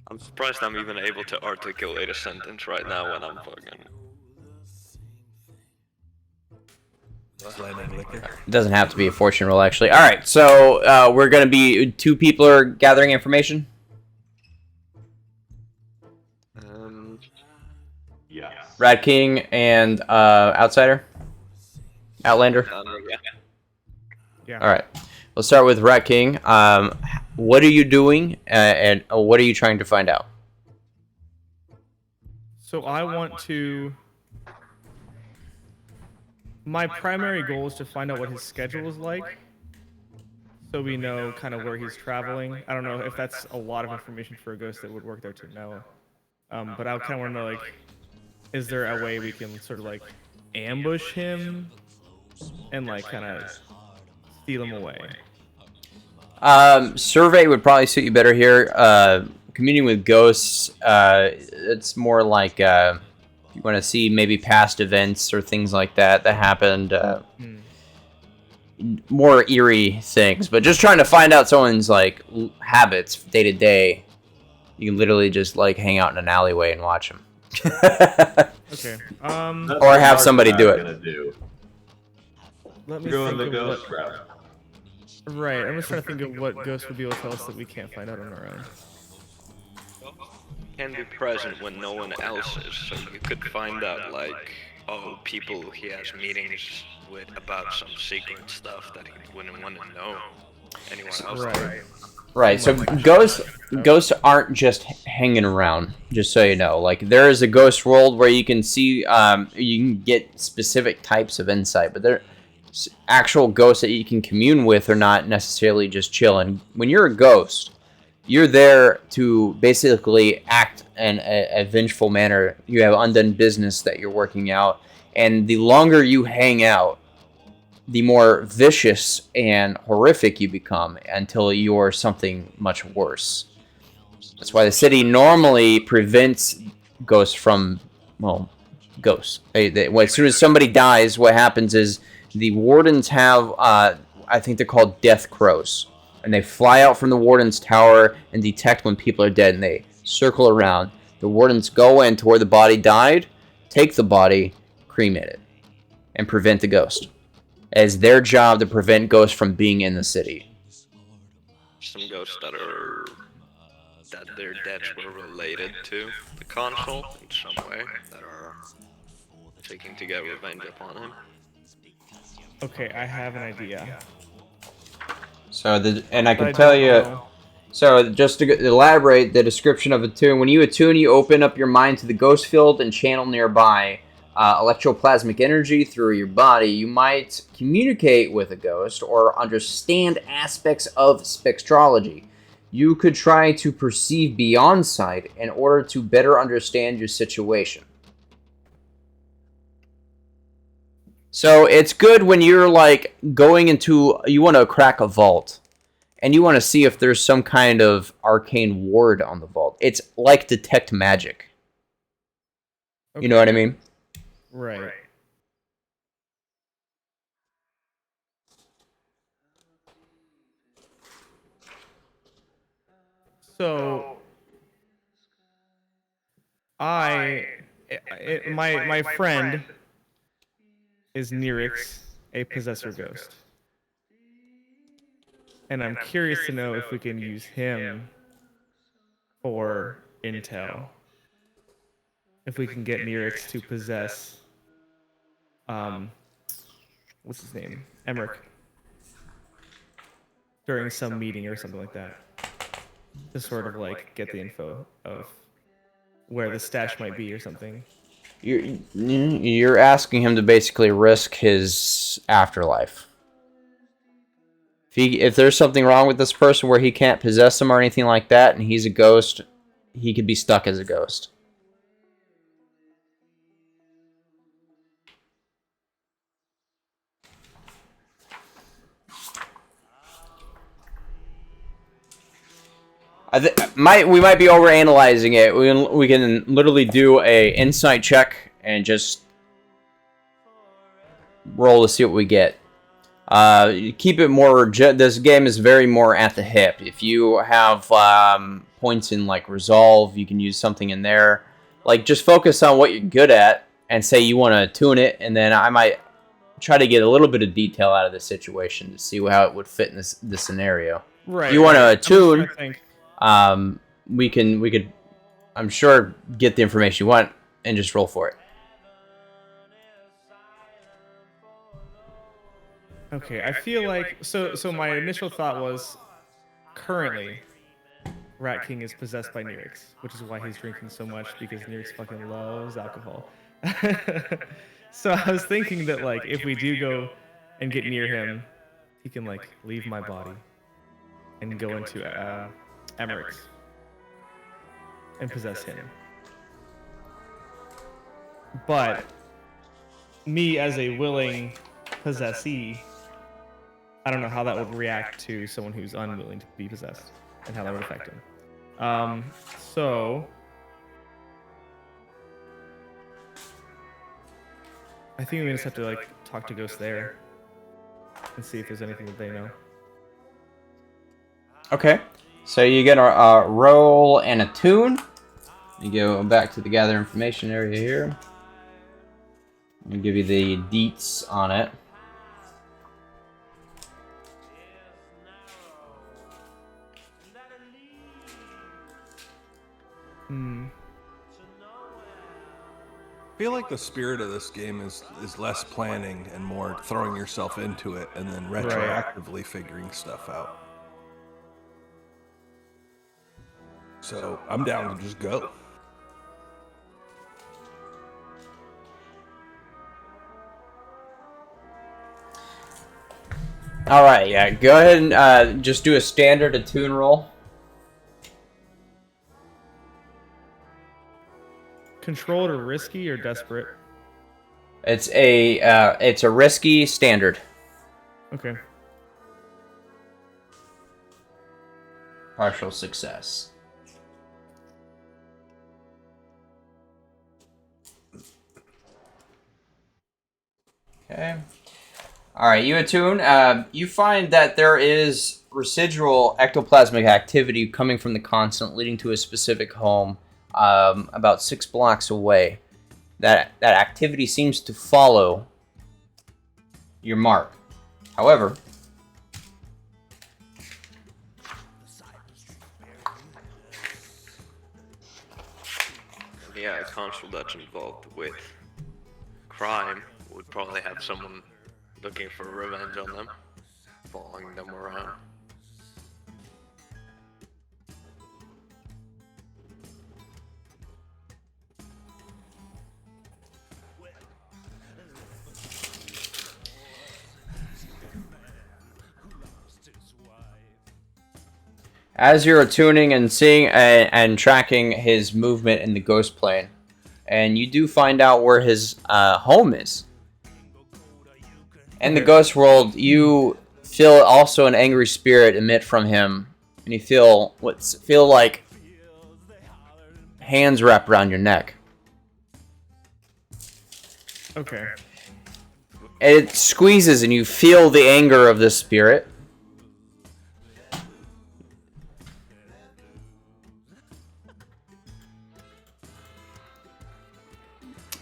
I'm surprised I'm even able to articulate a sentence right now when I'm fucking... Slamming liquor. It doesn't have to be a fortune roll, actually. All right, so we're gonna be two people are gathering information. Yes. Rat King and Outsider, Outlander. yeah. Yeah. All right, we'll start with Rat King. What are you doing, and what are you trying to find out? So I want to... My primary goal is to find out what his schedule is like, so we know kind of where he's traveling. I don't know if that's a lot of information for a ghost that would work there to know. But I kind of want to know, like, is there a way we can sort of like ambush him and like kind of steal him away? Survey would probably suit you better here. Communing with ghosts, it's more like you want to see maybe past events or things like that happened. More eerie things, but just trying to find out someone's like habits day to day. You can literally just like hang out in an alleyway and watch them. Okay. That's Or what have Marge somebody and I do are it. gonna do. Let me Go in think the of ghost what... route. Right, I'm just trying to think of what ghosts would be able to tell us that we can't find out on our own. Can be present when no one else is, so you could find out, like, people he has meetings with about some secret stuff that he wouldn't want to know anyone else. Right. Right, so ghosts aren't just hanging around, just so you know. Like, there is a ghost world where you can see, you can get specific types of insight, but they're actual ghosts that you can commune with are not necessarily just chilling. When you're a ghost, you're there to basically act in a vengeful manner. You have undone business that you're working out, and the longer you hang out, the more vicious and horrific you become until you're something much worse. That's why the city normally prevents ghosts from, well, ghosts. As soon as somebody dies, what happens is the wardens have, I think they're called death crows. And they fly out from the warden's tower and detect when people are dead, and they circle around. The wardens go in to where the body died, take the body, cremate it, and prevent the ghost. It's their job to prevent ghosts from being in the city. Some ghosts that their deaths were related to the consul in some way, that are seeking to get revenge upon him. Okay, I have an idea. So, and I But can tell don't you. know. So, just to elaborate the description of attune, when you attune, you open up your mind to the ghost field and channel nearby electroplasmic energy through your body. You might communicate with a ghost or understand aspects of spectrology. You could try to perceive beyond sight in order to better understand your situation. So it's good when you're like going into, you want to crack a vault and you want to see if there's some kind of arcane ward on the vault. It's like detect magic. You know what I mean? Right. So my friend is Nirix, a possessor ghost. And I'm curious to know if we can use him for intel. If we can get Nirix to possess what's his name? Emmerich. During some meeting or something like that. To sort of like get the info of where the stash might be or something. You're asking him to basically risk his afterlife. If there's something wrong with this person where he can't possess him or anything like that, and he's a ghost, he could be stuck as a ghost. We might be overanalyzing it. We can literally do a insight check and just roll to see what we get. Keep it more. This game is very more at the hip. If you have points in like resolve, you can use something in there. Like just focus on what you're good at and say you want to tune it, and then I might try to get a little bit of detail out of the situation to see how it would fit in this scenario. Right. If you want to I'm just trying tune. to think. We could, I'm sure, get the information you want and just roll for it. Okay, I feel like so my initial thought was currently Rat King is possessed by Nirix, which is why he's drinking so much, because Nirix fucking loves alcohol. So I was thinking that like if we do go and get near him, he can like leave my body and go into Emmerich's and possess him. But me as a willing possessee, I don't know how that would react to someone who's unwilling to be possessed and how that would affect him. So I think we just have to like talk to ghosts there and see if there's anything that they know. Okay. So you get a roll and a tune. You go back to the gather information area here. I'll give you the deets on it. I feel like the spirit of this game is less planning and more throwing yourself into it and then retroactively figuring stuff out. So I'm down to just go. All right, yeah. Go ahead and just do a standard attune roll. Controlled or risky or desperate? It's a risky standard. Okay. Partial success. Okay. All right, you attune. You find that there is residual ectoplasmic activity coming from the constant, leading to a specific home about 6 blocks away. That activity seems to follow your mark. However, Yeah, a console that's involved with crime would probably have someone looking for revenge on them, following them around. as you're attuning and seeing and tracking his movement in the ghost plane, and you do find out where his home is. In the ghost world, you feel also an angry spirit emit from him, and you feel like hands wrapped around your neck. Okay. It squeezes, and you feel the anger of this spirit.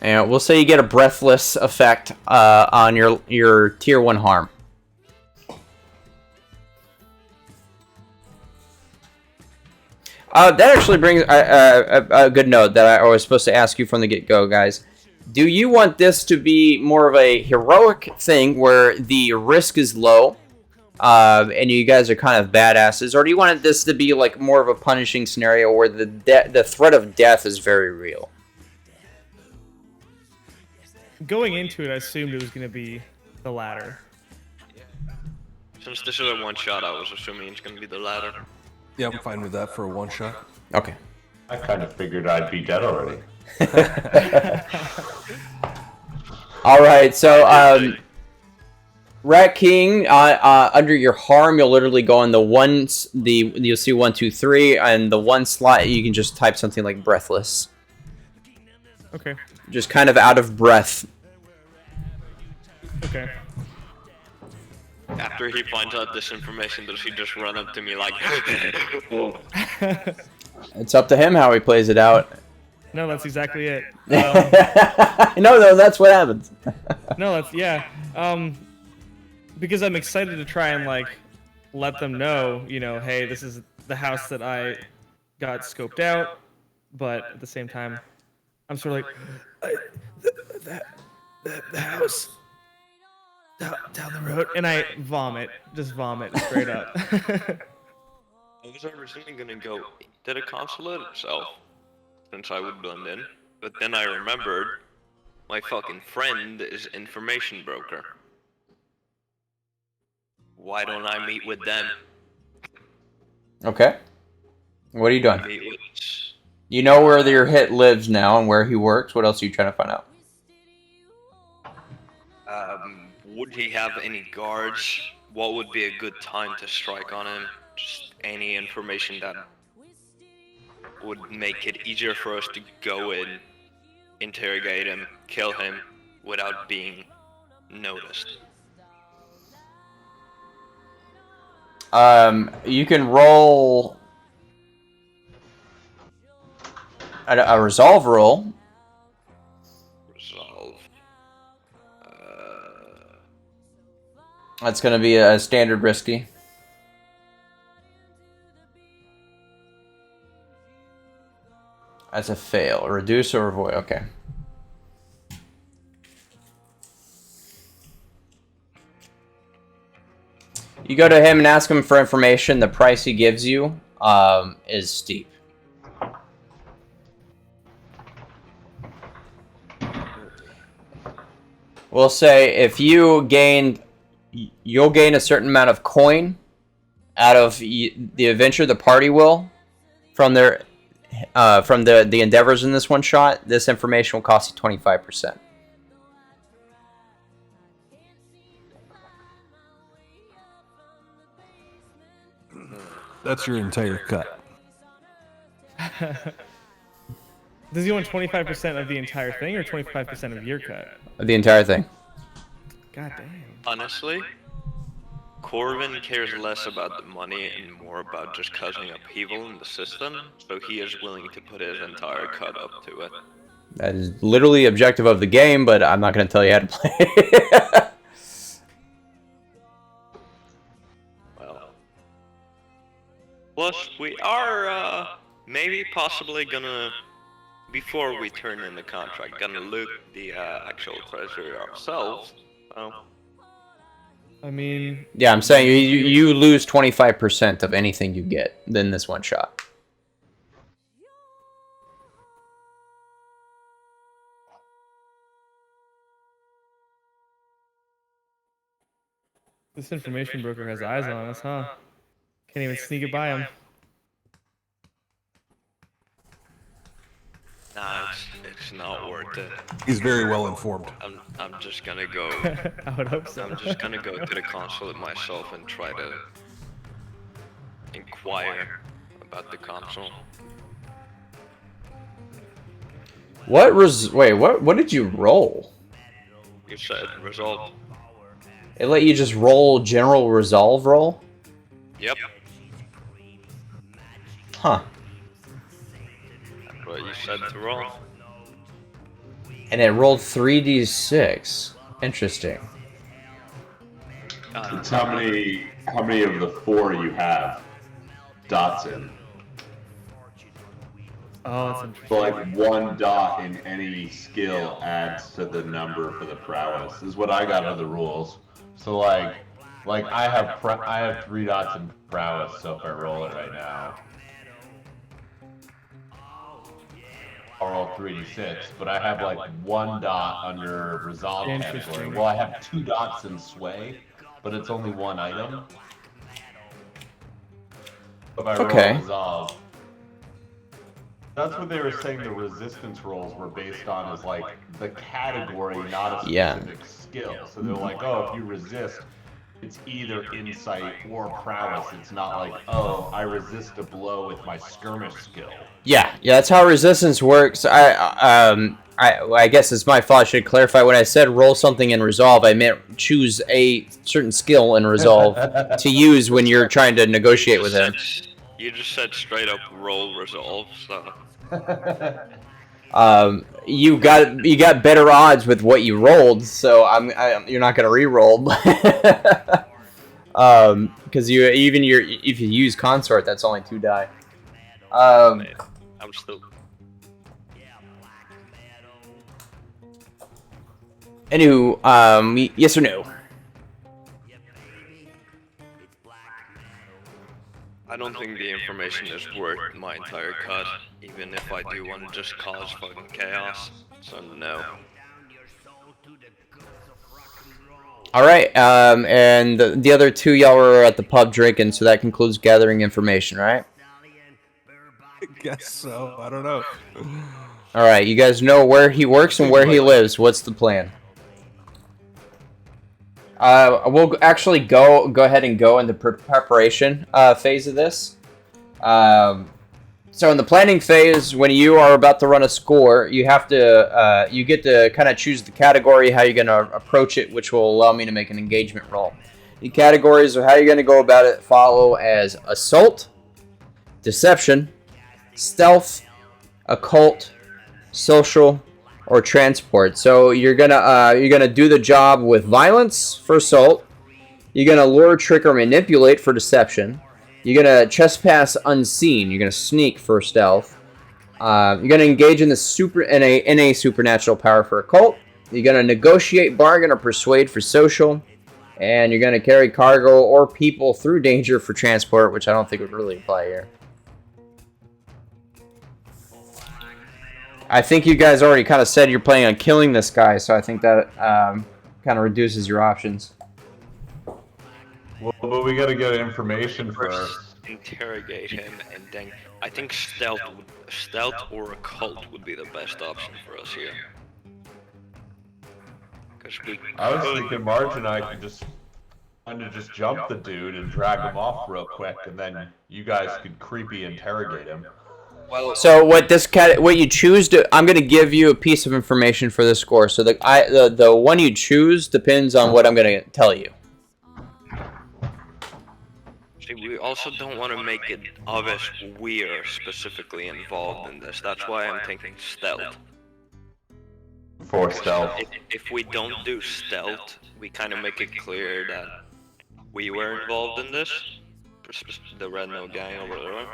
And we'll say you get a breathless effect on your tier 1 harm. That actually brings a good note that I was supposed to ask you from the get-go, guys. Do you want this to be more of a heroic thing where the risk is low and you guys are kind of badasses, or do you want this to be like more of a punishing scenario where the threat of death is very real? Going into it, I assumed it was going to be the latter. Since this is a one shot, I was assuming it's gonna be the latter. Yeah, I'm fine with that for a one shot. Okay. I kind of figured I'd be dead already. All right, so Rat King, under your harm, you'll literally go on you'll see 1, 2, 3, and the one slot you can just type something like breathless, Okay. just kind of out of breath. Okay. After he finds out this information, does he just run up to me like, It's up to him how he plays it out. No, that's exactly it. No, that's what happens. No, that's yeah. Because I'm excited to try and like let them know, hey, this is the house that I got scoped out, but at the same time, I'm sort of like the house down the road, and I just vomit straight up. I was originally gonna go to the consulate itself, since I would blend in, but then I remembered my fucking friend is information broker. Why don't I meet with them? Okay. What are you doing? Meet with, You know where your hit lives now and where he works. What else are you trying to find out? would he have any guards? What would be a good time to strike on him? Just any information that would make it easier for us to go in, interrogate him, kill him, without being noticed. You can roll a resolve roll. Resolve. That's going to be a standard risky. That's a fail. Reduce or avoid. Okay. You go to him and ask him for information. The price he gives you is steep. We'll say if you'll gain a certain amount of coin out of the adventure, the party will, from the endeavors in this one shot. This information will cost you 25%. That's your entire cut. Does he want 25% of the entire thing or 25% of your cut? The entire thing. God damn. Honestly, Corvin cares less about the money and more about just causing upheaval in the system, so he is willing to put his entire cut up to it. That is literally the objective of the game, but I'm not going to tell you how to play. Well, plus we are maybe possibly gonna, before we turn in the contract, gonna loot the actual treasury ourselves. So I mean, Yeah, I'm saying you lose 25% of anything you get in this one shot. this information broker has eyes on us, huh? Can't even sneak it by him. nah, it's not worth it. He's very well informed. I'm just gonna go. I would hope so. I'm just gonna go to the consulate myself and try to inquire about the console. Wait, what did you roll? You said resolve. It let you just roll general resolve roll? Yep. Huh. That's what you said to roll. And it rolled 3d6. Interesting. It's how many of the 4 you have dots in. Oh, that's interesting. So like 1 dot in any skill adds to the number for the prowess is what I got out of the rules. So like I have 3 dots in prowess, so if I roll it right now, I'll roll 3d6, but I have like 1 dot under resolve category. Interesting. Well, I have 2 dots in sway, but it's only 1 item. If I roll Okay. resolve, that's what they were saying the resistance rolls were based on, is like the category, not a Yeah. specific skill. So they're like, oh, if you resist, it's either insight or prowess. It's not like, oh, I resist a blow with my skirmish skill. Yeah, that's how resistance works. I guess it's my fault. I should clarify. When I said roll something in resolve, I meant choose a certain skill in resolve to use when you're trying to negotiate with him. You just said straight up roll resolve, so. You got better odds with what you rolled, so you're not gonna re-roll. Because if you use consort, that's only 2 die. I'm still. Anywho, yes or no? I don't think the information is worth my entire cut, even if I do want to just cause fucking chaos. So no. All right, and the other 2 y'all were at the pub drinking, so that concludes gathering information, right? I guess so. I don't know. All right, you guys know where he works and where he lives. What's the plan? We'll actually go ahead and go in the preparation phase of this. So in the planning phase, when you are about to run a score, you have to you get to kind of choose the category, how you're going to approach it, which will allow me to make an engagement roll. The categories of how you're going to go about it follow as assault, deception, stealth, occult, social, or transport. So you're gonna do the job with violence for assault. You're gonna lure, trick, or manipulate for deception. You're gonna trespass unseen. You're gonna sneak for stealth. You're gonna engage in a supernatural power for occult. You're gonna negotiate, bargain, or persuade for social, and you're gonna carry cargo or people through danger for transport, which I don't think would really apply here. I think you guys already kind of said you're planning on killing this guy, so I think that kind of reduces your options. Well, but we gotta get information first. Interrogate him, and then I think stealth or occult would be the best option for us here. Because I was thinking Marge and I could just to just jump the dude and drag him off real quick, and then you guys could creepy interrogate him. Well, So what you choose to, I'm gonna give you a piece of information for the score. So the one you choose depends on what I'm gonna tell you. see, we also don't want to make it obvious we're specifically involved in this. That's why I'm thinking stealth. For stealth. If we don't do stealth, we kind of make it clear that we were involved in this, the Red No Gang or whatever.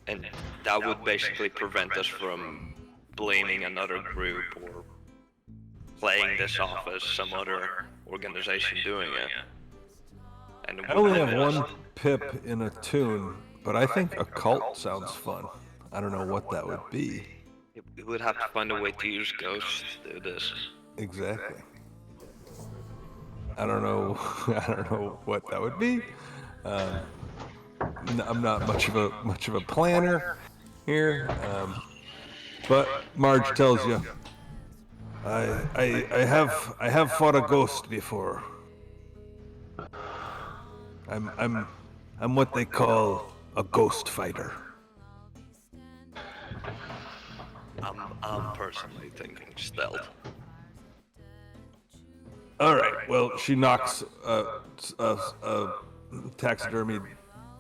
And that would basically prevent us from blaming another group or playing this off as some other organization doing it. And I only have one pip in a tune, but I think a cult sounds fun. I don't know what that would be. We would have to find a way to use ghosts to do this. Exactly. I don't know. I don't know what that would be. I'm not much of a planner here, but Marge tells you, I have fought a ghost before. I'm what they call a ghost fighter. I'm personally thinking stealth. All right. Well, she knocks a taxidermy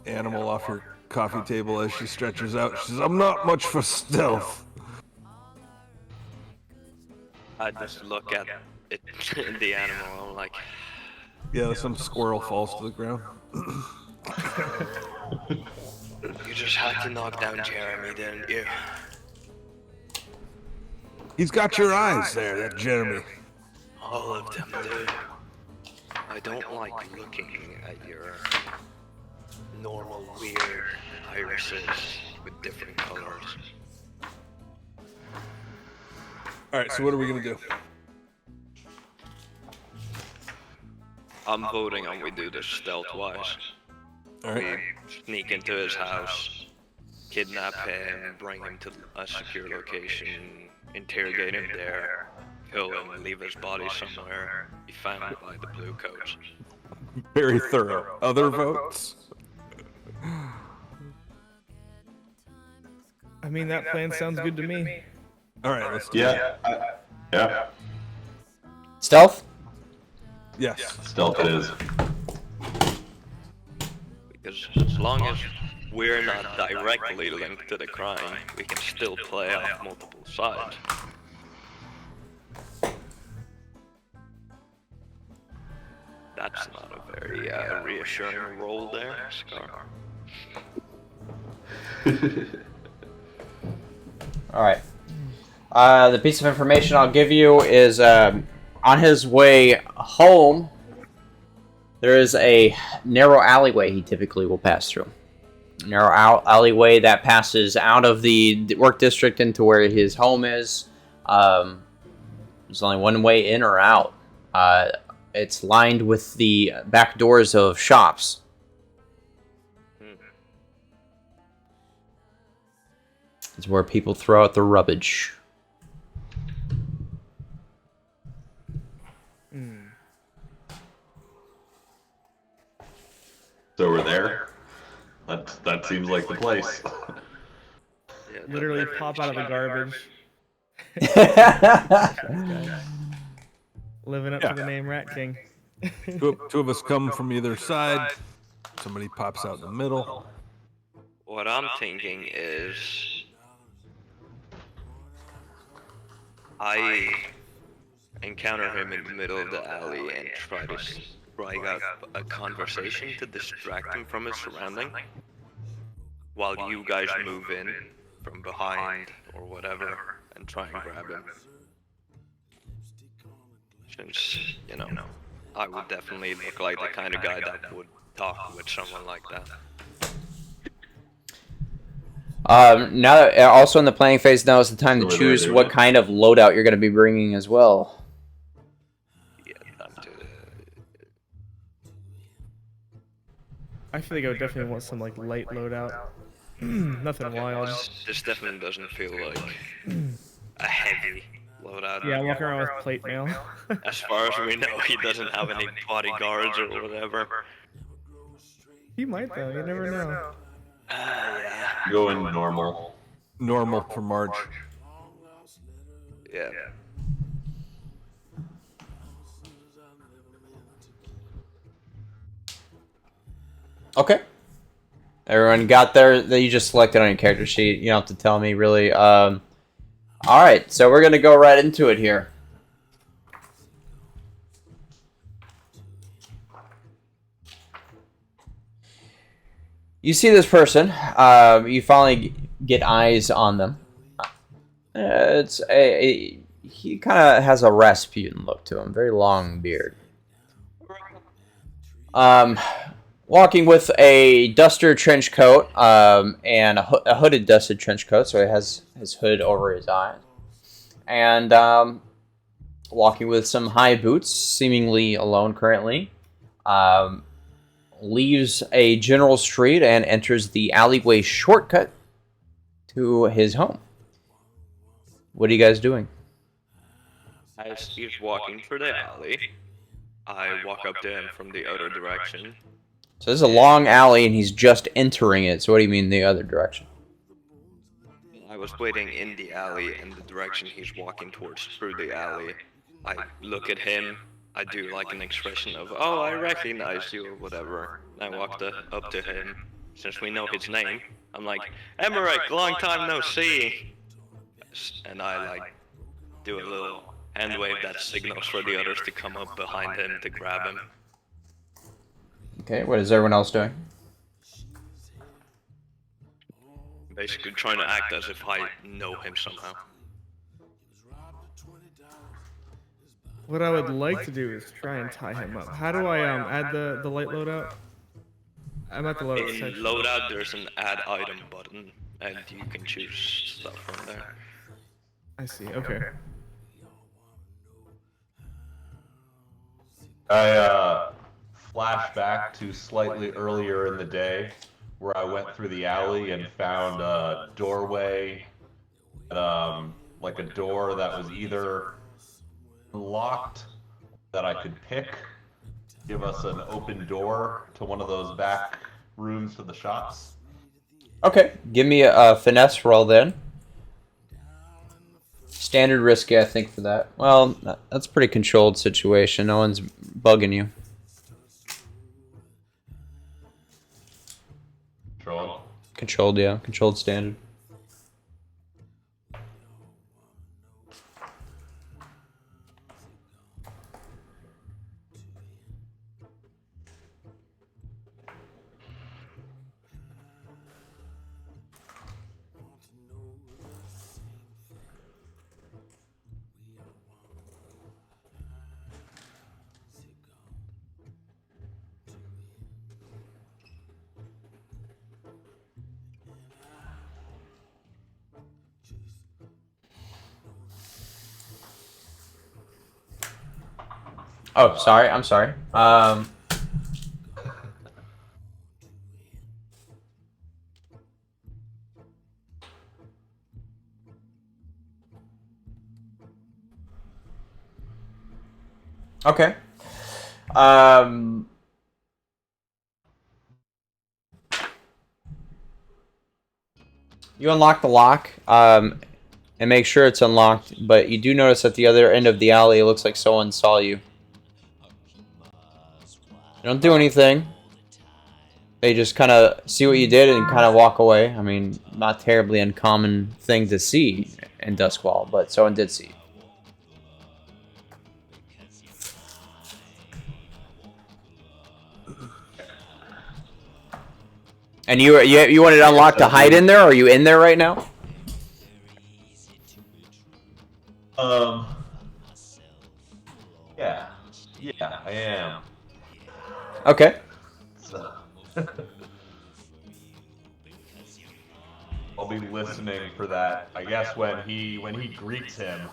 animal off her coffee table as she stretches out. She says, "I'm not much for stealth." I just look at it, the animal, I'm like, Yeah, some squirrel falls to the ground. you just had to knock down Jeremy, didn't you? He's got your eyes there, that Jeremy. All of them do. I don't like looking at your normal weird irises with different colors. All right. So what are we gonna do? I'm voting on we do this stealth-wise. All We right. sneak into his house, kidnap him, bring him to a secure location, interrogate him there, kill him, and leave his body somewhere, be found by the blue coats. Very thorough. Other votes? I mean, that plan sounds good to me. All right. Let's do it. Yeah. Yeah. Stealth? Yes. Stealth it is. Because as long as we're not directly linked to the crime, we can still play off multiple sides. That's not a very reassuring role there, Scar. All right. The piece of information I'll give you is on his way home, there is a narrow alleyway he typically will pass through. Narrow alleyway that passes out of the work district into where his home is. There's only one way in or out. It's lined with the back doors of shops. It's where people throw out their rubbish. So we're there. That seems like the place. Yeah, Literally pop out of the garbage. Living up to the name Rat King. Two of us come from either side. Somebody pops out in the middle. What I'm thinking is, I encounter him in the middle of the alley and try to strike up a conversation to distract him from his surrounding, while you guys move in from behind or whatever and try and grab him. Since, you know, I would definitely look like the kind of guy that would talk with someone like that. Now that also in the planning phase, now is the time to So we're choose there, what yeah. kind of loadout you're going to be bringing as well. Yeah, time to, I feel like I would definitely want some like light loadout. Nothing wild. this definitely doesn't feel like a heavy loadout. loadout. Yeah, walking around with plate mail. As far as we know, he doesn't have any bodyguards or whatever. He might though. You never know. Yeah. Going normal. Normal for Marge. Yeah. Okay. Everyone got there that you just selected on your character sheet. You don't have to tell me really. All right, so we're gonna go right into it here. You see this person. You finally get eyes on them. He kind of has a Rasputin look to him. Very long beard. Walking with a duster trench coat and a hooded dusted trench coat, so he has his hood over his eyes. And walking with some high boots, seemingly alone currently. Leaves a general street and enters the alleyway shortcut to his home. What are you guys doing? As he's walking through the alley, I walk up to him from the other direction. So this is a long alley and he's just entering it. So what do you mean the other direction? I was waiting in the alley in the direction he's walking towards through the alley. I look at him. I do like an expression of, oh, I recognize you or whatever. I walked up to him. Since we know his name, I'm like, Emmerich, long time no see. And I like do a little hand wave that signals for the others to come up behind him to grab him. Okay, what is everyone else doing? Basically trying to act as if I know him somehow. What I would like to do is try and tie him up. How do I add the light loadout? I'm at the loadout In section. loadout, there's an add item button, and you can choose stuff from there. I see. Okay. I flash back to slightly earlier in the day where I went through the alley and found a doorway, like a door that was either unlocked that I could pick, give us an open door to one of those back rooms to the shops. Okay, give me a finesse roll then. Standard risky, I think, for that. Well, that's a pretty controlled situation. No one's bugging you. Control. Controlled, yeah. Controlled standard. Oh, sorry. I'm sorry. Okay. You unlock the lock, and make sure it's unlocked, but you do notice at the other end of the alley, it looks like someone saw you. They don't do anything. They just kind of see what you did and kind of walk away. I mean, not terribly uncommon thing to see in Duskwall, but someone did see you. And you wanted it unlocked to hide in there, or are you in there right now? Yeah. Yeah, I am. Okay. So I'll be listening for that. I guess when he greets him,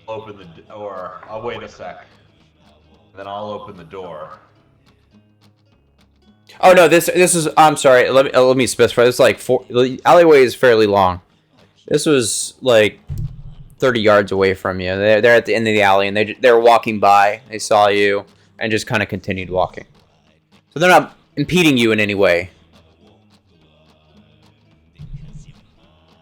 open the door. I'll wait a sec. Then I'll open the door. Oh no, this is. I'm sorry. Let me specify. This is like the alleyway is fairly long. This was like 30 yards away from you. They're at the end of the alley, and they're walking by. They saw you and just kind of continued walking. So they're not impeding you in any way.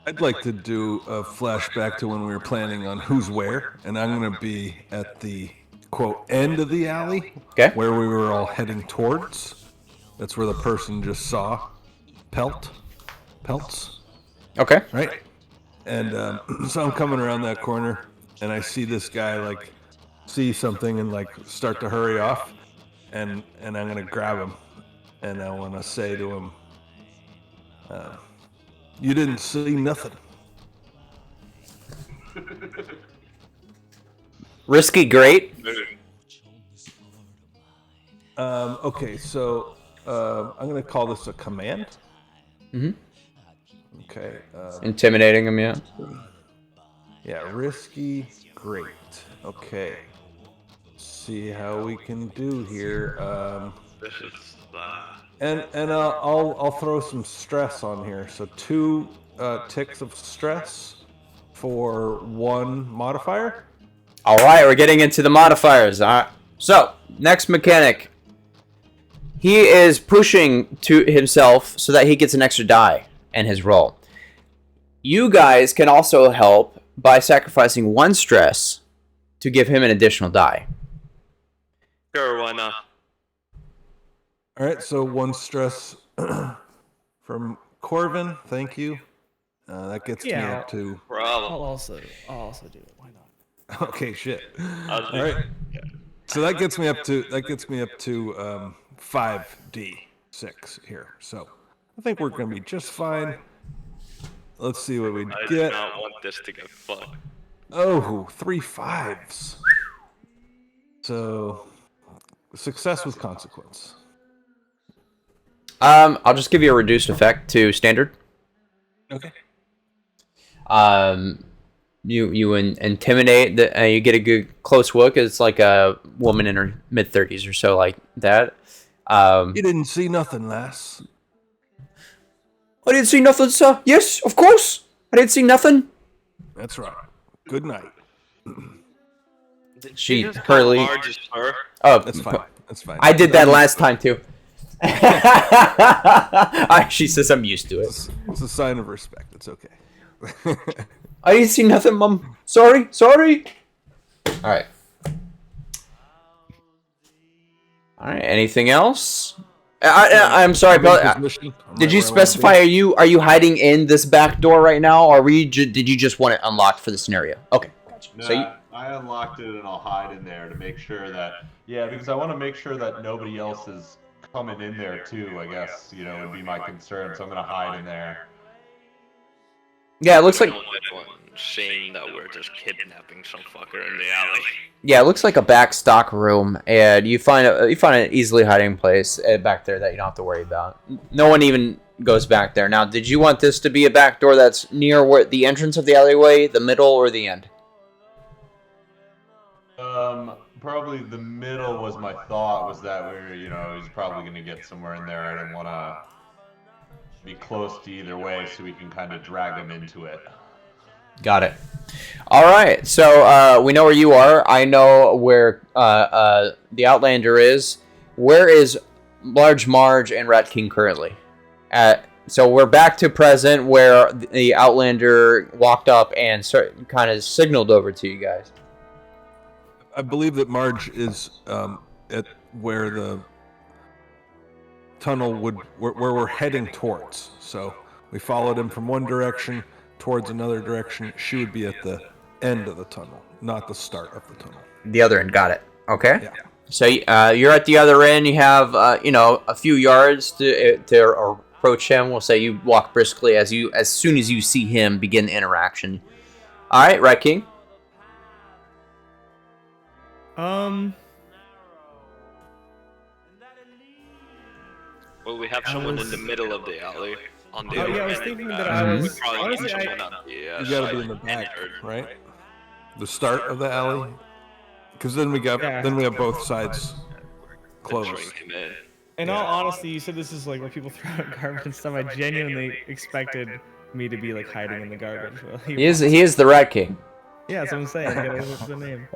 I'd like to do a flashback to when we were planning on who's where, and I'm going to be at the, quote, end of the alley, Okay. where we were all heading towards. That's where the person just saw pelts, Okay. right? And so I'm coming around that corner, and I see this guy, like, see something and, like, start to hurry off, and I'm going to grab him, and I want to say to him, you didn't see nothing. Risky, great. Okay, so I'm gonna call this a command. Mhm. Okay. Intimidating them, yeah. Yeah, risky, great. Okay. See how we can do here. This is And I'll throw some stress on here. So 2 ticks of stress for 1 modifier. All right, we're getting into the modifiers. All right. So, next mechanic. He is pushing to himself so that he gets an extra die in his roll. You guys can also help by sacrificing 1 stress to give him an additional die. sure, why not? All right, so 1 stress from Corvin. Thank you. That gets me Yeah. up to. Problem. I'll also do it. Why not? Okay, shit. I'll All right. So that gets me up to 5d6 here. So I think we're gonna be just fine. Let's see what we I do get. not want this to get fucked. Oh, 3 5s. So success with consequence. I'll just give you a reduced effect to standard. Okay. You intimidate you get a good close look. It's like a woman in her mid-30s or so, like that. You didn't see nothing, lass. I didn't see nothing, sir. Yes, of course. I didn't see nothing. That's right. Good night. She just hurriedly. Marge is her. Oh, That's fine. That's fine. I did that last time too. She says I'm used to it. It's a sign of respect. It's okay. I didn't see nothing, Mom. Sorry. All right. Anything else? I'm sorry, Pel. Did you specify? Are you hiding in this back door right now, or did you just want it unlocked for the scenario? Okay, gotcha. No, So I unlocked it and I'll hide in there to make sure that because I want to make sure that nobody else is coming in there too. I guess would be my concern. So I'm gonna hide in there. yeah, it looks like I don't want anyone seeing that we're just kidnapping some fucker in the alley. it looks like a back stock room, and you find an easily hiding place back there that you don't have to worry about. No one even goes back there. Now, did you want this to be a back door that's near where the entrance of the alleyway, the middle, or the end? Probably the middle was my thought. Was that he's probably gonna get somewhere in there. I didn't want to be close to either way, so we can kind of drag him into it. Got it. All right, so we know where you are. I know where the Outlander is. Where is Large Marge and Rat King currently? So we're back to present, where the Outlander walked up and kind of signaled over to you guys. I believe that Marge is at where the tunnel where we're heading towards. So we followed him from one direction towards another direction. She would be at the end of the tunnel, not the start of the tunnel. The other end, got it. Okay. Yeah. So you're at the other end. You have a few yards to approach him. We'll say you walk briskly as soon as you see him begin the interaction. All right, Rat King. Well, we have someone in the middle of the alley. On the Oh, other yeah, I was end. thinking that I was- We probably need honestly, someone on the You gotta side be in the back, entered. right? The start of the alley, because then we have both sides closed. Entering him in. In all honesty, you said this is like where people throw out garbage and stuff. I genuinely expected me to be like hiding in the garbage. Well, He is the Rat King. Yeah, that's what I'm saying. You gotta live up to the name.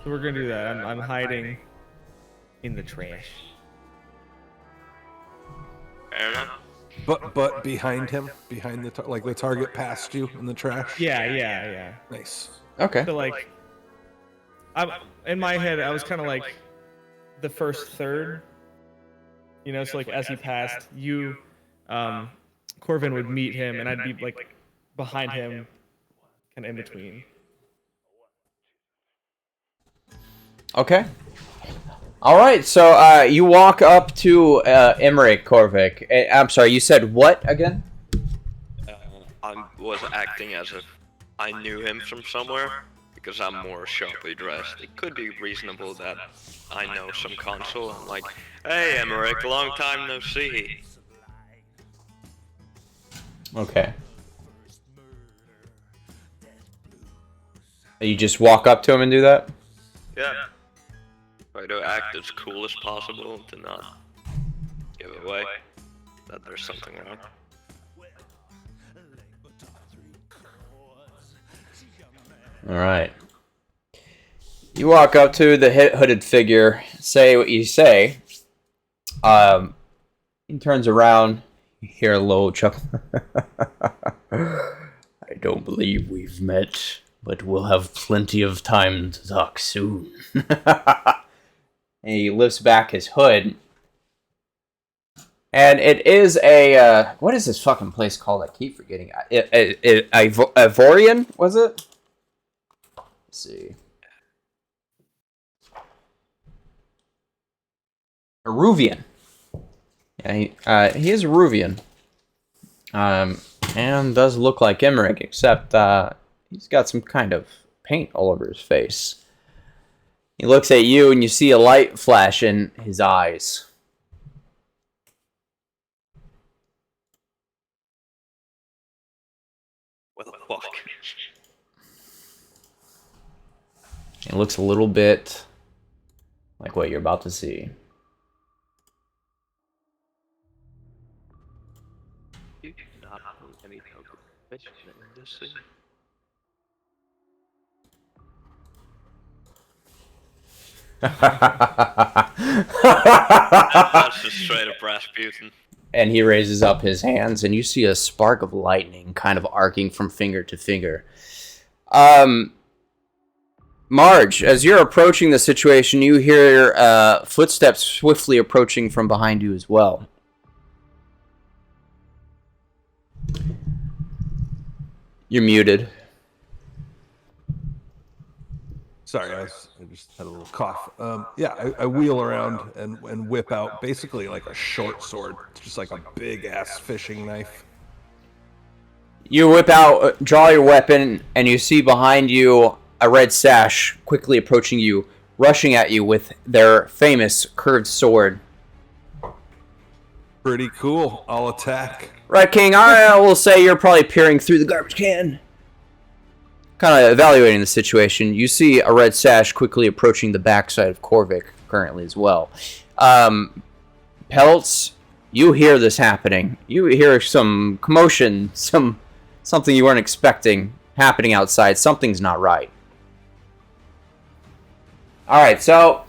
So we're gonna do that. I'm hiding in the trash. Fair enough. But behind him, behind the like the target past you in the trash. Yeah. Nice. Okay. So like, I'm in my head. I was kind of like the first third. You know, so like as he passed, you, Corvin would meet him, and I'd be like behind him, kind of in between. Okay. All right. So you walk up to Emmerich Korvik. I'm sorry. You said what again? I was acting as if I knew him from somewhere because I'm more sharply dressed. It could be reasonable that I know some consul. I'm like, hey, Emmerich, long time no see. Okay. You just walk up to him and do that? Yeah. Try to act as cool as possible to not give away that there's something wrong. All right. You walk up to the hooded figure, say what you say. He turns around, you hear a low chuckle. I don't believe we've met, but we'll have plenty of time to talk soon. And he lifts back his hood. And it is a, what is this fucking place called? I keep forgetting. Ivorian, was it? Let's see. Eruvian. Yeah, he is Eruvian. And does look like Emmerich, except he's got some kind of paint all over his face. He looks at you, and you see a light flash in his eyes. What the fuck? It looks a little bit like what you're about to see. You do not hold any conviction in this thing. That's just straight up Rasputin. And he raises up his hands, and you see a spark of lightning kind of arcing from finger to finger. Marge, as you're approaching the situation, you hear footsteps swiftly approaching from behind you as well. You're muted. Sorry, I just had a little cough. Yeah, I wheel around and whip out basically like a short sword, just like a big ass fishing knife. You whip out, draw your weapon, and you see behind you a red sash quickly approaching you, rushing at you with their famous curved sword. Pretty cool. I'll attack. Right, King, I will say you're probably peering through the garbage can. Kind of evaluating the situation, you see a red sash quickly approaching the backside of Korvik currently as well. Pelts, you hear this happening. You hear some commotion, something you weren't expecting happening outside. Something's not right. Alright, so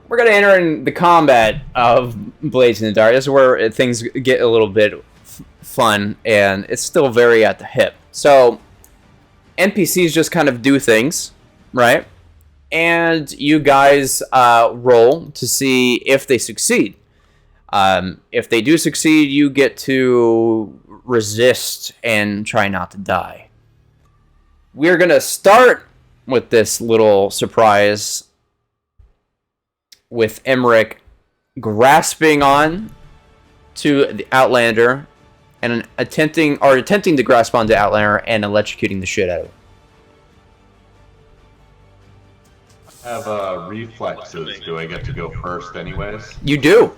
we're going to enter in the combat of Blades in the Dark. This is where things get a little bit fun, and it's still very at the hip. So NPCs just kind of do things, right? And you guys roll to see if they succeed. If they do succeed, you get to resist and try not to die. We're going to start with this little surprise with Emmerich grasping on to the Outlander and attempting to grasp onto Outlander and electrocuting the shit out of him. I have reflexes. Do I get to go first anyways? You do.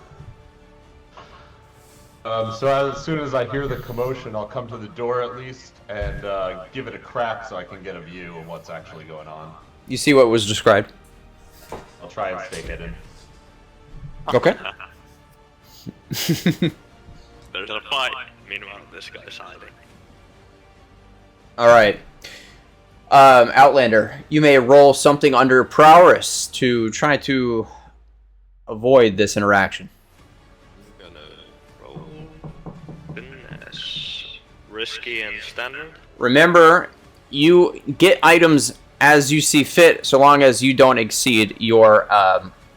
So as soon as I hear the commotion, I'll come to the door at least and give it a crack so I can get a view of what's actually going on. You see what was described. I'll try and stay hidden. Okay. There's a fight. Meanwhile, this guy's hiding. All right. Outlander, you may roll something under prowess to try to avoid this interaction. I'm gonna roll finesse. Risky and standard? Remember, you get items as you see fit, so long as you don't exceed your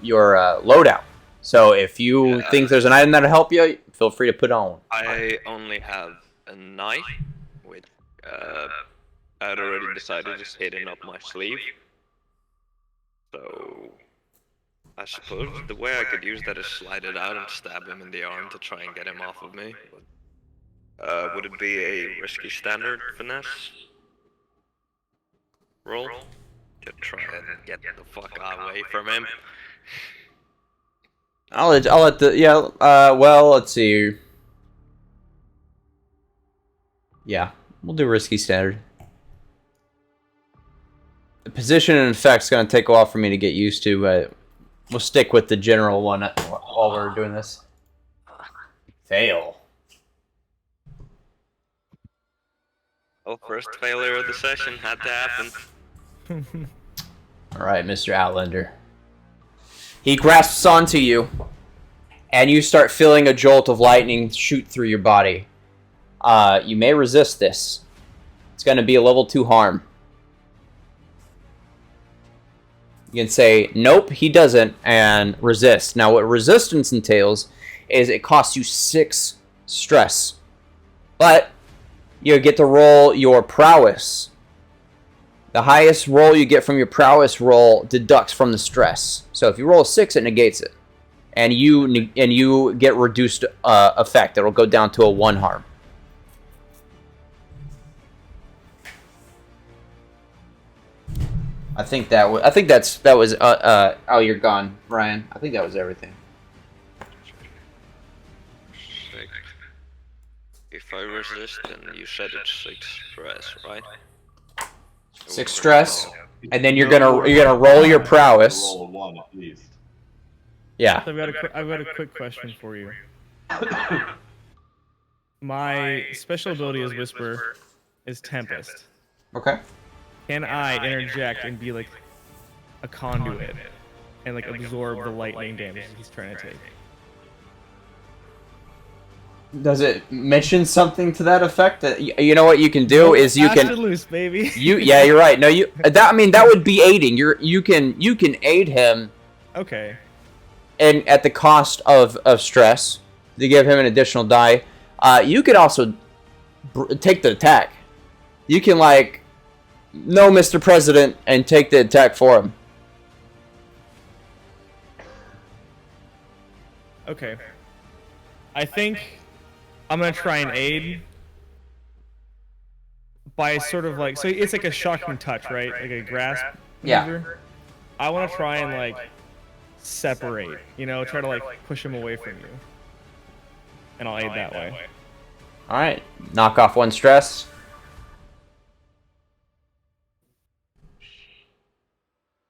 loadout. So if you think there's an item that'll help you, feel free to put on. I only have a knife, which I'd already decided is hidden up my sleeve. So I suppose the way I could use that is slide it out and stab him in the arm to try and get him off of me. Would it be a risky standard finesse roll to try and get the fuck away from him? I'll let the well, let's see. Yeah, we'll do risky standard. The position and effect's gonna take a while for me to get used to, but we'll stick with the general one while we're doing this. Fail. Well, first failure of the session had to happen. Alright, Mr. Outlander. He grasps onto you, and you start feeling a jolt of lightning shoot through your body. You may resist this. It's going to be a level 2 harm. You can say, nope, he doesn't, and resist. Now, what resistance entails is it costs you 6 stress. But you get to roll your prowess. The highest roll you get from your prowess roll deducts from the stress. So if you roll a 6, it negates it. And you get reduced effect. It'll go down to a 1 harm. I think that was oh, you're gone, Ryan. I think that was everything. Sick. If I resist, then you said it's 6 stress, right? 6 stress, and then you're gonna roll your prowess. Roll a 1 at least. Yeah. So I've got a quick question for you. My special ability as Whisper is Tempest. Okay. Can I interject and be like a conduit and like absorb the lightning damage he's trying to take? Does it mention something to that effect? That you know what you can do is you Fast and can loose, baby. yeah, you're right. No, that would be aiding. You can aid him Okay. and at the cost of stress to give him an additional die. You could also take the attack. You can like, no, Mr. President, and take the attack for him. Okay. I think I'm gonna try and aid by sort of like, so it's like a shocking touch, right? Like a grasp Yeah. maneuver. I want to try and like separate, try to like push him away from you, and I'll aid that way. All right, knock off 1 stress.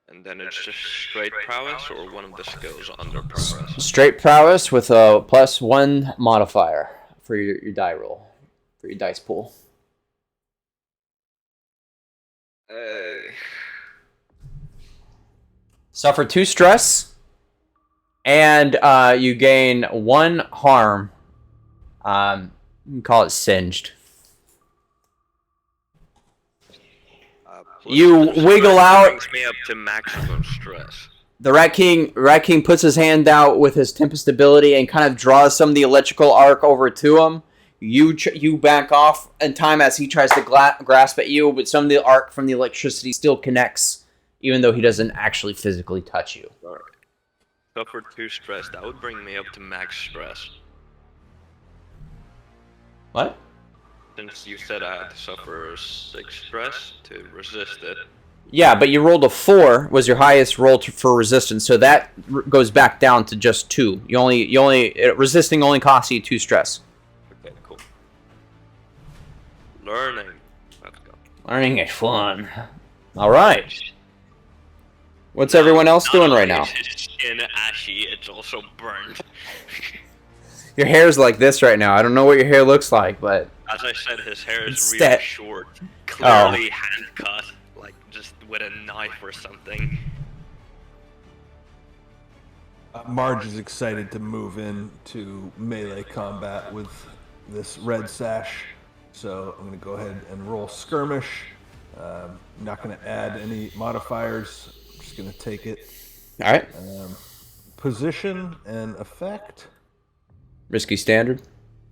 And then it's just straight prowess or one of the skills under prowess? Straight prowess with a +1 modifier for your die roll, for your dice pool. Suffer 2 stress, and you gain 1 harm. You can call it singed. You wiggle out. Brings me up to maximum stress. The Rat King puts his hand out with his Tempest ability and kind of draws some of the electrical arc over to him. You back off in time as he tries to grasp at you, but some of the arc from the electricity still connects, even though he doesn't actually physically touch you. Alright. Suffer 2 stress. That would bring me up to max stress. What? Since you said I had to suffer 6 stress to resist it. Yeah, but you rolled a 4 was your highest roll for resistance, so that goes back down to just 2. Resisting only costs you 2 stress. Okay, cool. Learning. Let's go. Learning is fun. All right. What's everyone else doing right now? It's skin ashy, it's also burned. Your hair's like this right now. I don't know what your hair looks like, but As I said, his hair is Instead- really short, clearly hand cut, like just with a knife or something. Marge is excited to move into melee combat with this red sash, so I'm going to go ahead and roll skirmish. Not going to add any modifiers. I'm just going to take it. All right. Position and effect. Risky standard.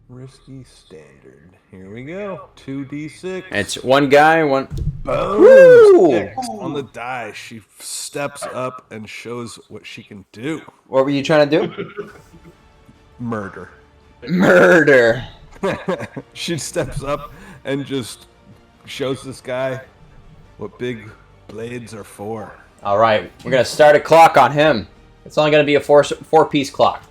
Risky standard. Here we go. 2d6. It's one guy, one. Boom! 6 on the die. She steps up and shows what she can do. What were you trying to do? Murder. Murder. She steps up and just shows this guy what big blades are for. All right, we're gonna start a clock on him. It's only gonna be a four-piece clock.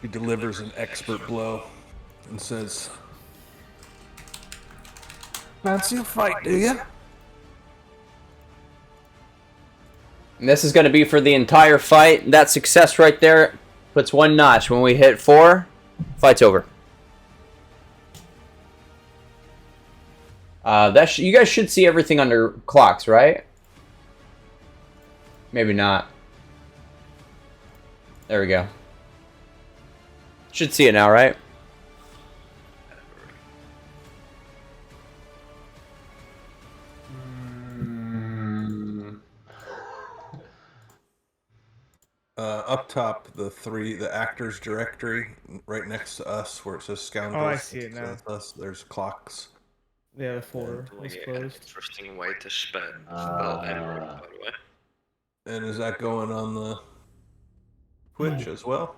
He delivers an expert blow and says, "Fancy a fight, do you?" And this is gonna be for the entire fight. That success right there puts one notch. When we hit 4, fight's over. You guys should see everything under clocks, right? Maybe not. There we go. Should see it now, right? Up top, the actors directory, right next to us, where it says scoundrels. Oh, I see it now. Us, there's clocks. Yeah, the folder is Yeah, closed. interesting way to spell Emmerich, by the way. And is that going on the Twitch as well?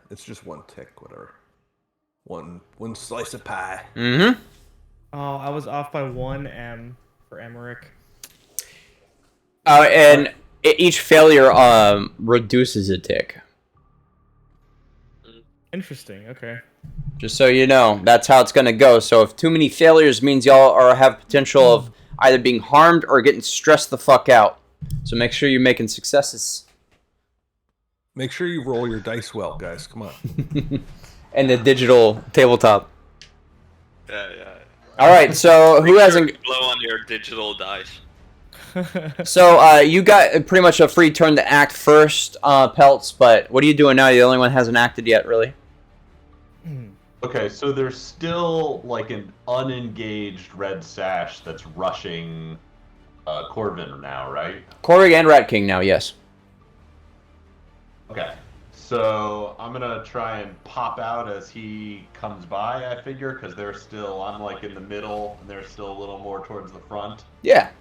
It's just one tick, whatever. One slice of pie. Mm-hmm. Oh, I was off by 1 M for Emmerich. And each failure reduces a tick. Interesting. Okay. Just so you know, that's how it's gonna go. So if too many failures means y'all have potential of either being harmed or getting stressed the fuck out. So make sure you're making successes. Make sure you roll your dice well, guys. Come on. And the digital tabletop. Yeah. All right. So who hasn't? Blow on your digital dice. So you got pretty much a free turn to act first, Pelts. But what are you doing now? You're the only one who hasn't acted yet, really. Okay, so there's still like an unengaged red sash that's rushing Corvin now, right? Corey and Rat King now, yes. Okay, so I'm gonna try and pop out as he comes by, I figure, because I'm like in the middle, and they're still a little more towards the front. Yeah.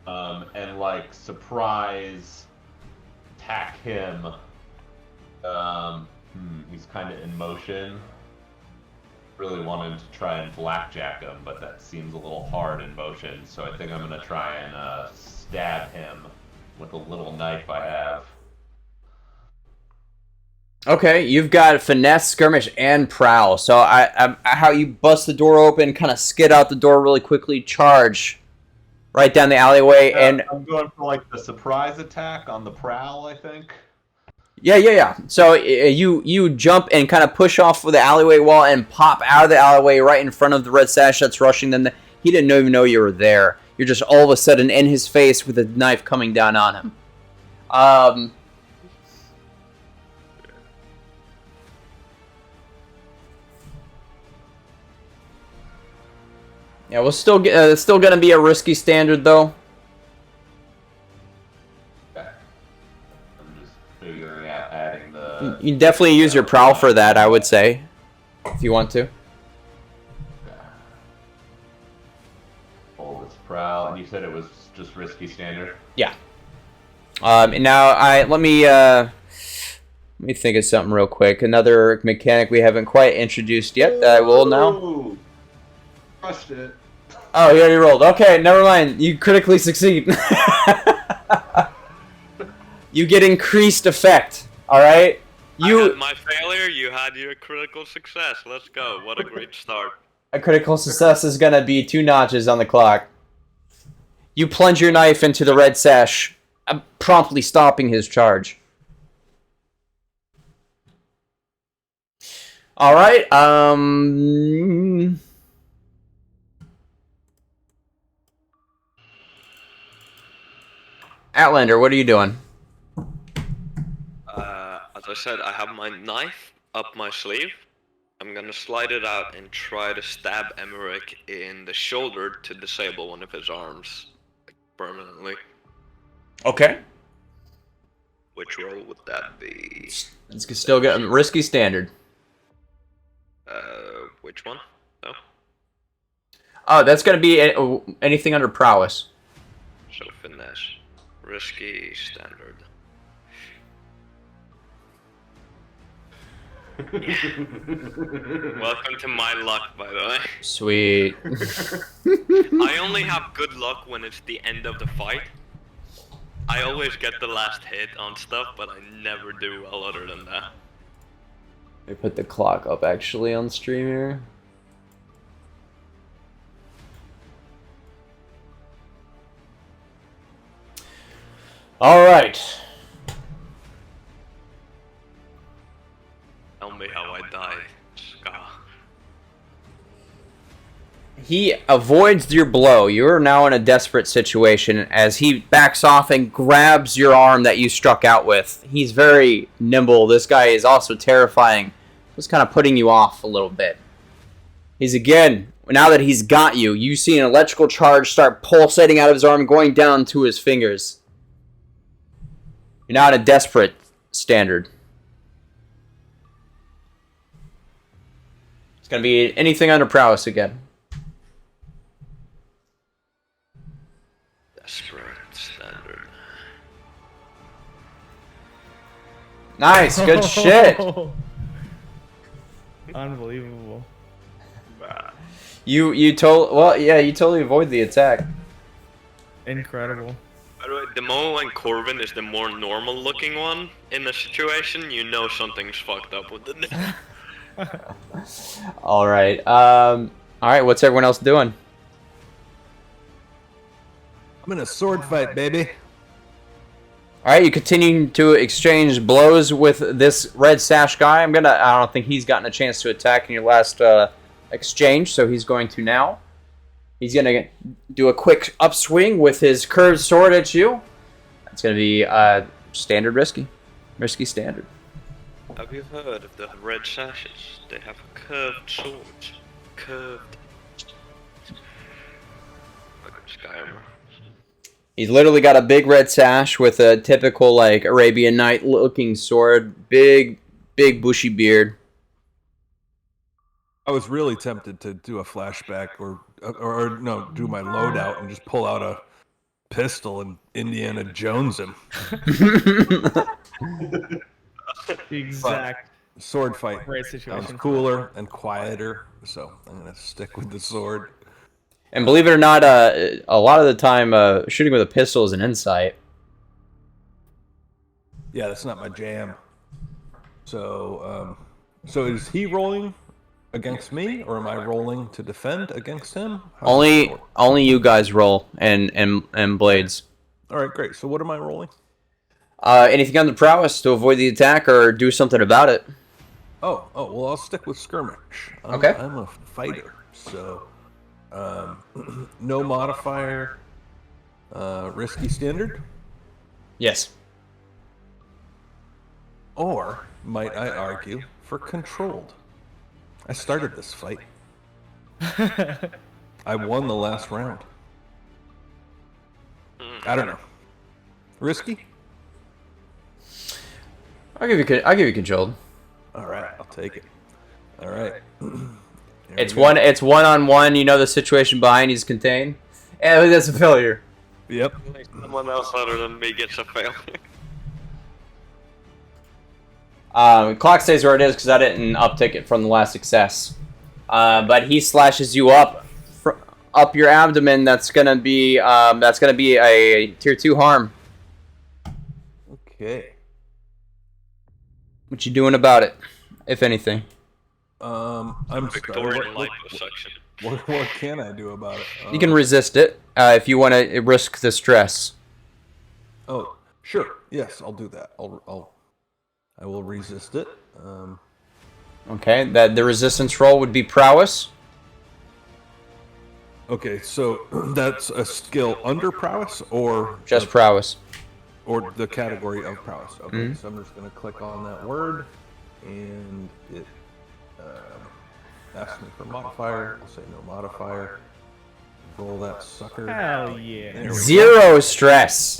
And like surprise attack him. He's kind of in motion. Really wanted to try and blackjack him, but that seems a little hard in motion, so I think I'm gonna try and stab him with a little knife I have. Okay, you've got finesse, skirmish, and prowl. So I how you bust the door open, kind of skid out the door really quickly, charge right down the alleyway, and I'm going for like the surprise attack on the prowl, I think. yeah. So you jump and kind of push off of the alleyway wall and pop out of the alleyway right in front of the red sash that's rushing them. He didn't even know you were there. You're just all of a sudden in his face with a knife coming down on him. Yeah, we'll still get. It's still gonna be a risky standard though. Okay. I'm just figuring out adding the. You definitely use your prowl for that, I would say, if you want to. Pull this prowl, and you said it was just risky standard. Yeah. And now let me think of something real quick. Another mechanic we haven't quite introduced yet that I will now. Ooh, crushed it. Oh, you already rolled. Okay, never mind. You critically succeed. You get increased effect. All right. I had my failure, you had your critical success. Let's go. What a great start. A critical success is gonna be 2 notches on the clock. You plunge your knife into the red sash, promptly stopping his charge. All right. Outlander, what are you doing? As I said, I have my knife up my sleeve. I'm gonna slide it out and try to stab Emmerich in the shoulder to disable one of his arms like, permanently. Okay. Which roll would that be? It's still getting risky standard. Which one? No. Oh, that's gonna be anything under prowess. So finesse, risky standard. Welcome to my luck, by the way. Sweet. I only have good luck when it's the end of the fight. I always get the last hit on stuff, but I never do well other than that. I put the clock up actually on stream here. All right. Tell me how I died, Ska. He avoids your blow. You're now in a desperate situation as he backs off and grabs your arm that you struck out with. He's very nimble. This guy is also terrifying. Just kind of putting you off a little bit. He's again, now that he's got you, you see an electrical charge start pulsating out of his arm, going down to his fingers. You're now at a desperate standard. It's going to be anything under prowess again. Desperate standard. Nice, good shit. Unbelievable. You totally avoid the attack. Incredible. By the way, Demo and Corvin is the more normal looking one in the situation. You know something's fucked up with the All right. What's everyone else doing? I'm in a sword fight, baby. All right, you continue to exchange blows with this red sash guy. I don't think he's gotten a chance to attack in your last exchange, so he's going to now. He's gonna do a quick upswing with his curved sword at you. That's gonna be standard risky standard. Have you heard of the red sashes? They have curved swords. Curved. Like Skyrim. He's literally got a big red sash with a typical like Arabian Night looking sword, big bushy beard. I was really tempted to do a flashback or no, do my loadout and just pull out a pistol and Indiana Jones him. Exact Sword fight right sounds situation. cooler and quieter, so I'm gonna stick with the sword. And believe it or not, a lot of the time, shooting with a pistol is an insight. Yeah, that's not my jam. So is he rolling against me, or am I rolling to defend against him? How's that work? Only you guys roll and blades. All right, great. So what am I rolling? Anything on the prowess to avoid the attack or do something about it. Oh, well, I'll stick with skirmish. Okay. I'm a fighter, so no modifier. Risky standard, Yes. or might I argue for controlled? I started this fight. I won the last round. I don't know. Risky? I'll give you controlled. All right, I'll take it. All right. It's one-on-one. You know the situation behind he's contained. And that's a failure. Yep. Someone else other than me gets a fail. Clock stays where it is because I didn't uptick it from the last success. But he slashes you up your abdomen. That's gonna be a tier 2 harm. Okay. What you doing about it, if anything? I'm Victorian liposuction. What can I do about it? You can resist it if you want to risk the stress. Oh, sure. Yes, I'll do that. I will resist it. Okay, that the resistance roll would be prowess. Okay, so that's a skill under prowess or Just prowess. or the category of prowess. Okay, Mhm. so I'm just gonna click on that word, and it asks me for modifier. I'll say no modifier. Roll that sucker. Hell yeah. There we go. 0 stress.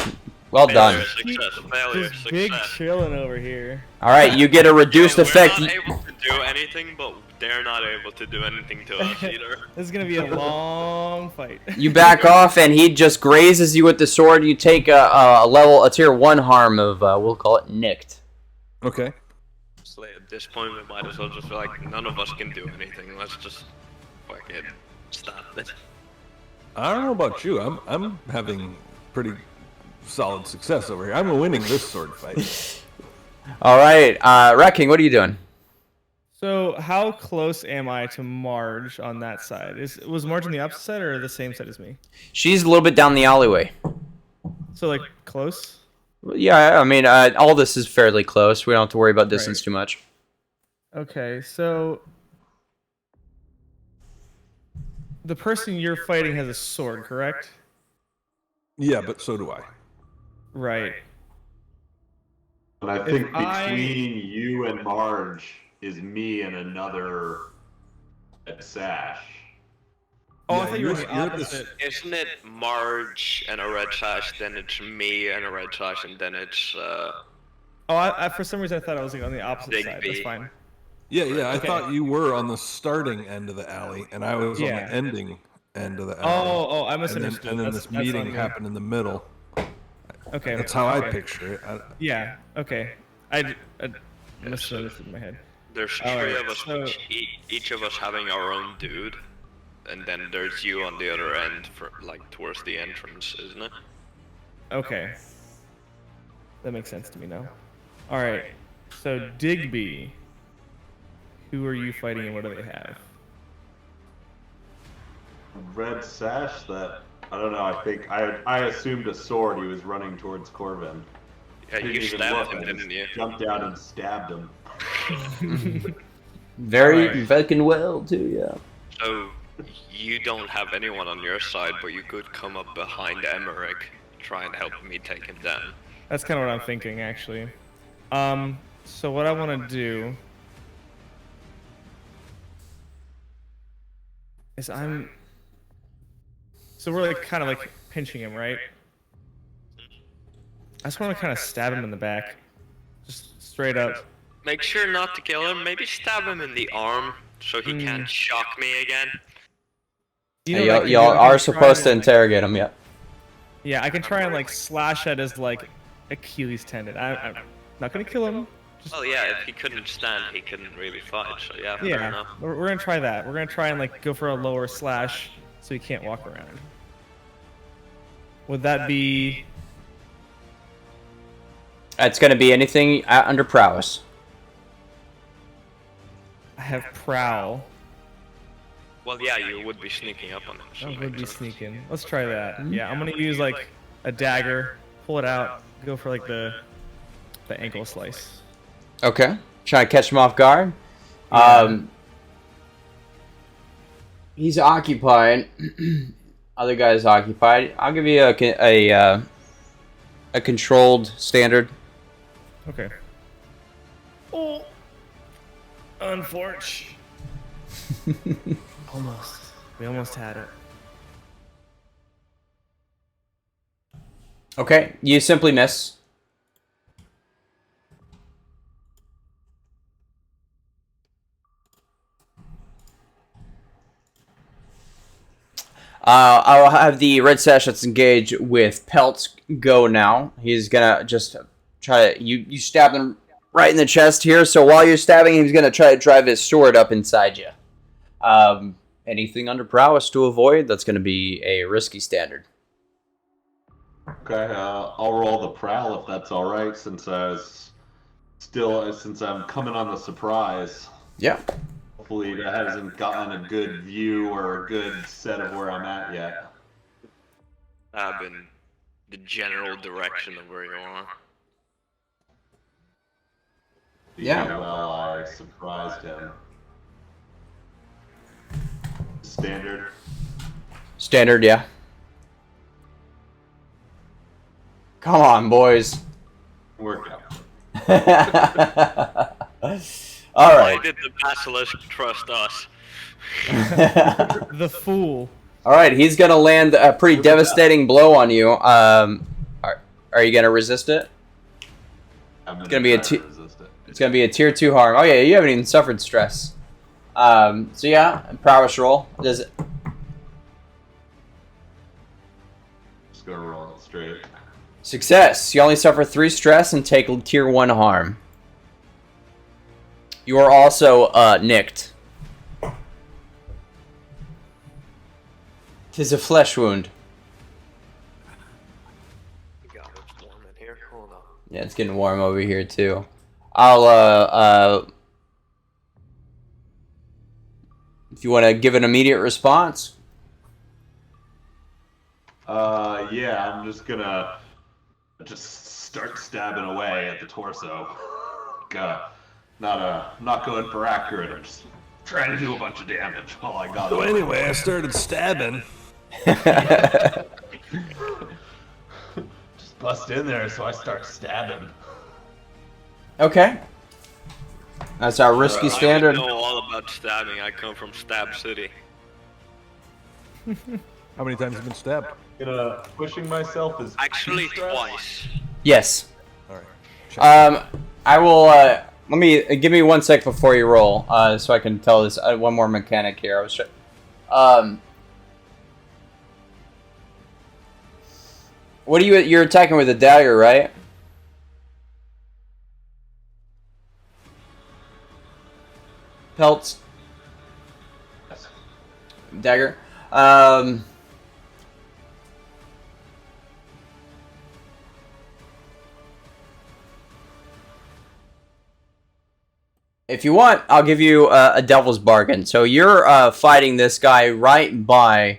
Well done. Failure, success, failure, Just big success. chilling over here. All right, you get a reduced We're effect. not able to do anything, but they're not able to do anything to us either. This is gonna be a long fight. You back off, and he just grazes you with the sword. You take a tier 1 harm of we'll call it nicked. Okay. So at this point, we might as well just be like, none of us can do anything. Let's just fucking stop it. I don't know about you. I'm having pretty solid success over here. I'm winning this sword fight. All right, Wrecking, what are you doing? So how close am I to Marge on that side? Was Marge on the opposite side or the same side as me? She's a little bit down the alleyway. So like close? Yeah, I mean, all this is fairly close. We don't have to worry about distance Right. too much. Okay, so the person you're fighting has a sword, correct? Yeah, but so do I. Right. And I think I- between you and Marge is me and another Sash. Oh, Yeah, I thought you were you're the at the opposite. Isn't it Marge and a red sash, then it's me and a red sash, and then it's Oh, I for some reason I thought I was like on the opposite Big side. B. That's fine. Yeah, yeah. I Okay. thought you were on the starting end of the alley, and I was on Yeah. the ending end of the alley. Oh, I and then, misunderstood. and then That's- this that's meeting on me. happened in the middle. Okay. That's how I okay. picture it. Yeah. Okay. I misunderstood in my head. there's All three right, of us, so- each of us having our own dude, and then there's you on the other end, for like towards the entrance, isn't it? Okay. That makes sense to me now. All right. So Digby, who are you fighting and what do they have? Red Sash that I don't know, I think I assumed a sword. He was running towards Corbin. Yeah, Didn't you even stabbed look, him, I didn't just you? Jumped down and stabbed him. Very Alright. fucking well, too, yeah. So you don't have anyone on your side, but you could come up behind Emmerich, try and help me take him down. That's kind of what I'm thinking, actually. So what I want to do is So we're like kind of like pinching him, right? I just want to kind of stab him in the back, just straight up. Make sure not to kill him. Maybe stab him in the arm so he can't shock me again. You know what I can do? Y'all I are can supposed to try and, interrogate him, yeah. Yeah, I can try and like slash at his like Achilles tendon. I'm not gonna kill him. Just, Well, yeah, if he couldn't stand, he couldn't really fight. So yeah, fair yeah, enough. we're gonna try that. We're gonna try and like go for a lower slash so he can't walk around. Would that be? It's going to be anything under prowess. I have prowl. Well, yeah, you would be sneaking up on him. So I it would makes be sense. sneaking. Let's try that. Yeah, I'm gonna use like a dagger, pull it out, go for like the ankle slice. Okay. Trying to catch him off guard. Yeah. He's occupied. Other guy's occupied. I'll give you a controlled standard. Okay. Oh, unfortunate. Almost. We almost had it. Okay. You simply miss. I'll have the red sash that's engaged with Peltz go now. He's gonna just try to you stab him right in the chest here. So while you're stabbing, he's gonna try to drive his sword up inside you. Anything under prowess to avoid, that's gonna be a risky standard. Okay, I'll roll the prowl if that's all right, since I'm coming on the surprise. Yeah. Hopefully, that hasn't gotten a good view or a good set of where I'm at yet. Stab in the general direction of where you are. Yeah. Well, I surprised him. Standard. Standard, yeah. Come on, boys. Work out. All Why right. did the basilisk trust us? The fool. All right, he's gonna land a pretty devastating blow on you. Are you gonna resist it? I'm gonna be a try t- to resist it. It's gonna be a tier 2 harm. Oh yeah, you haven't even suffered stress. So yeah, prowess roll. Does it? Just go roll it straight. Success. You only suffer 3 stress and take tier 1 harm. You are also nicked. Tis a flesh wound. God, it's warm in here. Hold on. Yeah, it's getting warm over here too. I'll if you want to give an immediate response. Yeah, I'm just gonna start stabbing away at the torso. Not going for accurate. I'm just trying to do a bunch of damage while I got So it. anyway, I started stabbing. Just bust in there, so I start stabbing. Okay. That's our risky standard. I know all about stabbing. I come from Stab City. How many times have you been stabbed? Pushing myself is Actually, too stressed. twice. Yes. All right. I will. Let me give me 1 sec before you roll, so I can tell this one more mechanic here. I was. What are you're attacking with a dagger, right? Pelts. Yes. Dagger. If you want, I'll give you a devil's bargain. So you're fighting this guy right by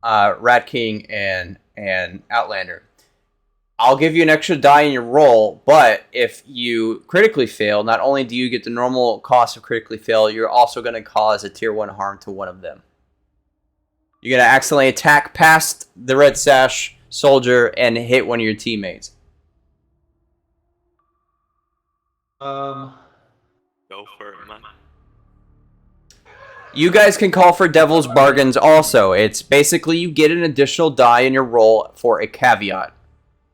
Rat King and Outlander. I'll give you an extra die in your roll, but if you critically fail, not only do you get the normal cost of critically fail, you're also going to cause a tier 1 harm to one of them. You're going to accidentally attack past the Red Sash soldier and hit one of your teammates. Go for it, man. You guys can call for devil's bargains also. It's basically you get an additional die in your roll for a caveat.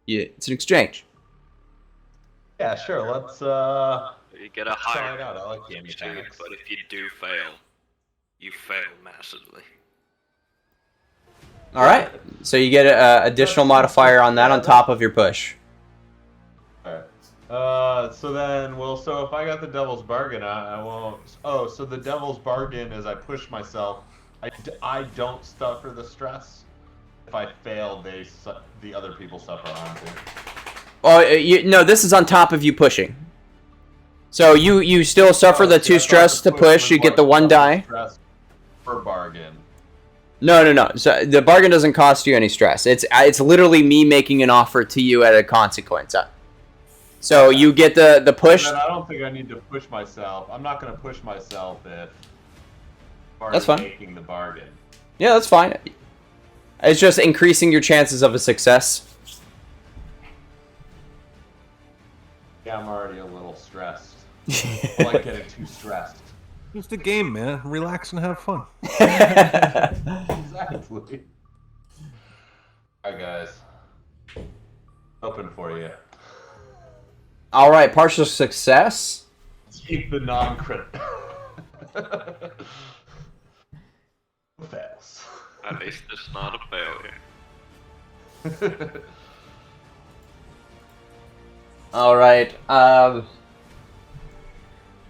It's an exchange. Yeah, sure. Let's You get a try higher it out. I like game bonus too, mechanics. but if you do fail, you fail massively. All right. So you get an additional modifier on that on top of your push. Alright. So then, so if I got the devil's bargain, I won't. Oh, so the devil's bargain is I push myself. I don't suffer the stress. If I fail, the other people suffer harm too. Oh, no, this is on top of you pushing. So you still suffer the 2 stress to push. You get the 1 die. Stress per bargain. No. So the bargain doesn't cost you any stress. It's literally me making an offer to you at a consequence. So you get the push. And then I don't think I need to push myself. I'm not going to push myself if That's fine. making the bargain. Yeah, that's fine. It's just increasing your chances of a success. Yeah, I'm already a little stressed. I like getting too stressed. Just a game, man. Relax and have fun. Exactly. Alright, guys. Open for you. All right, partial success. Keep the non-crit. Fails. At least it's not a failure. All right.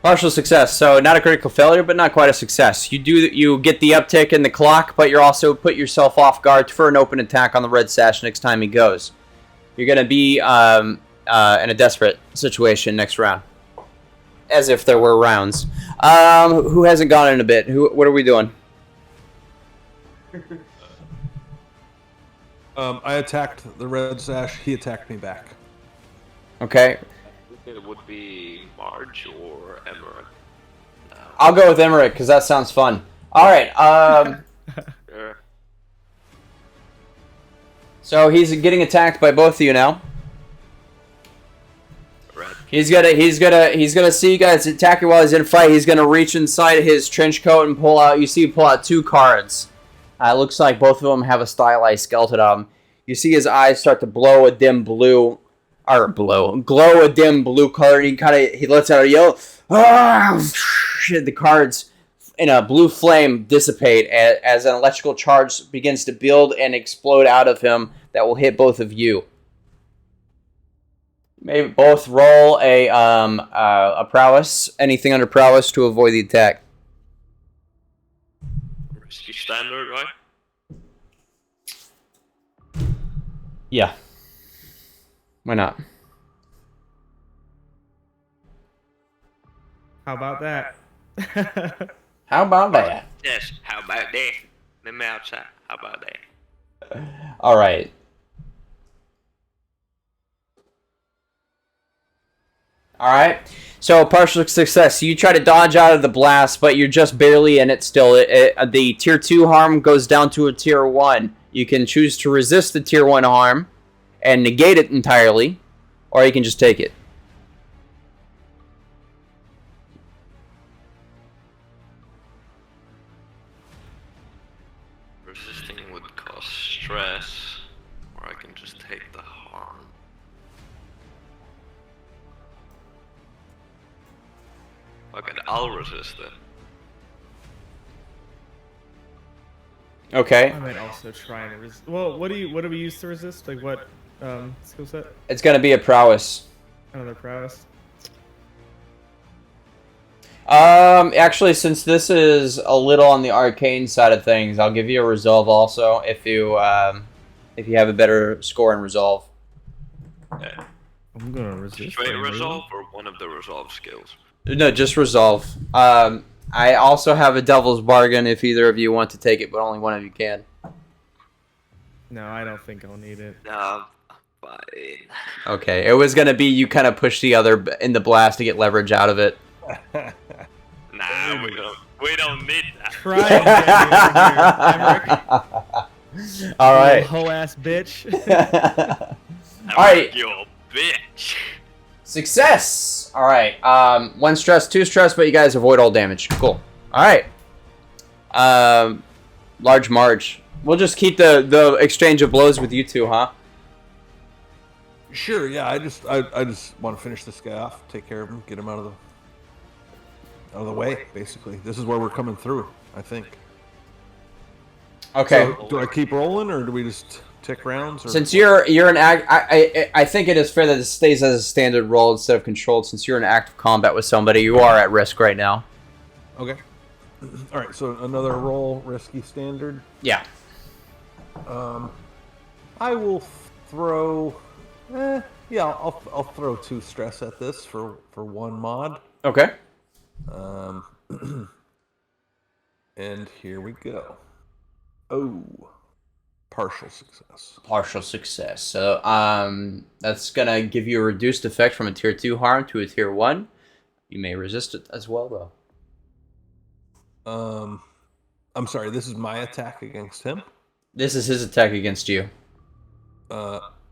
Partial success. So not a critical failure, but not quite a success. You get the uptick in the clock, but you're also put yourself off guard for an open attack on the Red Sash next time he goes. You're gonna be in a desperate situation next round, as if there were rounds. Who hasn't gone in a bit? What are we doing? I attacked the Red Sash. He attacked me back. Okay. It would be Marge or Emmerich. I'll go with Emmerich because that sounds fun. All right. Sure. So he's getting attacked by both of you now. Right. He's gonna see you guys attack you while he's in a fight. He's gonna reach inside his trench coat and pull out. You see, pull out 2 cards. It looks like both of them have a stylized skeleton on them. You see his eyes start to glow a dim blue color. And he lets out a yell. Ah! The cards in a blue flame dissipate as an electrical charge begins to build and explode out of him that will hit both of you. Maybe both roll a prowess, anything under prowess to avoid the attack. Risky standard, right? Yeah. Why not? How about that? How about that? Yes. How about that? Let me outside. How about that? All right. All right. So partial success. You try to dodge out of the blast, but you're just barely in it still. The tier 2 harm goes down to a tier 1. You can choose to resist the tier 1 harm and negate it entirely, or you can just take it. Resisting would cause stress, or I can just take the harm. Okay, I'll resist it. Okay. I might also try and resist. Well, what do we use to resist? Like what skill set? It's going to be a prowess. Another prowess. Actually, since this is a little on the arcane side of things, I'll give you a resolve also if you have a better score in resolve. Yeah. I'm gonna resist. Straight that, resolve or one of the resolve skills? No, just resolve. I also have a devil's bargain if either of you want to take it, but only one of you can. No, I don't think I'll need it. Nah, fine. Okay, it was gonna be you kind of push the other in the blast to get leverage out of it. Nah, we don't need that. Try and get me over here, Emmerich. All right. Whole ass bitch. All right. You bitch. Success. All right. 1 stress, 2 stress, but you guys avoid all damage. Cool. All right. Large Marge. We'll just keep the exchange of blows with you two, huh? Sure. Yeah. I just want to finish this guy off, take care of him, get him out of the way. Basically, this is where we're coming through. I think. Okay. So, do I keep rolling, or do we just tick rounds? Or Since you're an act, I think it is fair that it stays as a standard roll instead of controlled. Since you're in active combat with somebody, you are at risk right now. Okay. All right. So another roll, risky standard. Yeah. I will throw. Yeah, I'll throw 2 stress at this for 1 mod. Okay. And here we go. Oh, partial success. Partial success. So that's gonna give you a reduced effect from a tier 2 harm to a tier 1. You may resist it as well, though. I'm sorry. This is my attack against him. This is his attack against you.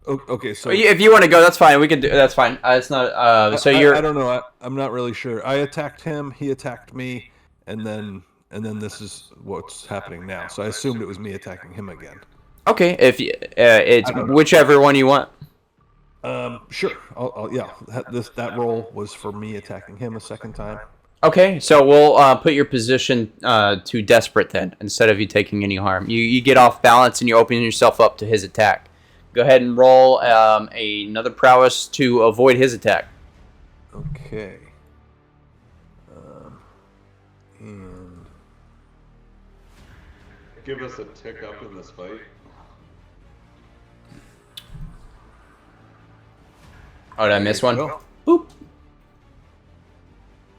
Okay. So If you want to go, that's fine. We can do. That's fine. It's not. So you're. I don't know. I'm not really sure. I attacked him. He attacked me, and then this is what's happening now. So I assumed it was me attacking him again. Okay. If it's whichever one you want. Sure. Yeah. That roll was for me attacking him a second time. Okay, so we'll put your position to desperate then, instead of you taking any harm. You get off balance and you open yourself up to his attack. Go ahead and roll another prowess to avoid his attack. Okay. And Give us a tick up in this fight. Oh, did I miss one? go. Boop.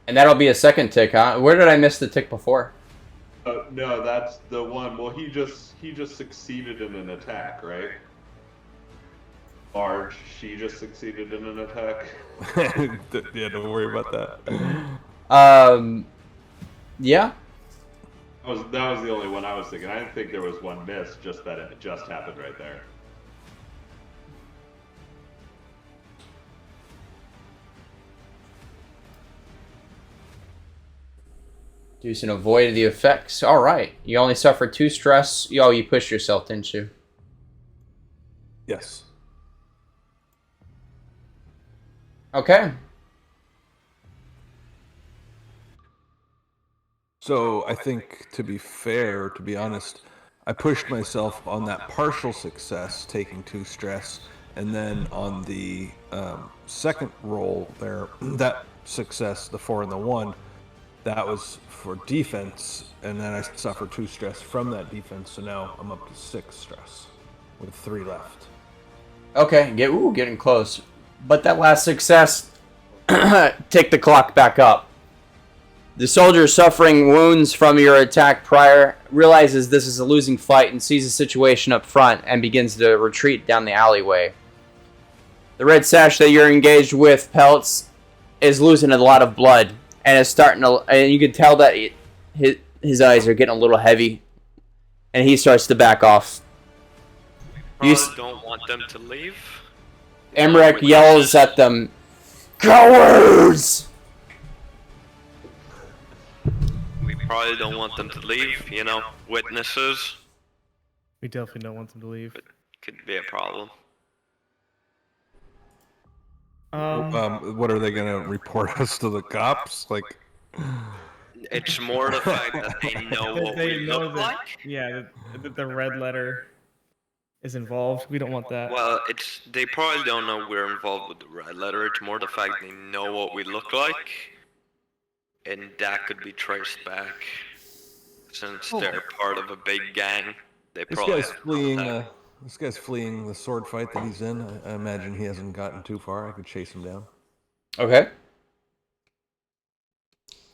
And that'll be a second tick, huh? Where did I miss the tick before? No, that's the one. Well, he just succeeded in an attack, right? Marge, she just succeeded in an attack. Yeah, don't worry about that. Yeah. That was the only one I was thinking. I didn't think there was one miss, just that it just happened right there. Use and avoid the effects. All right. You only suffer 2 stress. Oh, you pushed yourself, didn't you? Yes. Okay. So I think, to be fair, to be honest, I pushed myself on that partial success, taking 2 stress, and then on the second roll there, that success, the 4 and the 1, that was for defense, and then I suffered 2 stress from that defense, so now I'm up to 6 stress with 3 left. Okay. Getting close. But that last success, take the clock back up. The soldier suffering wounds from your attack prior realizes this is a losing fight and sees the situation up front and begins to retreat down the alleyway. The red sash that you're engaged with, Pelts, is losing a lot of blood and is starting to, and you can tell that his eyes are getting a little heavy, and he starts to back off. You don't want them to leave. Emmerich yells at them, "Cowards!" We probably don't want them to leave, you know, witnesses We definitely don't want them to leave. could be a problem. What are they gonna report us to the cops? Like, It's more the fact that they know what They we know look that, like. yeah, that the red letter is involved. We don't want that. Well, they probably don't know we're involved with the red letter. It's more the fact they know what we look like, and that could be traced back. Since they're part of a big gang, they this probably guy's have fleeing. contact. This guy's fleeing the sword fight that he's in. I imagine he hasn't gotten too far. I could chase him down. Okay.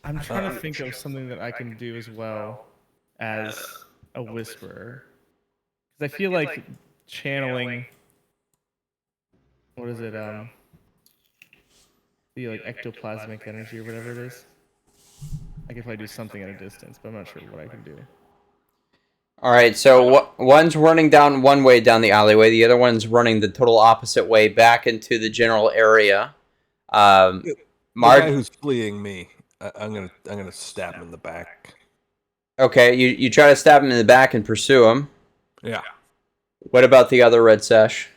I'm trying to think of something that I can do as well as a whisperer. Because I feel like channeling. What is it? The like ectoplasmic energy or whatever it is. I could probably do something at a distance, but I'm not sure what I can do. All right, so one's running down one way down the alleyway, the other one's running the total opposite way back into the general area. The Marge, guy who's fleeing me, I'm gonna stab him in the back. okay, you try to stab him in the back and pursue him. Yeah. What about the other red sash?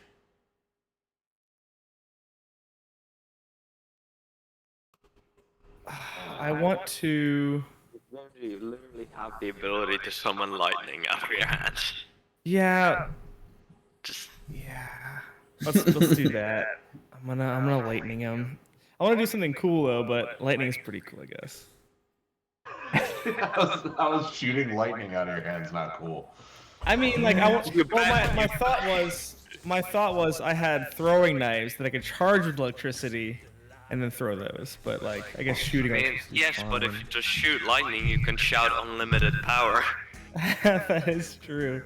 I want to. You literally have the ability to summon lightning out of your hands. Yeah. Just Yeah. Let's do that. I'm gonna lightning him. I want to do something cool though, but lightning is pretty cool, I guess. I was shooting lightning out of your hands, not cool. I mean, like my thought was I had throwing knives that I could charge with electricity, and then throw those. But like, I guess shooting. I mean, electricity is yes, but if fun. you just shoot lightning, you can shout unlimited power. That is true.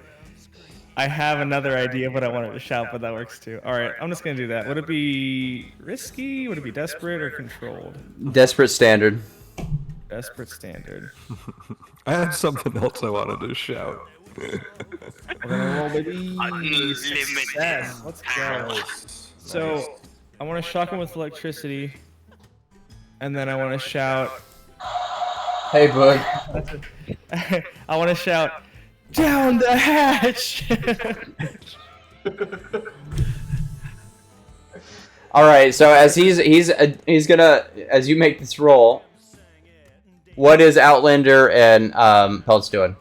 I have another idea of what I wanted to shout, but that works too. All right, I'm just gonna do that. Would it be risky? Would it be desperate or controlled? Desperate standard. Desperate standard. I had something else I wanted to shout. We're gonna roll baby. Unlimited Success. Let's go. So I want to shock him with electricity, and then I want to shout. Hey, bud. I want to shout, down the hatch. All right, so as he's gonna, as you make this roll, what is Outlander and Peltz doing?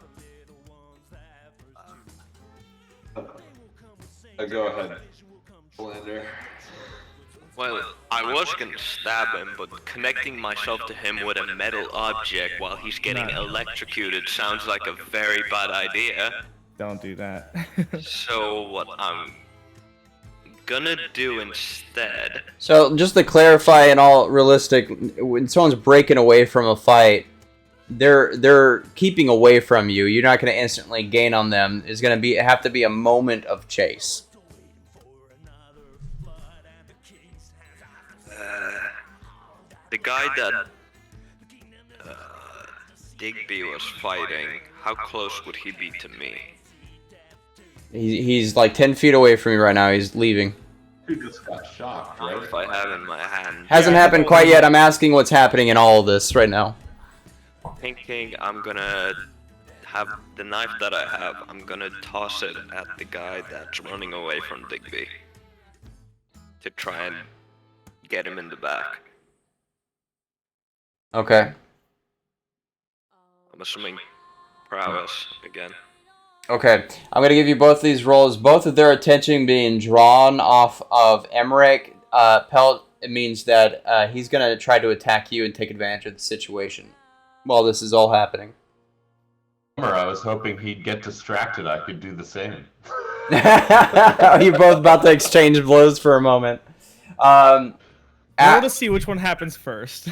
Go ahead, Blender. Well, I was gonna stab him, but connecting myself to him with a metal object while he's getting electrocuted sounds like a very bad idea. Don't do that. So what I'm gonna do instead, So just to clarify, in all realistic, when someone's breaking away from a fight, they're keeping away from you. You're not gonna instantly gain on them. It's gonna have to be a moment of chase. The guy that Digby was fighting, how close would he be to me? He's like 10 feet away from you right now. He's leaving. You just got shocked, right? If I have in my hand, Hasn't happened quite yet. I'm asking what's happening in all of this right now. thinking I'm gonna have the knife that I have, I'm gonna toss it at the guy that's running away from Digby to try and get him in the back. Okay. I'm assuming prowess again. Okay. I'm gonna give you both these rolls. Both of their attention being drawn off of Emmerich. Pelt, it means that he's gonna try to attack you and take advantage of the situation while this is all happening. I was hoping he'd get distracted. I could do the same. You're both about to exchange blows for a moment. Roll At, to see which one happens first.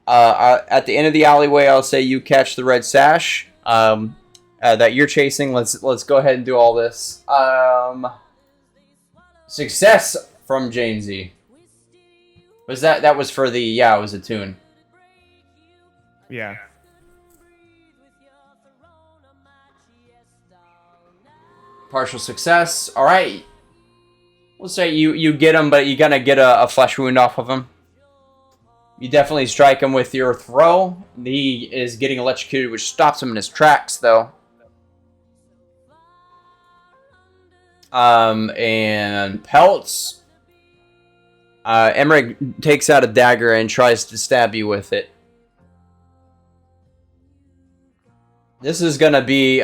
at the end of the alleyway, I'll say you catch the red sash that you're chasing. Let's go ahead and do all this. Success from Jamesy. Was that was for the it was a tune. Yeah. Partial success. All right. We'll say you get him, but you're gonna get a flesh wound off of him. You definitely strike him with your throw. He is getting electrocuted, which stops him in his tracks, though. And pelts. Emmerich takes out a dagger and tries to stab you with it. This is gonna be.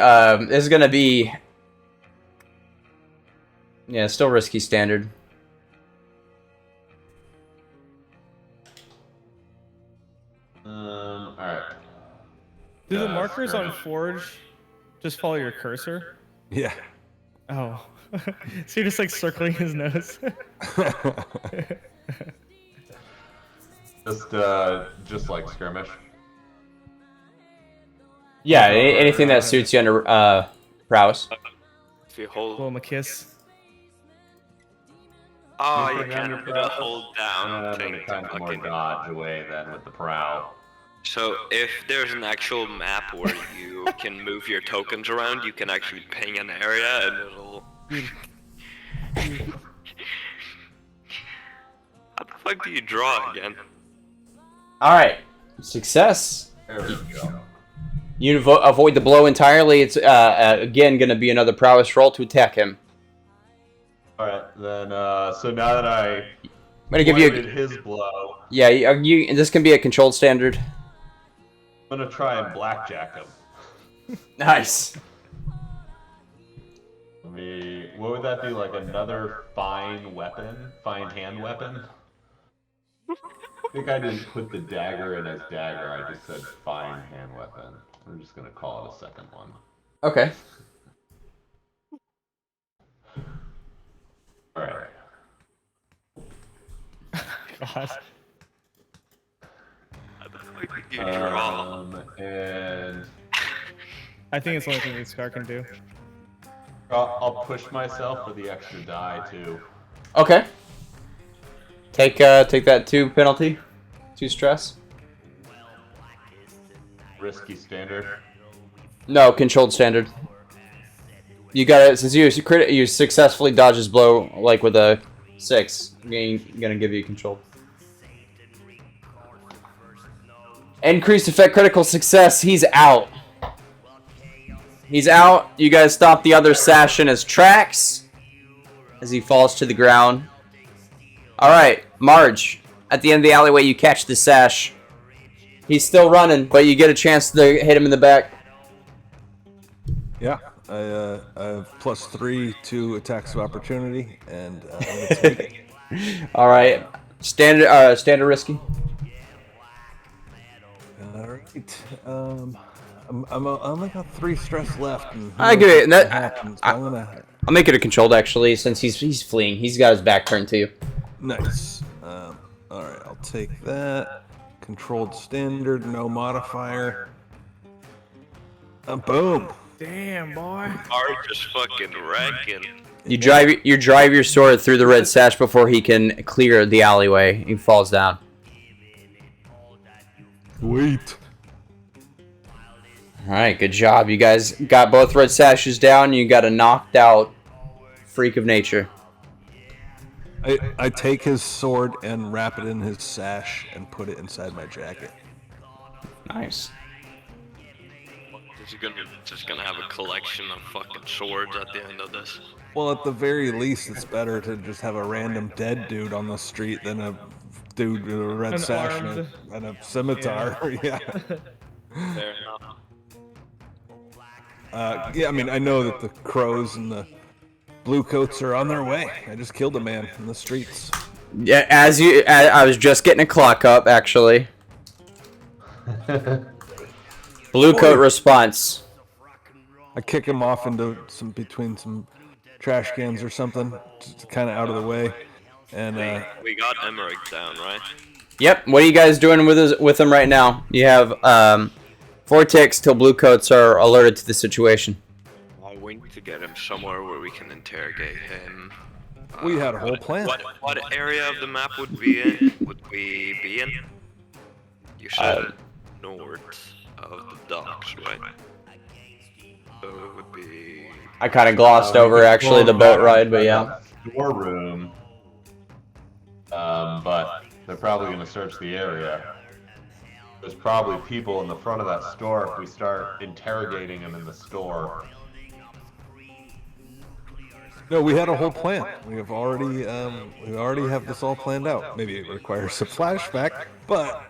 Yeah, still risky standard. Alright. Do the markers on Forge just follow your cursor? Yeah. Oh. So you're just like circling his nose? Just like skirmish. Yeah, anything that suits you under prowess. If you hold, Blow him a kiss. oh, you Anything under can't do the prowess? hold down But thing. it kind of more Fucking- dodge away than with the prow. So if there's an actual map where you can move your tokens around, you can actually ping an area and it'll. How the fuck do you draw again? Alright. Success. There we go. You avoid the blow entirely. It's again going to be another prowess roll to attack him. Alright, then, so now that I I'm going to give you avoided his blow, Yeah, you this can be a controlled standard. I'm gonna try and blackjack him. Nice. What would that be, like another fine weapon? Fine hand weapon? I think I didn't put the dagger in as dagger, I just said fine hand weapon. We're just gonna call it a second one. Okay. Alright. God. How the fuck do you draw? And I think it's the only thing this car can do. I'll push myself for the extra die too. Okay. Take that 2 penalty. 2 stress. Risky standard. No, controlled standard. You got it. Since you successfully dodge his blow, like with a 6, gonna give you controlled. Increased effect critical success. He's out. He's out. You guys stop the other sash in his tracks as he falls to the ground. All right, Marge. At the end of the alleyway, you catch the sash. He's still running, but you get a chance to hit him in the back. Yeah. I have +3 to attacks of opportunity, and I'm gonna take it. All right, standard risky. All right. I'm only got 3 stress left. And who I knows give it- what's that- gonna happen, so I'm gonna. I'll make it a controlled actually, since he's fleeing. He's got his back turned to you. Nice. All right, I'll take that. Controlled standard, no modifier. Boom. Damn, boy. Are just fucking wrecking. You drive your sword through the red sash before he can clear the alleyway. He falls down. Sweet. All right, good job. You guys got both red sashes down. You got a knocked out freak of nature. I take his sword and wrap it in his sash and put it inside my jacket. Nice. Is he just gonna have a collection of fucking swords at the end of this? Well, at the very least, it's better to just have a random dead dude on the street than a dude with a red sash and a scimitar. Yeah. Fair enough. Yeah, I mean, I know that the crows and the blue coats are on their way. I just killed a man in the streets. Yeah, I was just getting a clock up, actually. Blue coat response. I kick him off into between some trash cans or something, just kind of out of the way. And We got Emmerich down, right? Yep. What are you guys doing with him right now? You have 4 ticks till blue coats are alerted to the situation. We need to get him somewhere where we can interrogate him. we had a whole plan. What area of the map would we be in? You said north of the docks, right? So it would be. I kind of glossed over actually the boat ride, but yeah. Storeroom. But they're probably going to search the area. There's probably people in the front of that store if we start interrogating them in the store. No, we had a whole plan. We already have this all planned out. Maybe it requires a flashback, but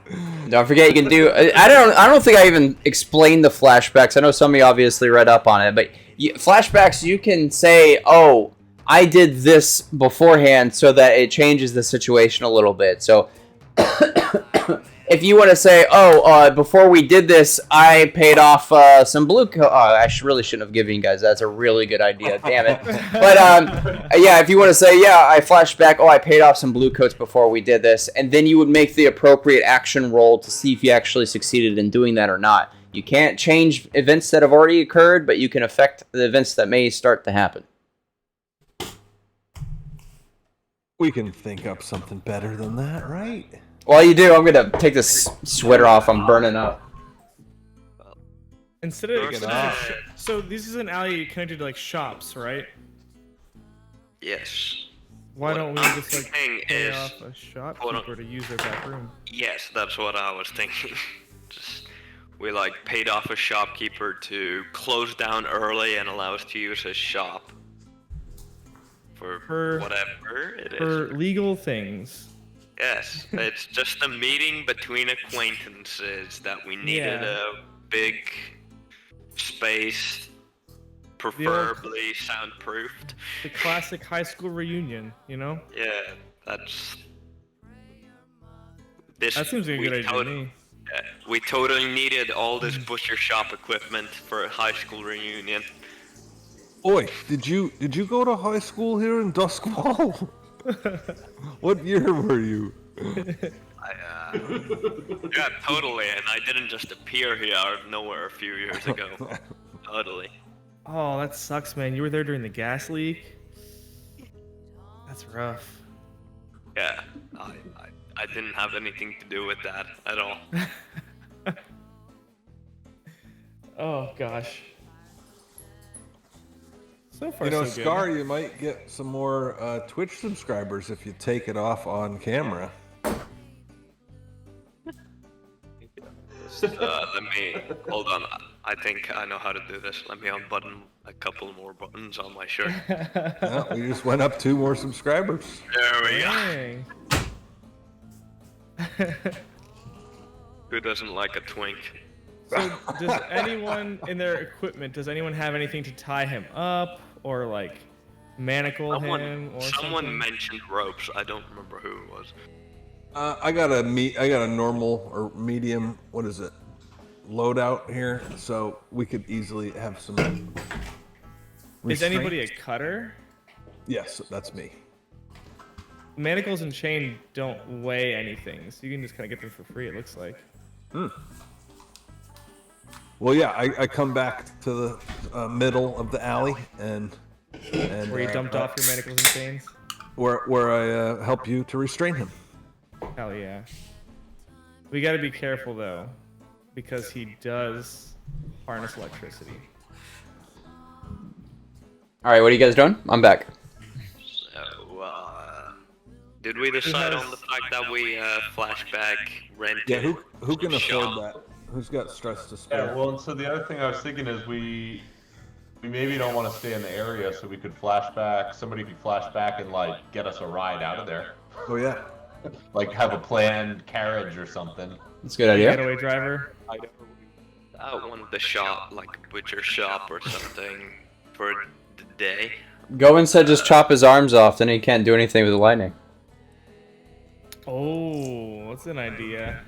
Don't forget you can do. I don't think I even explained the flashbacks. I know some of you obviously read up on it, but flashbacks you can say, "Oh, I did this beforehand," so that it changes the situation a little bit. So. If you want to say, before we did this, I paid off some blue coat. Oh, I really shouldn't have given you guys that. That's a really good idea. Damn it. But, yeah, if you want to say, yeah, I flashed back, I paid off some blue coats before we did this. And then you would make the appropriate action roll to see if you actually succeeded in doing that or not. You can't change events that have already occurred, but you can affect the events that may start to happen. we can think up something better than that, right? While you do, I'm going to take this sweater off. I'm burning up. Instead of Take it off. so this is an alley connected to like shops, right? Yes. Why What don't we I'm just like thinking pay is- off a shopkeeper to use their back room? Yes, that's what I was thinking. Just we like paid off a shopkeeper to close down early and allow us to use his shop for whatever it is. For legal things. Yes, it's just a meeting between acquaintances that we needed a big space, preferably soundproofed. The classic high school reunion, you know? Yeah, that's. This, That seems like a we good idea to tot- me. yeah, we totally needed all this butcher shop equipment for a high school reunion. Oi, did you go to high school here in Duskwall? What year were you? Yeah, totally, and I didn't just appear here out of nowhere a few years ago. Totally. Oh, that sucks, man. You were there during the gas leak? That's rough. Yeah, I didn't have anything to do with that at all. Oh, gosh. So far, You know, so good. Scar, you might get some more Twitch subscribers if you take it off on camera. Let me hold on. I think I know how to do this. Let me unbutton a couple more buttons on my shirt. Yeah, we just went up 2 more subscribers. There we go. Dang. Who doesn't like a twink? So, does anyone in their equipment, does anyone have anything to tie him up or like manacle him or Someone something? mentioned ropes. I don't remember who it was. I got a normal or medium, what is it, loadout here, so we could easily have some. Is anybody a restraint. cutter? Yes, that's me. Manacles and chain don't weigh anything, so you can just kind of get them for free, it looks like. Well, yeah, I come back to the middle of the alley and Where you dumped off your manacles and chains? where I help you to restrain him. Hell yeah. We gotta be careful though. because he does harness electricity. All right, what are you guys doing? I'm back. So, did we decide on the fact that we flashback rented? Yeah, who can shop? afford that? Who's got stress to Yeah, spare? well, and so the other thing I was thinking is we maybe don't want to stay in the area, so we could flashback. Somebody could flash back and like get us a ride out of there, Oh yeah. like have a planned carriage or something. That's a good idea. Getaway driver. One of the shop, like a butcher shop or something, for the day. Goen said just chop his arms off, then he can't do anything with the lightning. Oh, that's an idea.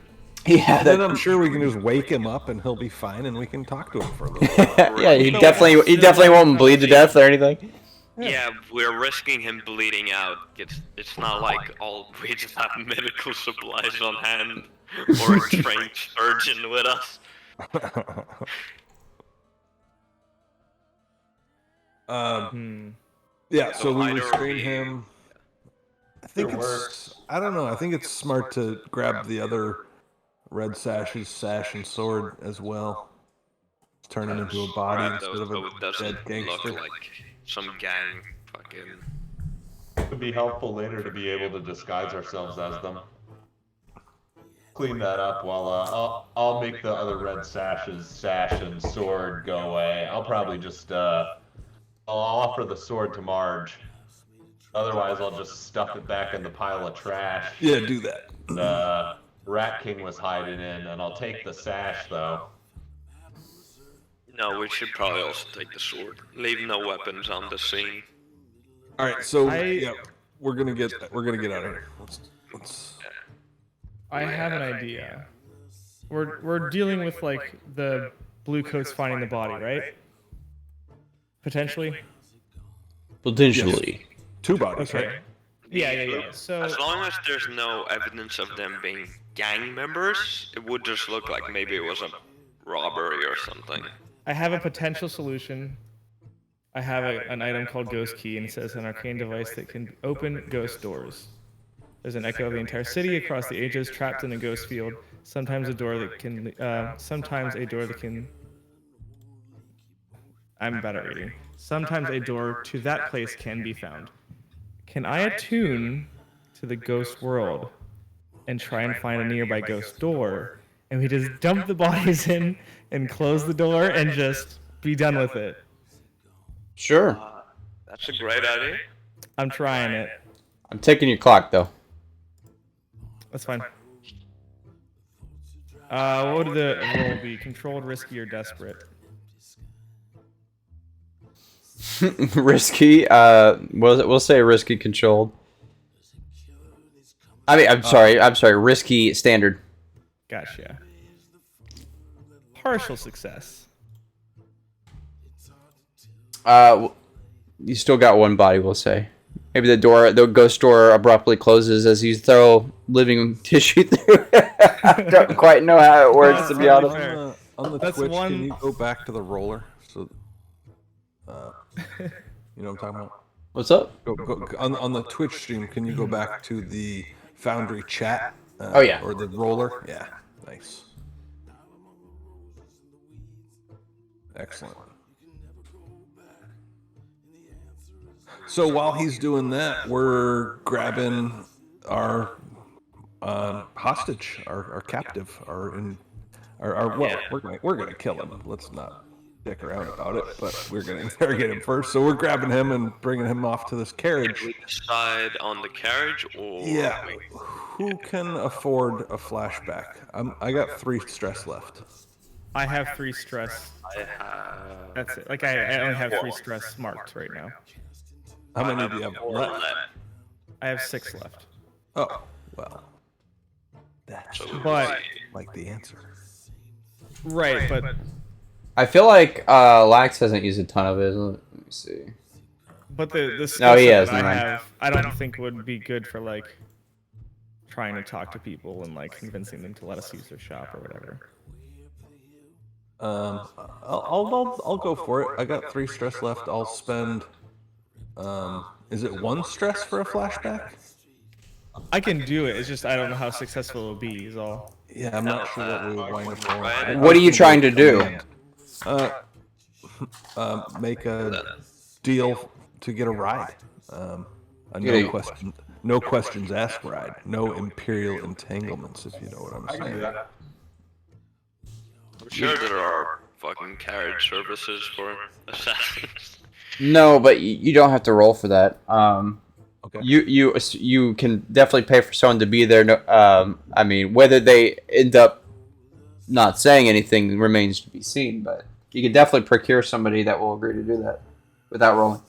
Yeah, Then I'm sure we can just wake him up and he'll be fine, and we can talk to him for a little while. yeah, he definitely won't bleed to death or anything. Yeah, we're risking him bleeding out. It's not like we just have medical supplies on hand or a trained surgeon with us. Yeah, so we either restrain we- him. I think It it's. works. I don't know. I think it's smart to grab the other red sash's sash and sword as well. Turn him into a body Grab instead those of so a it doesn't dead look gangster. like some gang fucking. It would be helpful later to be able to disguise ourselves as them. Clean that up while I'll make the other red sash's sash and sword go away. I'll probably just I'll offer the sword to Marge. Otherwise, I'll just stuff it back in the pile of trash Yeah, do that. the Rat King was hiding in, and I'll take the sash though. No, we should probably also take the sword. Leave no weapons on the scene. All right, so I- yeah, we're gonna get out of here. Let's I have an idea. We're dealing with like the blue coats finding the body, right? Potentially. Potentially. two bodies, Okay. right? Yeah. So As long as there's no evidence of them being gang members, it would just look like maybe it was a robbery or something. I have a potential solution. I have an item called Ghost Key, and it says an arcane device that can open ghost doors. There's an echo of the entire city across the ages, trapped in a ghost field. Sometimes a door that can. I'm bad at reading. Sometimes a door to that place can be found. Can I attune to the ghost world and try and find a nearby ghost door, and we just dump the bodies in and close the door and just be done with it? Sure. That's a great idea. I'm trying it. I'm taking your clock though. That's fine. What would the roll be? Controlled, risky, or desperate? Risky. We'll say risky controlled. I mean, I'm sorry. Risky standard. Gotcha. Partial success. You still got one body. We'll say. Maybe the ghost door abruptly closes as you throw living tissue through. I don't quite know how it works, to be That's honest. fair. On the That's Twitch, one- can you go back to the roller? So, you know what I'm talking about? What's up? Go, on the Twitch stream, can you go back to the Foundry chat? Oh, yeah. Or the roller? Yeah, nice. Excellent. So while he's doing that, we're grabbing our hostage, our captive, well, we're gonna kill him. Let's not dick around about it, but we're gonna interrogate him first. So we're grabbing him and bringing him off to this carriage. We decide on the carriage or Yeah. Who can afford a flashback? I got 3 stress left. I have 3 stress. That's it. Like I only have 3 stress marked right now. How many do you have left? I have 6 left. Oh, well. That's But like the answer. right, but I feel like Lax hasn't used a ton of it. Let me see. the skill No, he set has, that I never mind. have, I don't think would be good for like trying to talk to people and like convincing them to let us use their shop or whatever. I'll go for it. I got 3 stress left. I'll spend. Is it 1 stress for a flashback? I can do it. It's just I don't know how successful it'll be. Is all. Yeah, I'm not sure what we would wind up rolling. Right. What are you trying to do? Make a deal to get a ride. A Get no questions asked ride. No imperial entanglements, if you know what I'm I can do saying. that. I'm sure there are fucking carriage services for assassins. No, but you don't have to roll for that. Okay. You can definitely pay for someone to be there. No, I mean, whether they end up not saying anything remains to be seen. But you can definitely procure somebody that will agree to do that without rolling.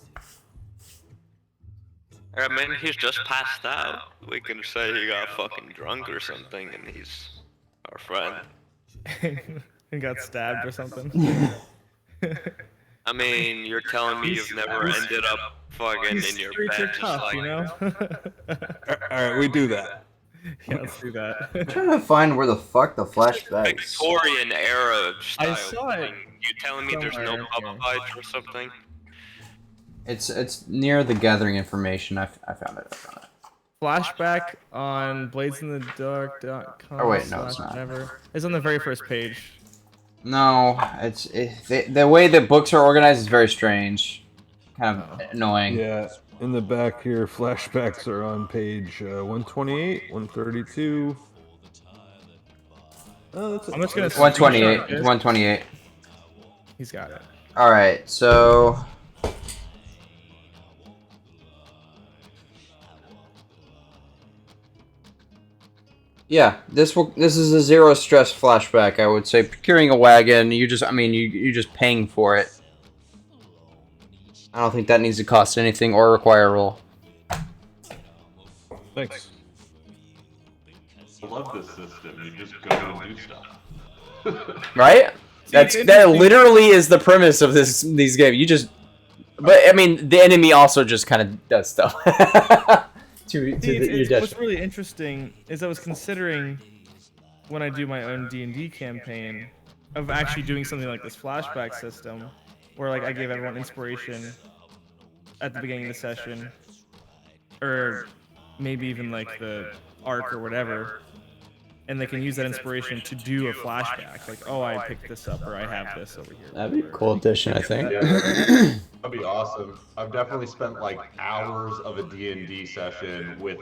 I mean, he's just passed out. We can say he got fucking drunk or something, and he's our friend. And got stabbed or something. I mean, you're telling me you've never ended up fucking in your Streets are bed just tough, like you know. All right, we do that. Yeah, let's do that. I'm trying to find where the fuck the flashbacks. Victorian era style. I saw it thing. You telling me there's no somewhere, pub yeah. fights or something? It's near the gathering information. I found it. Flashback on bladesinthedark.com. Oh, wait, no, it's not. Whatever. It's on the very first page. No, the way the books are organized is very strange, kind of annoying. Yeah, in the back here, flashbacks are on page 128, 132. Oh, that's I'm just gonna. 128. screenshot this. 128. He's got it. All right, so. Yeah, this is a zero stress flashback. I would say procuring a wagon. You're just paying for it. I don't think that needs to cost anything or require a roll. Thanks. I love this system. You just go and do stuff. Right? it's That interesting. literally is the premise of these games. You just, but I mean, the enemy also just kind of does stuff. to your What's really interesting is I was considering when I do my own D&D campaign of actually doing something like this flashback system, where like I give everyone inspiration at the beginning of the session, or maybe even like the arc or whatever, and they can use that inspiration to do a flashback. Like, oh, I picked this up, or I have this over here. That'd be a cool addition, I think. Yeah, that'd be awesome. I've definitely spent like hours of a D&D session with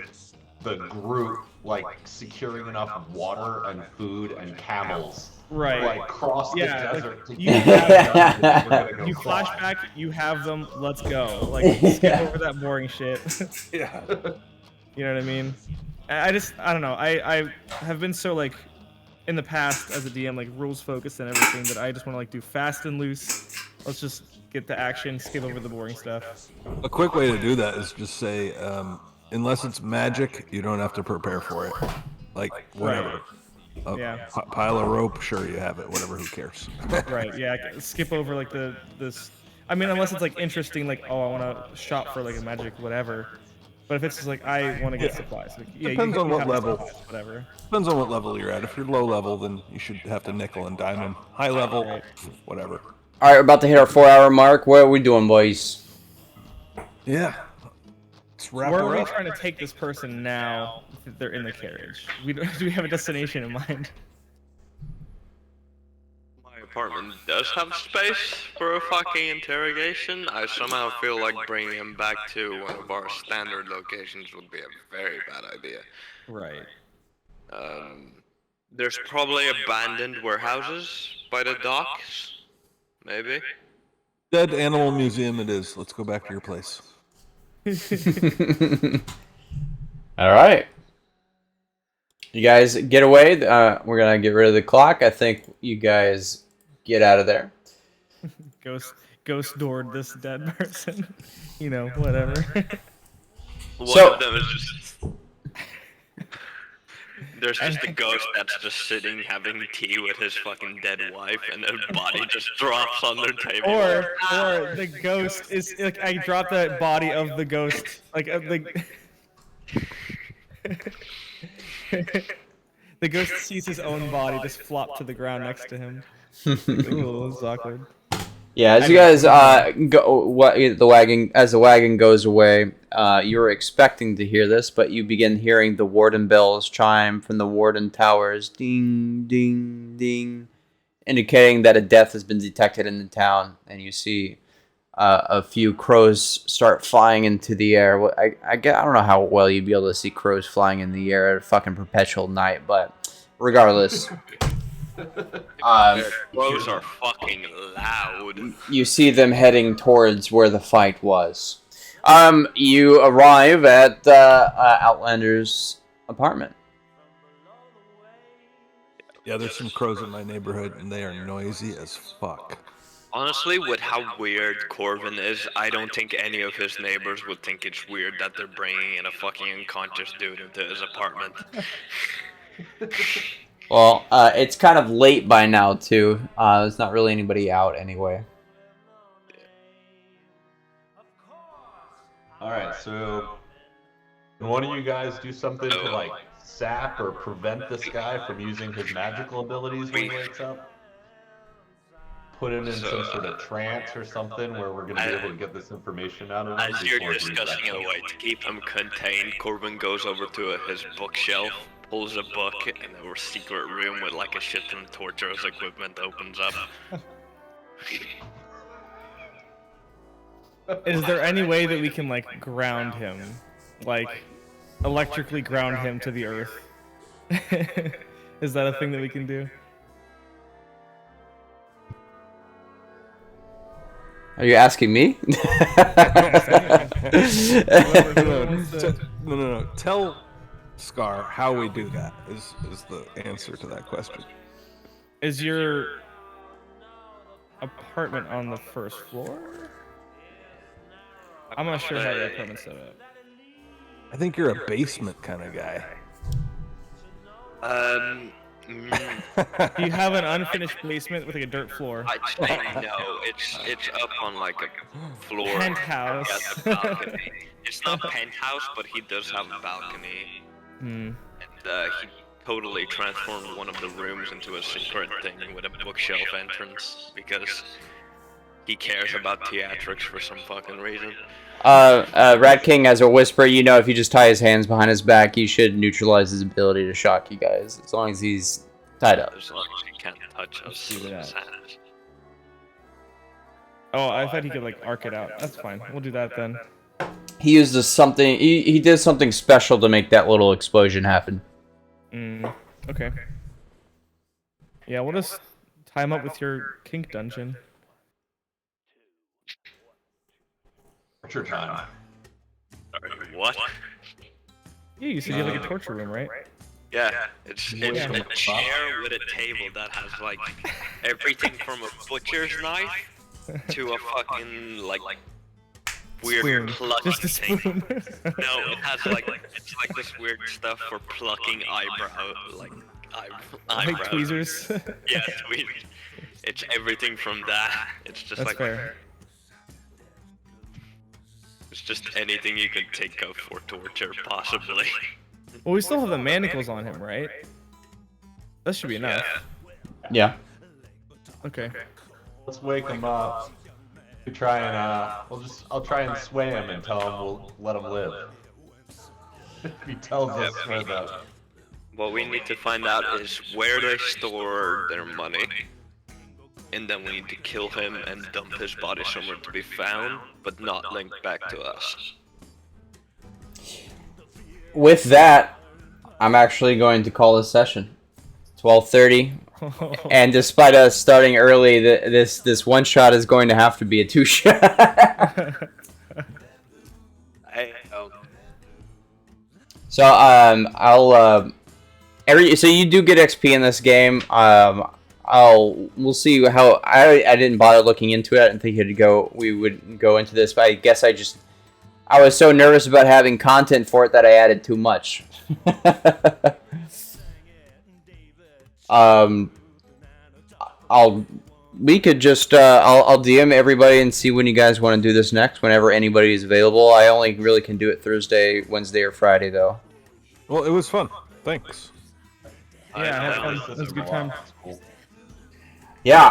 the group, like securing enough water and food and camels, Right. like cross the Yeah, like, desert to you get have- we're gonna go You fly. flashback, you have them, let's go. Like, skip over that boring shit. Yeah. You know what I mean? I don't know. I have been so, like, in the past as a DM, like, rules focused and everything, that I just want to, like, do fast and loose. Let's just get the action, skip over the boring stuff. A quick way to do that is just say, unless it's magic, you don't have to prepare for it. Like, whatever. A Yeah. pile of rope, sure, you have it. Whatever, who cares? Right, yeah. I can skip over, like, this. I mean, unless it's, like, interesting, like, oh, I want to shop for, like, a magic whatever. But if it's just like, I want to get supplies. Like, yeah, Depends on you what have the level. supplies, whatever. Depends on what level you're at. If you're low level, then you should have to nickel and dime them. High level, whatever. All right, we're about to hit our 4-hour mark. What are we doing, boys? Yeah. Let's wrap Where her are we up. trying to take this person now that they're in the carriage? Do we have a destination in mind? My apartment does have space for a fucking interrogation. I somehow feel like bringing him back to one of our standard locations would be a very bad idea. Right. There's probably abandoned warehouses by the docks. Maybe. Dead Animal Museum it is. Let's go back to your place. All right. You guys get away. We're going to get rid of the clock. I think you guys get out of there. Ghost doored this dead person. You know, whatever. One So- of them is just. There's just a ghost that's just sitting having tea with his fucking dead wife, and the body just drops on their table. or the ghost is like, I dropped the body of the ghost, like the ghost sees his own body just flop to the ground next to him. Like, oh, this is awkward. Yeah, as you guys go, the wagon goes away, you're expecting to hear this, but you begin hearing the warden bells chime from the warden towers, ding, ding, ding, indicating that a death has been detected in the town, and you see a few crows start flying into the air. I don't know how well you'd be able to see crows flying in the air at a fucking perpetual night, but regardless. Those are fucking loud. You see them heading towards where the fight was. You arrive at Outlander's apartment. Yeah, there's some crows in my neighborhood, and they are noisy as fuck. Honestly, with how weird Corvin is, I don't think any of his neighbors would think it's weird that they're bringing in a fucking unconscious dude into his apartment. Well, it's kind of late by now, too. There's not really anybody out anyway. Alright, so can one of you guys do something to like sap or prevent this guy from using his magical abilities when he wakes up? Put him in some sort of trance or something where we're gonna be able to get this information out of him. As you're before he's discussing a actually way to keep him contained, Corbin goes over to his bookshelf, pulls a book, and a secret room with like a shit ton of torturous equipment opens up. Is there any way that we can like ground him, like electrically ground him to the earth? Is that a thing that we can do? Are you asking me? No. Tell Scar how we do that is the answer to that question. Is your apartment on the first floor? I'm not sure how your apartment's set up. I think you're a basement kind of guy. Do you have an unfinished basement with like a dirt floor? I'd say no, it's up on like a floor. Penthouse. He has a balcony. It's not penthouse, but he does have a balcony. Hmm. And he totally transformed one of the rooms into a secret thing with a bookshelf entrance because he cares about theatrics for some fucking reason. Rat King, as a whisper, you know if you just tie his hands behind his back, you should neutralize his ability to shock you guys, as long as he's tied up. As long as he can't touch us. do that. with his hands. Oh, I thought he could like arc it out. That's fine. We'll do that then. He used something. He did something special to make that little explosion happen. Okay. Yeah, we'll just tie him up with your kink dungeon. torture time. Sorry, what? Yeah, you said you have like a torture room, right? Yeah, it's a chair with a table that has like everything from a butcher's knife to a fucking like weird plucking Just a spoon. thing. No, it has like it's like this weird stuff for plucking eyebrow eyebrows. Like tweezers. Yeah, tweezers. It's everything from that. It's just That's like fair. it's just anything you could think of for torture, possibly. Well, we still have the manacles on him, right? That should be enough. Yeah. Okay. Let's wake him up. We try and I'll try and sway him and tell him we'll let him live. If he tells us where the What we need to find out is where they store their money. And then we need to kill him and dump his body somewhere to be found, but not linked back to us. With that, I'm actually going to call this session. 12:30. And despite us starting early, this one shot is going to have to be a 2-shot. So so you do get XP in this game. We'll see how I didn't bother looking into it. I didn't think we would go into this, but I guess I was so nervous about having content for it that I added too much. I'll DM everybody and see when you guys want to do this next. Whenever anybody is available. I only really can do it Thursday, Wednesday, or Friday though. Well, it was fun. Thanks. Yeah, I had fun. It was a good time. Yeah,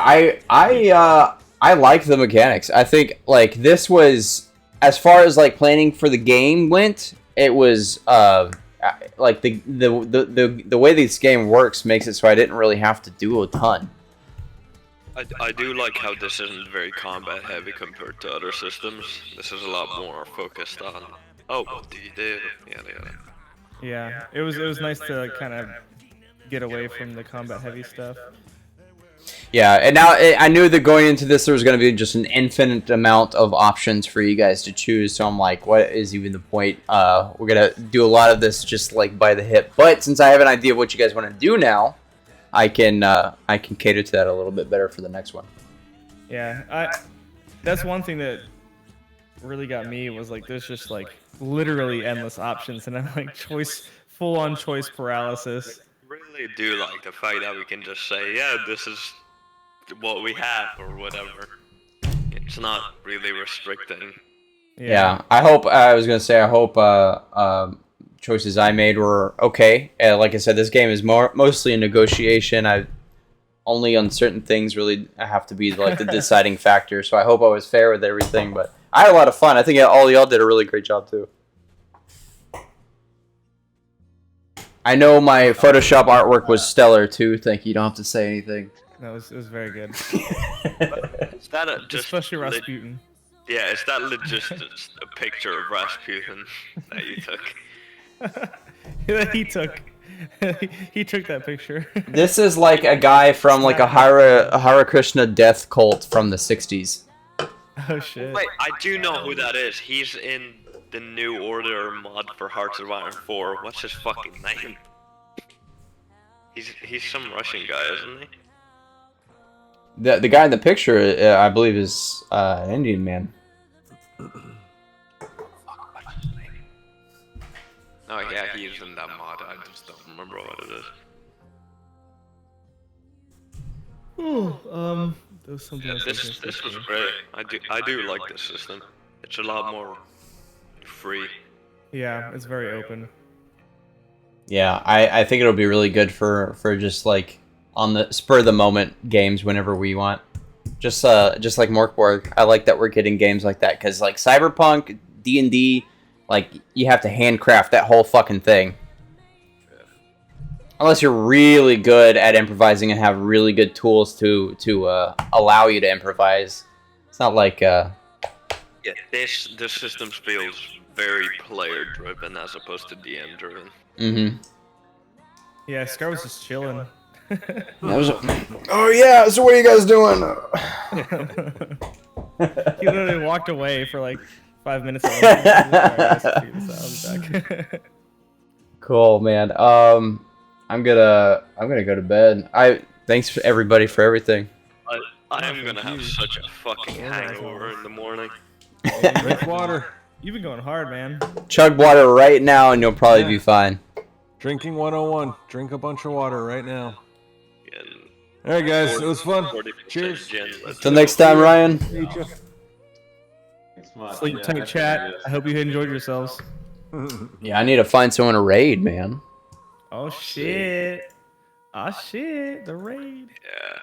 I like the mechanics. I think like this was, as far as like planning for the game went, it was like the way this game works makes it so I didn't really have to do a ton. I do like how this isn't very combat heavy compared to other systems. This is a lot more focused on, oh, what do you do? Yeah, it was nice to kind of get away from the combat heavy stuff. Yeah, and now I knew that going into this there was going to be just an infinite amount of options for you guys to choose. So I'm like, what is even the point? We're gonna do a lot of this just like by the hip. But since I have an idea of what you guys want to do now, I can cater to that a little bit better for the next one. Yeah, that's one thing that really got me was like there's just like literally endless options, and I'm like full on choice paralysis. Really do like the fact that we can just say, yeah, this is what we have or whatever. It's not really restricting. Yeah, I hope I hope choices I made were okay. Like I said, this game is mostly a negotiation. I only on certain things really have to be like the deciding factor. So I hope I was fair with everything, but I had a lot of fun. I think all y'all did a really great job too. I know my Photoshop artwork was stellar too. Thank you. You don't have to say anything. No, it was very good. Is that just especially Rasputin? Yeah, is that just a picture of Rasputin that you took? he took that picture. This is like a guy from like a Hare Krishna death cult from the 60s. Oh shit. Wait, I do know who that is. He's in the New Order mod for Hearts of Iron 4. What's his fucking name? He's some Russian guy, isn't he? The guy in the picture, I believe, is an Indian man. Oh yeah, he's in that mod. I just don't remember what it is. There was something Yeah, else this was great. I do like this system. It's a lot more free. Yeah, it's very open. Yeah, I think it'll be really good for just like on the spur of the moment games whenever we want. Just like Morkborg, I like that we're getting games like that because like Cyberpunk, D&D, like you have to handcraft that whole fucking thing. Unless you're really good at improvising and have really good tools to allow you to improvise. It's not like Yeah, this system feels very player driven as opposed to DM driven. Mm-hmm. Yeah, Scar was just chilling. Oh yeah, so what are you guys doing? He literally walked away for like 5 minutes. I'll be back. Cool, man. I'm gonna go to bed. Thanks everybody for everything. I am gonna have such a fucking hangover in the morning. Drink water. You've been going hard, man. Chug water right now and you'll probably be fine. Drinking 101. Drink a bunch of water right now. And All right, guys. It was fun. 40% Cheers. gin. Till next time, Ryan. Meet you. Sleep tight, chat. I hope you enjoyed yourselves. Yeah, I need to find someone to raid, man. Oh shit. Oh shit. The raid. Yeah.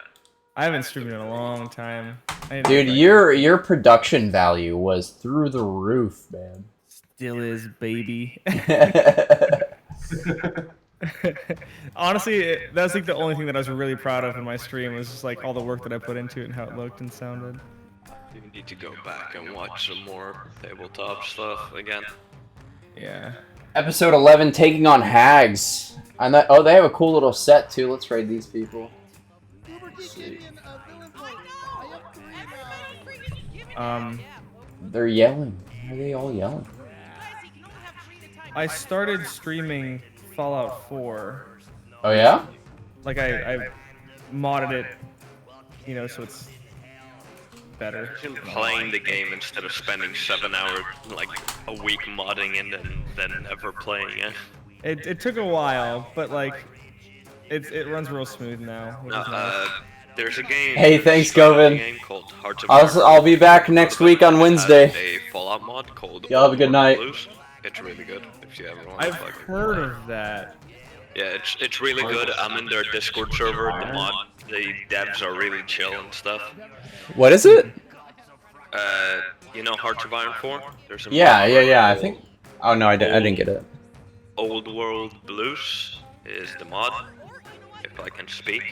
I haven't streamed in a long time. Dude, your production value was through the roof, man. Still is, baby. Honestly, that's like the only thing that I was really proud of in my stream was just like all the work that I put into it and how it looked and sounded. You need to go back and watch some more tabletop stuff again. Yeah. Episode 11, taking on hags. Oh, they have a cool little set too. Let's raid these people. They're yelling. Why are they all yelling? I started streaming Fallout 4. Oh yeah? Like I modded it, you know, so it's better. Playing the game instead of spending 7 hours, like a week modding and then never playing it. It took a while, but like it runs real smooth now. Which is nice. There's a game. Hey, thanks, Govin. Called Hearts of Iron. I'll be back next week on Wednesday. A Fallout mod called. Y'all have a good night. Blues. It's really good if you ever want. I've heard of that. Yeah, it's really good. I'm in their Discord server. The devs are really chill and stuff. What is it? You know Hearts of Iron 4? There's a Yeah. I think. Oh no, I didn't get it. Old World Blues is the mod, if I can speak.